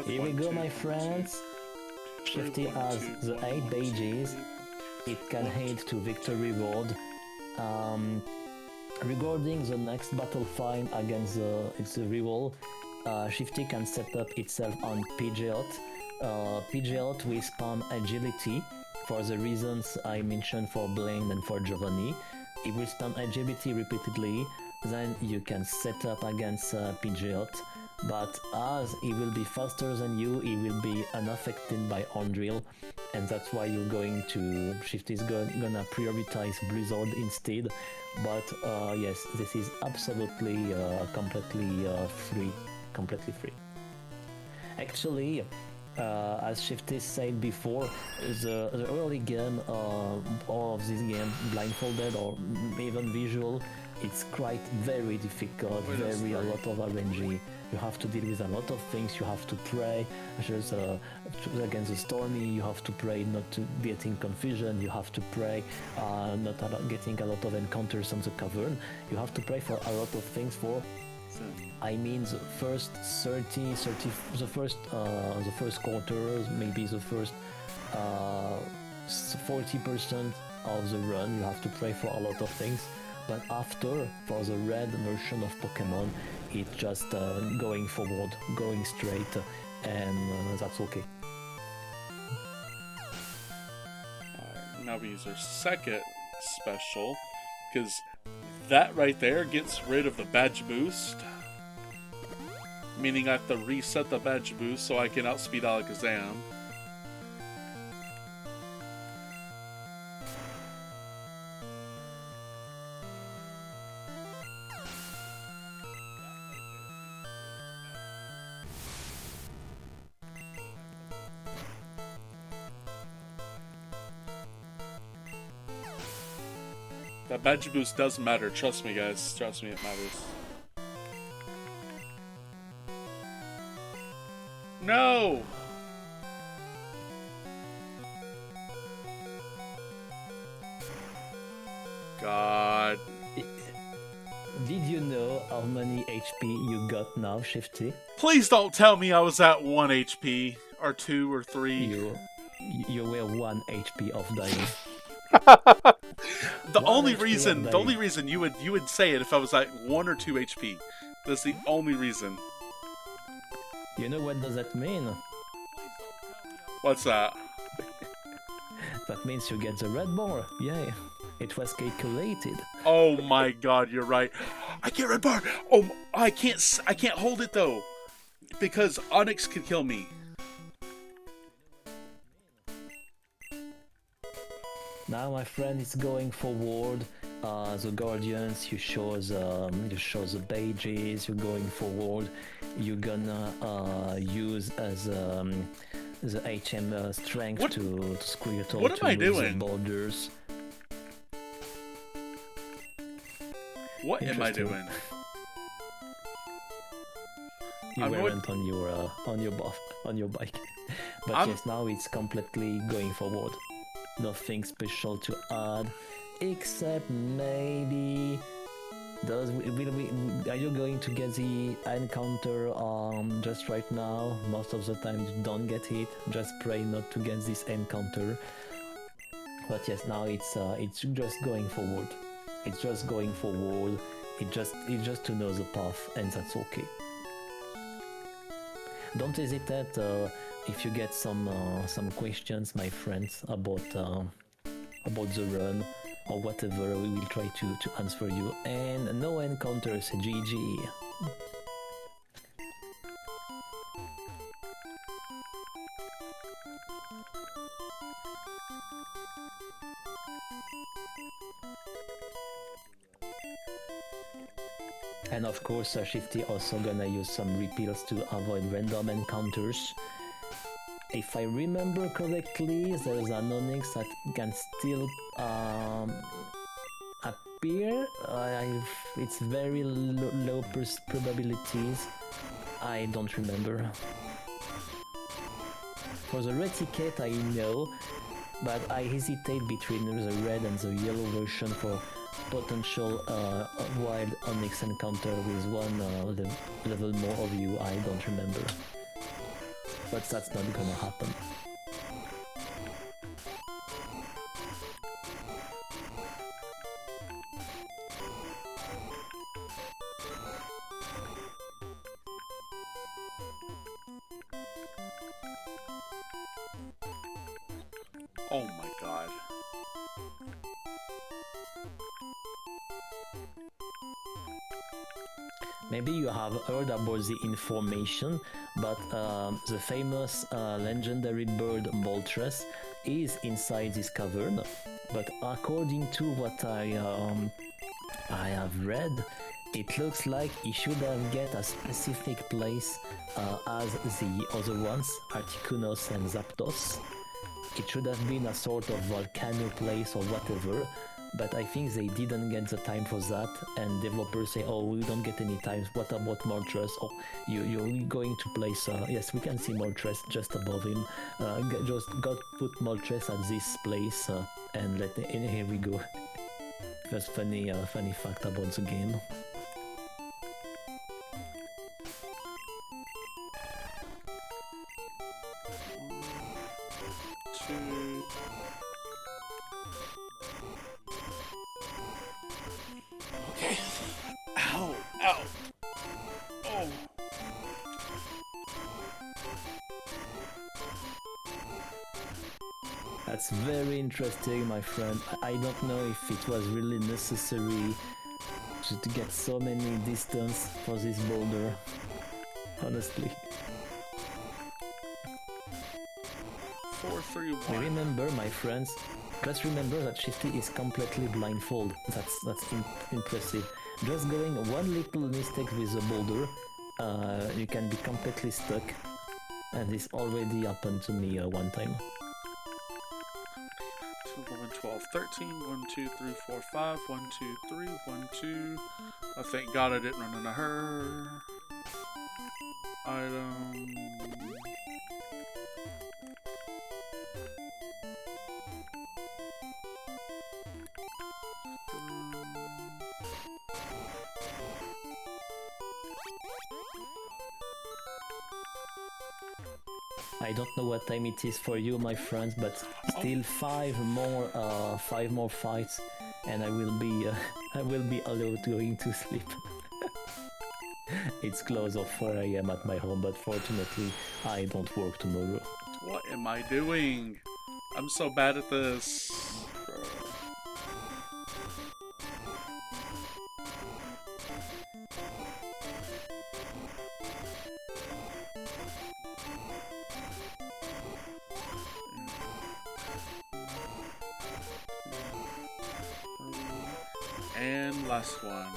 Here we go, my friends. Shifty has the 8 badges. It can head to Victory Road. Regarding the next battle fight against its rival, Shifty can set up itself on Pidgeot. Pidgeot will spam agility for the reasons I mentioned for Blaine and for Giovanni. It will spam agility repeatedly, then you can set up against Pidgeot. But as he will be faster than you, he will be unaffected by Horn Drill, and that's why you're going to... Shifty's gonna prioritize Blizzard instead. But yes, this is absolutely completely free. Actually, as Shifty said before, the early game of this game, blindfolded or even visual, it's quite very difficult, a lot of RNG. You have to deal with a lot of things. You have to pray against the Stormy. You have to pray not to get in confusion. You have to pray not getting a lot of encounters on the cavern. You have to pray for a lot of things for... I mean, the first the first quarter, maybe the first 40% of the run, you have to pray for a lot of things. But after, for the red version of Pokemon, it's just going forward, going straight, and that's okay. Alright, now we use our second special, because that right there gets rid of the badge boost. Meaning I have to reset the badge boost so I can outspeed Alakazam. That magic boost does matter. Trust me, guys. Trust me, it matters. No! God. Did you know how many HP you got now, Shifty? Please don't tell me I was at 1 HP, or 2, or 3. You were 1 HP of dying. The only reason you would say it if I was at 1 or 2 HP. That's the only reason. You know what does that mean? What's that? That means you get the red bar. Yeah, it was calculated. Oh my God, you're right. I get red bar. Oh, I can't hold it though, because Onyx could kill me. Now, my friend, is going forward. The Guardians, you show the badges. You're going forward. You're gonna use as the HM strength to screw your tool. What am I doing? The borders. What am I doing? You weren't on your bike, but yes, now it's completely going forward. Nothing special to add, except maybe are you going to get the encounter just right now? Most of the time you don't get it. Just pray not to get this encounter. But yes, now it's just going forward. It's just going forward. It's just to know the path, and that's okay. Don't hesitate if you get some questions, my friends, about the run or whatever. We will try to answer you. And no encounters, GG. And of course, Shifty also gonna use some repeals to avoid random encounters. If I remember correctly, there's an Onyx that can still appear. It's very low probabilities. I don't remember. For the Reticate, I know, but I hesitate between the red and the yellow version for potential wild Onyx encounter with one level more of you. I don't remember. But that's not gonna happen. Oh my God. Maybe you have heard about the information, but the famous legendary bird Moltres is inside this cavern. But according to what I have read, it looks like he should have get a specific place as the other ones, Articunos and Zapdos. It should have been a sort of volcano place or whatever. But I think they didn't get the time for that, and developers say, oh, we don't get any time, what about Moltres? Oh, you're going to place, yes, we can see Moltres just above him. Just got put Moltres at this place, and here we go. That's funny fact about the game. Okay. Ow! Ow! Oh! That's very interesting, my friend. I don't know if it was really necessary to get so many distance for this boulder, honestly. 4, 3, 1. Remember, my friends, just remember that Shifty is completely blindfold. That's impressive. Just going one little mistake with the boulder, you can be completely stuck. And this already happened to me one time. 11, 12, 13. 1, 2, 3, 4, 5. 1, 2, 3. 1, 2. Oh, thank God I didn't run into her. Item. I don't know what time it is for you, my friends, but still five more fights, and I will be allowed going to sleep. It's close of 4 AM at my home, but fortunately I don't work tomorrow. What am I doing? I'm so bad at this. And last one.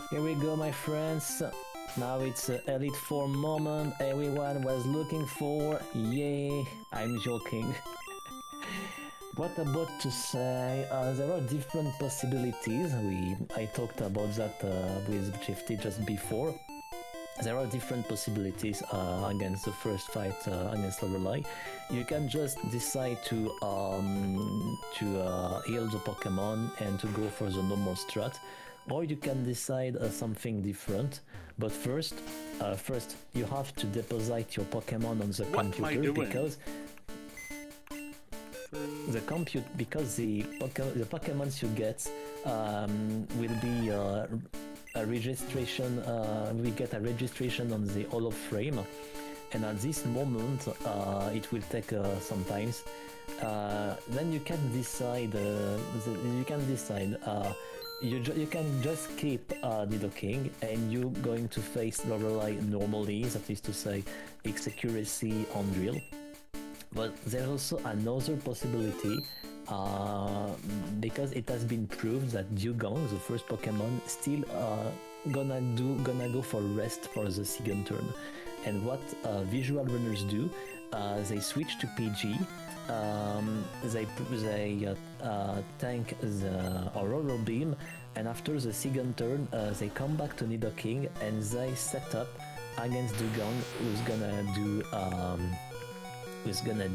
Here we go, my friends. Now it's an Elite Four moment everyone was looking for. Yay! I'm joking. What about to say? There are different possibilities. I talked about that with Shifty just before. There are different possibilities against the first fight against Lorelei. You can just decide to heal the Pokemon and to go for the normal strat, or you can decide something different. But first you have to deposit your Pokemon on the computer because the Pokemons you get will be a registration. We get a registration on the Hall of Frame, and at this moment it will take some time. Then you can decide. You can just keep Nidoking, and you're going to face Lorelei normally. That is to say, X accuracy on drill. But there's also another possibility, because it has been proved that Dugong, the first Pokemon, still gonna go for rest for the second turn. And what visual runners do, they switch to PG, they tank the Aurora Beam, and after the second turn, they come back to Nidoking and they set up against Dugong, who's gonna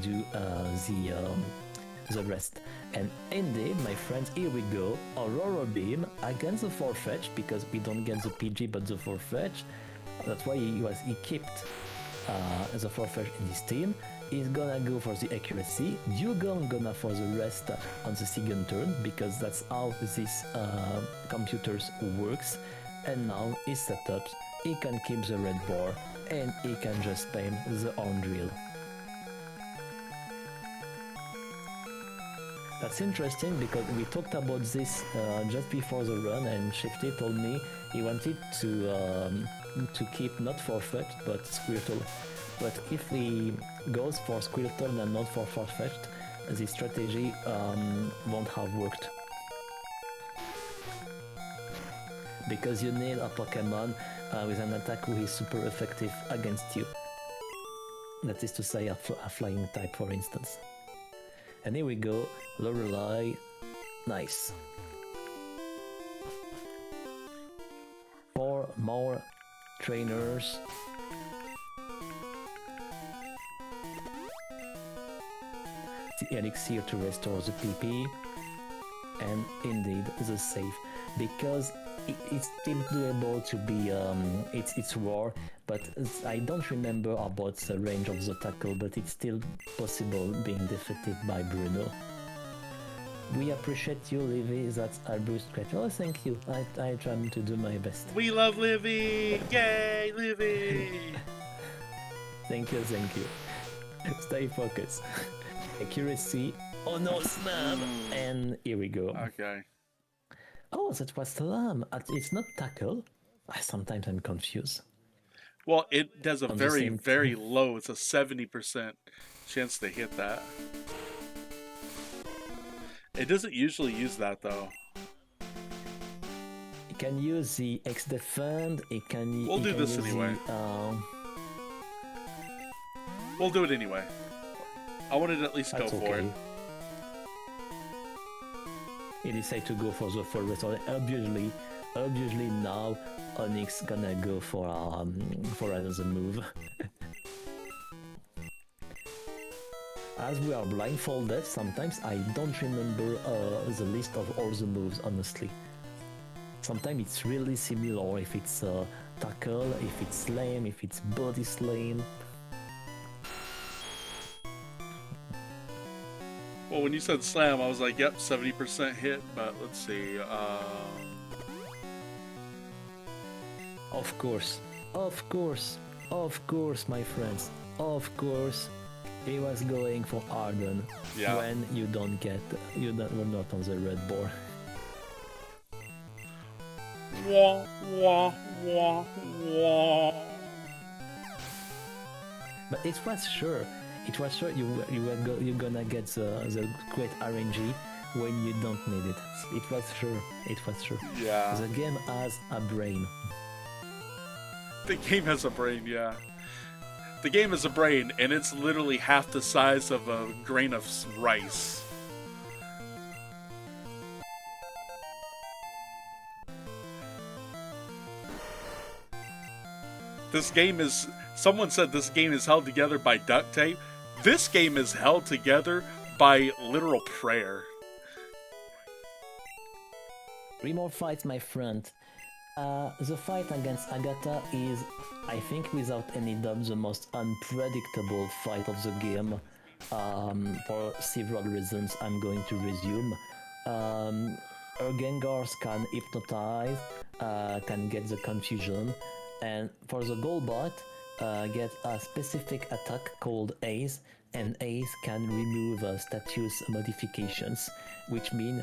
do the rest. And indeed, my friends, here we go. Aurora Beam against the Farfetch, because we don't get the PG but the Farfetch. That's why he kept the Farfetch in his team. He's gonna go for the accuracy. Dugong gonna for the rest on the second turn, because that's how this computers works. And now he's set up. He can keep the red bar and he can just spam the on drill. That's interesting because we talked about this just before the run, and Shifty told me he wanted to keep not Farfetch but Squirtle. But if he goes for Squirtle and not for Farfetch, the strategy won't have worked. Because you need a Pokemon with an attack who is super effective against you. That is to say a flying type, for instance. And here we go, Lorelei, nice. 4 more trainers. The elixir to restore the PP, and indeed the save, because it's still doable to be, it's war, but I don't remember about the range of the tackle, but it's still possible being defeated by Bruno. We appreciate you, Livy, that's our boost scratch. Oh, thank you, I try to do my best. We love Livy! Yay, Livy! Thank you. Stay focused. Accuracy, oh no, snap! And here we go. Okay. Oh, that was slam. It's not tackle. Sometimes I'm confused. Well, it does a very low, it's a 70% chance to hit that. It doesn't usually use that though. He can use the X defend. He can. We'll he do can this use anyway. The, We'll do it anyway. I wanted to at least go that's for it. okay. He decided to go for the full restore. Obviously now Onyx gonna go for another move. As we are blindfolded, sometimes I don't remember the list of all the moves, honestly. Sometimes it's really similar, if it's tackle, if it's slam, if it's body slam. Well, when you said slam, I was like, yep, 70% hit, but let's see. Of course, my friends, of course. He was going for Arden when you're not on the red board. Wah, wah, wah, wah. But it was sure you're gonna get the great RNG when you don't need it. It was sure. Yeah. The game has a brain. The game has a brain, yeah. The game has a brain, and it's literally half the size of a grain of rice. This game is... Someone said this game is held together by duct tape. This game is held together by literal prayer. 3 more fights, my friend. The fight against Agatha is, I think, without any doubt, the most unpredictable fight of the game. For several reasons, I'm going to resume. Her Gengars can hypnotize, can get the confusion, and for the Golbot, get a specific attack called Ace, and Ace can remove status modifications, which mean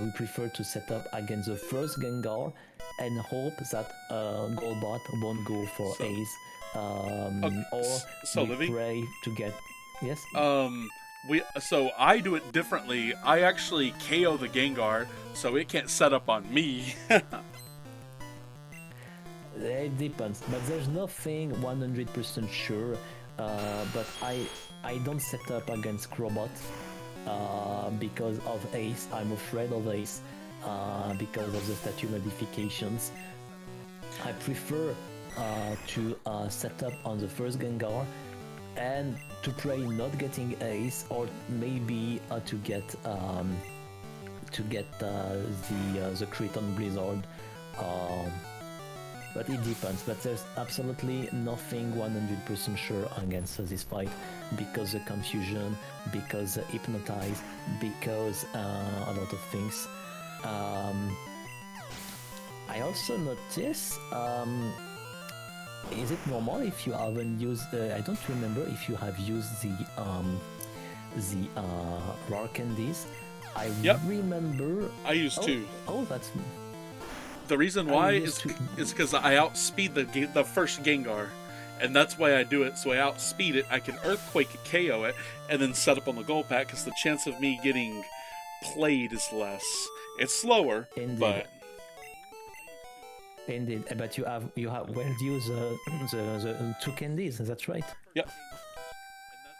we prefer to set up against the first Gengar and hope that Golbot won't go for Ace, or we pray to get... Yes? So I do it differently. I actually KO the Gengar, so it can't set up on me. It depends, but there's nothing 100% sure. But I don't set up against Crobot because of Ace. I'm afraid of Ace because of the statue modifications. I prefer to set up on the first Gengar and to pray not getting Ace, or maybe to get the crit on Blizzard. But it depends, but there's absolutely nothing 100% sure against this fight, because the confusion, because the hypnotize, because a lot of things. I also notice, is it normal if you haven't used, I don't remember if you have used the rare candies. I remember... I used two. Oh, that's... The reason why is because I outspeed the first Gengar, and that's why I do it. So I outspeed it, I can Earthquake KO it, and then set up on the gold pack, because the chance of me getting played is less. It's slower, Indeed. but... Indeed, but you have well used the two candies, that's right? Yep.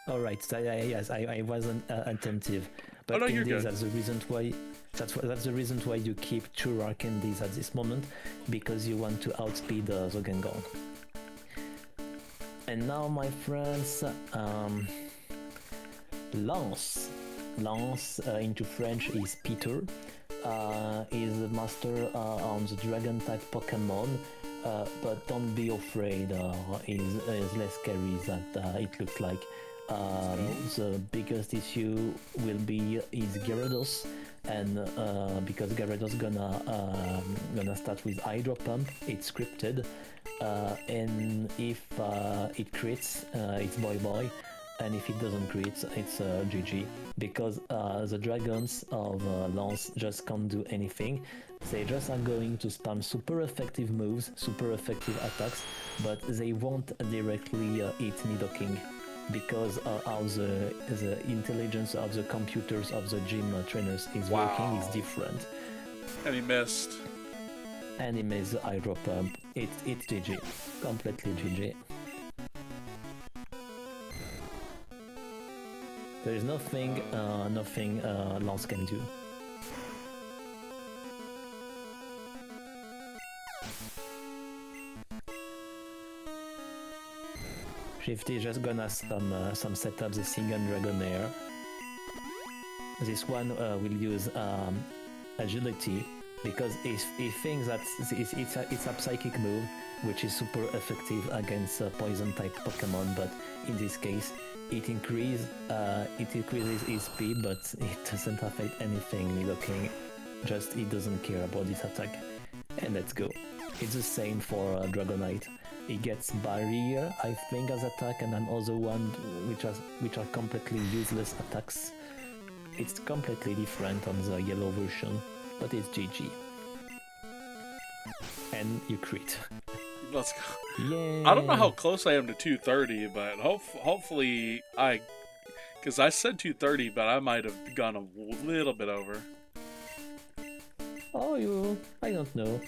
Alright, so yes, I wasn't attentive. But no, you're indeed, good. that's the reason why... That's the reason why you keep 2 rare candies at this moment, because you want to outspeed the Gengar. And now, my friends, Lance. Lance into French is Peter. Is a master on the dragon type Pokemon, but don't be afraid, is less scary than it looks like. The biggest issue will be is Gyarados, and because Gyarados gonna start with Hydro Pump, it's scripted, and if it crits, it's bye, and if it doesn't crit, it's GG, because the dragons of Lance just can't do anything. They just are going to spam super effective moves, super effective attacks, but they won't directly hit Nidoking, because how the intelligence of the computers of the gym trainers is working is different. And he missed. Anime's hydro pump. It's GG. Completely GG. There is nothing Lance can do. Shifty just gonna some setups the single Dragonair. This one will use agility because he thinks that it's a psychic move which is super effective against poison type Pokemon, but in this case it increases his speed, but it doesn't affect anything Nidoking. Just he doesn't care about this attack. And let's go. It's the same for Dragonite. He gets barrier, I think, as attack, and another one which are completely useless attacks. It's completely different on the yellow version, but it's GG. And you crit. Let's go. Yeah. I don't know how close I am to 230, but hopefully because I said 230, but I might have gone a little bit over. Oh, I don't know.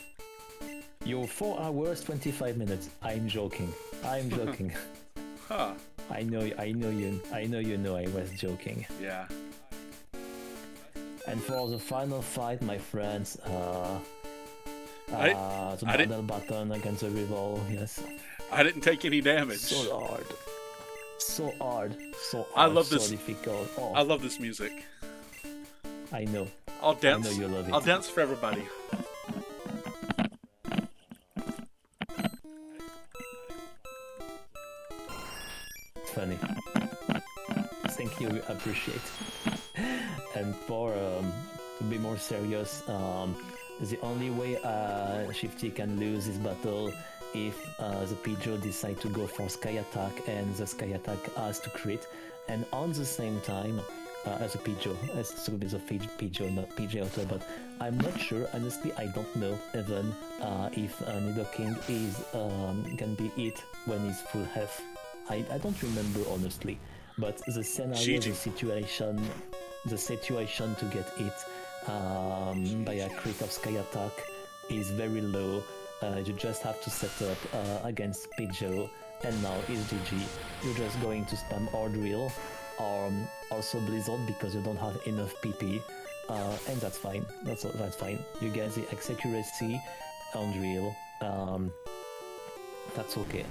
You're 4 hours 25 minutes. I'm joking. Huh. I know you know I was joking. Yeah. And for the final fight, my friends, the battle button against the rival, yes. I didn't take any damage. So hard. I love so this. Difficult. Oh, I love this music. I know. I'll dance. I know you love it. I'll dance for everybody. Funny. Thank you, appreciate. And for to be more serious, the only way Shifty can lose this battle if the Pidgeot decide to go for Sky Attack and the Sky Attack has to crit, and on the same time as a Pidgeot, as to be the Pidgeot, not Pidgeotto, but I'm not sure, honestly I don't know even if Nidoking is can be hit when he's full health. I don't remember honestly, but the scenario, the situation to get hit by a crit of Sky Attack is very low. You just have to set up against Pidgeot, and now it's GG. You're just going to spam or Drill, or also Blizzard because you don't have enough PP, and that's fine. That's fine. You get the X accuracy on Drill. That's okay.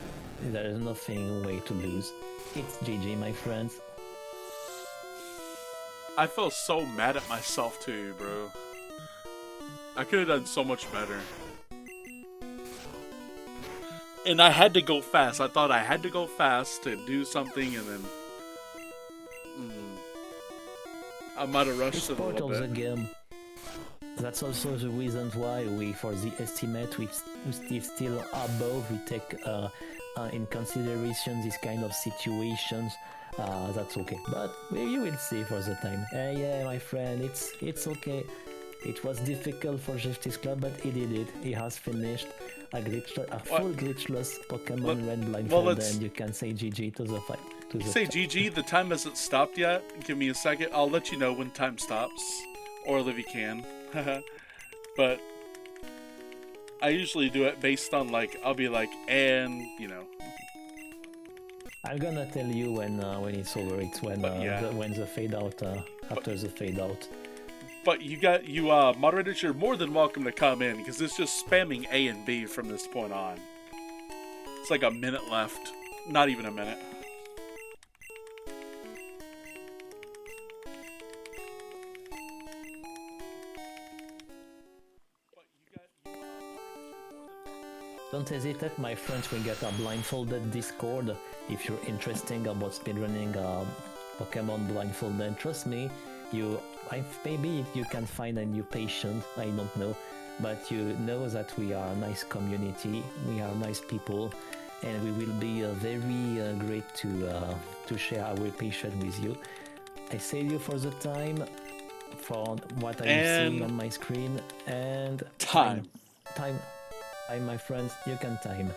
There is nothing way to lose. It's GG, my friends. I feel so mad at myself too, bro. I could have done so much better. And I had to go fast. I thought I had to go fast to do something, and then I might have rushed it a little bit. It's part of the game. That's also the reason why we, for the estimate, we still above. We take in consideration this kind of situations. That's okay, but you will see for the time. Yeah, my friend, it's okay. It was difficult for Shifty's Club, but he did it. He has finished a full glitchless Pokemon Red blindfold, and you can say GG to the fight. You say GG, the time hasn't stopped yet. Give me a second. I'll let you know when time stops. Or if you can. But I usually do it based on, like, I'll be like, and, you know. I'm gonna tell you when it's over. It's when when the fade out, after the fade out. But you moderators, you're more than welcome to come in, because it's just spamming A and B from this point on. It's like a minute left. Not even a minute. Don't hesitate, my friends, we get a blindfolded Discord if you're interested about speedrunning Pokemon blindfolded. Trust me, maybe you can find a new patient, I don't know, but you know that we are a nice community, we are nice people, and we will be very great to share our patient with you. I save you for the time, for what I'm seeing on my screen, and time. Time, my friends, you can time.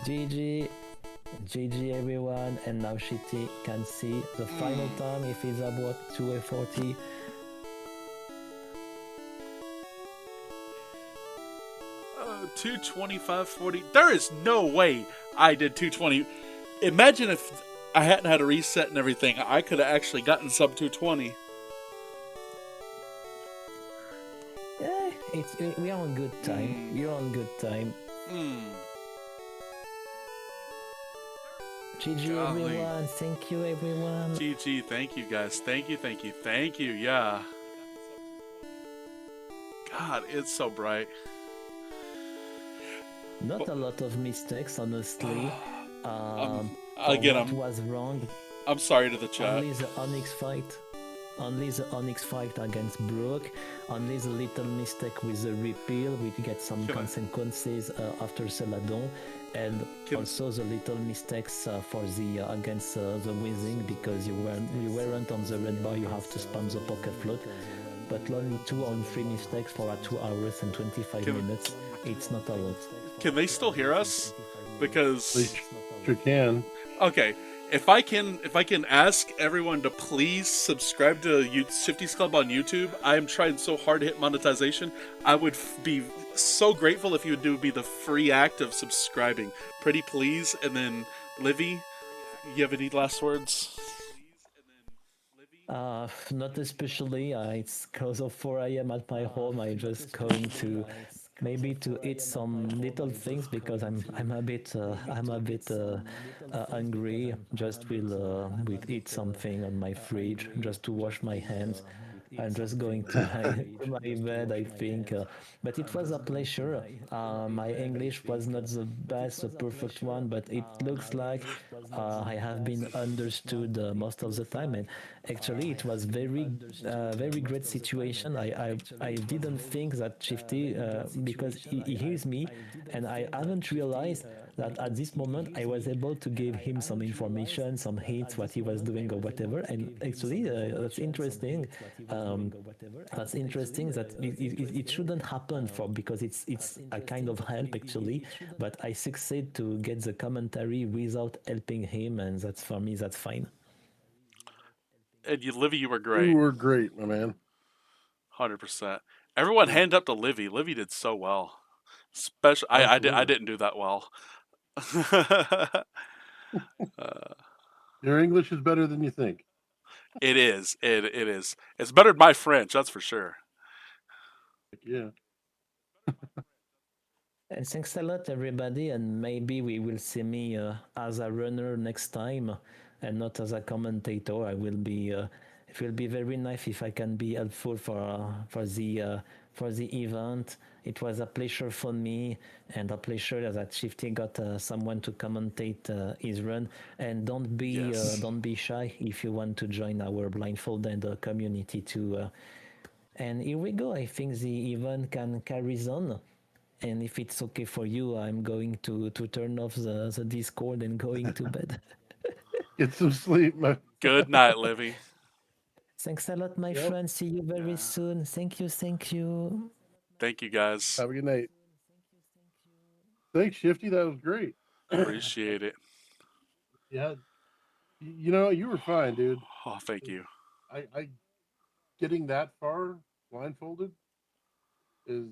GG everyone, and now Shitty can see the final time if it's about 2:40. 225.40. There is no way I did 220. Imagine if I hadn't had a reset and everything. I could have actually gotten sub 220. Yeah, we are on good time. We are on good time. GG Golly. everyone. Thank you everyone. GG. Thank you guys. Thank you. Thank you. Thank you. Yeah. God, it's so bright. Not a lot of mistakes, honestly. Again, what was wrong? I'm sorry to the chat. Only the Onyx fight against Brooke. Only the little mistake with the repeal. We get some consequences after Celadon, and also the little mistakes for the against the Whizzing, because you weren't on the red bar. You have to spam the pocket float. But only 2 on 3 mistakes for 2 hours and 25 minutes. It's not a lot. Can they still hear us? Because They sure can. okay, if I can ask everyone to please subscribe to Shifty's Club on YouTube. I am trying so hard to hit monetization. I would be so grateful if you would do the free act of subscribing. Pretty please. And then Livy, you have any last words? Not especially. It's close of 4 a.m. at my home. I'm just going to maybe to eat some little things because I'm a bit hungry. Just will eat something on my fridge just to wash my hands. I'm just going to my bed, I think. But it was a pleasure. My English was not the best, the perfect one, but it looks like I have been understood most of the time. And actually, it was very great situation. I didn't think that Shifty, because he hears me, and I haven't realized that at this moment I was able to give him some information, some hints, what he was doing or whatever. And actually, that's interesting. That's interesting that it shouldn't happen because it's a kind of help actually. But I succeed to get the commentary without helping him, and that's for me that's fine. And Livy, you were great. You were great, my man. 100%. Everyone hand up to Livy. Livy did so well. Especially, I didn't do that well. Your English is better than you think. It is. It is. It's better than my French, that's for sure. Yeah. And thanks a lot, everybody. And maybe we will see me as a runner next time, and not as a commentator. It will be very nice if I can be helpful for the event. It was a pleasure for me, and a pleasure that Shifty got someone to commentate his run. And don't be shy if you want to join our blindfolded community too. And here we go. I think the event can carry on. And if it's okay for you, I'm going to turn off the Discord and going to bed. Get some sleep, man. Good night, Livy. Thanks a lot, my friend. See you very soon. Thank you. Thank you, guys. Have a good night. Thanks, Shifty. That was great. Appreciate it. Yeah. You know, you were fine, dude. Oh, thank you. I getting that far blindfolded is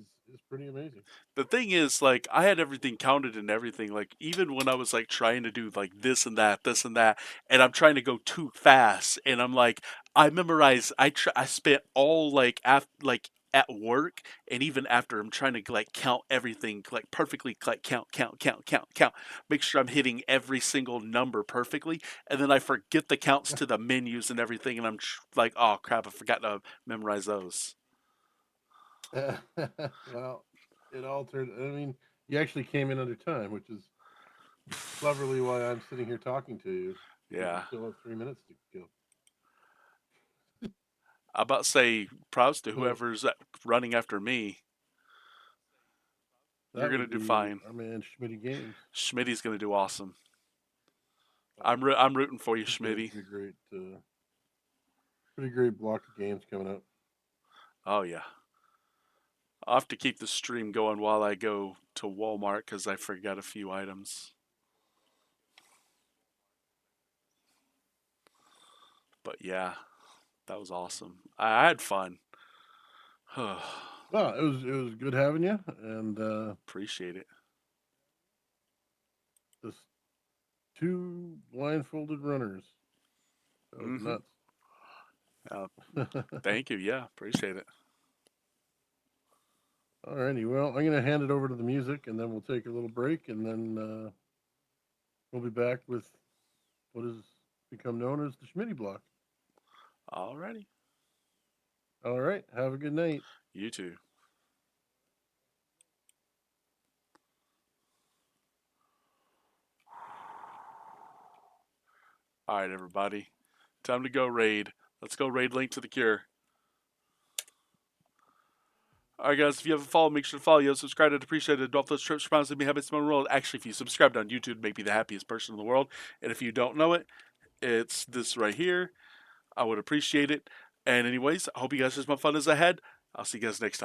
pretty amazing. The thing is, like, I had everything counted and everything. Like, even when I was like trying to do like this and that, and I'm trying to go too fast, and I'm like, I memorized. I spent all like at work, and even after, I'm trying to like count everything like perfectly, like count, make sure I'm hitting every single number perfectly, and then I forget the counts to the menus and everything, and I'm like, oh crap, I forgot to memorize those. Well, it altered. I mean, you actually came in under time, which is cleverly why I'm sitting here talking to you. Yeah. You still have 3 minutes to go. I'm about to say props to whoever's running after me. You're gonna do fine. Our man Schmitty Games. Schmitty's gonna do awesome. I'm rooting for you, Schmitty. Pretty great block of games coming up. Oh yeah. I'll have to keep the stream going while I go to Walmart because I forgot a few items. But yeah, that was awesome. I had fun. Yeah, Well, it was good having you, and Appreciate it. just two blindfolded runners. That was Mhm. nuts. Thank you. Yeah, appreciate it. Alrighty, well, I'm gonna hand it over to the music, and then we'll take a little break, and then we'll be back with what has become known as the Schmitty Block. Alrighty. All right, have a good night. You too. All right, everybody. Time to go raid. Let's go raid Link to the Cure. Alright, guys, if you haven't followed, make sure to follow. You subscribe. I'd appreciate it. Off those trips, promise me habits in my world. Actually, if you subscribed on YouTube, make me the happiest person in the world. And if you don't know it, it's this right here. I would appreciate it. And anyways, I hope you guys have as much fun as I had. I'll see you guys next time.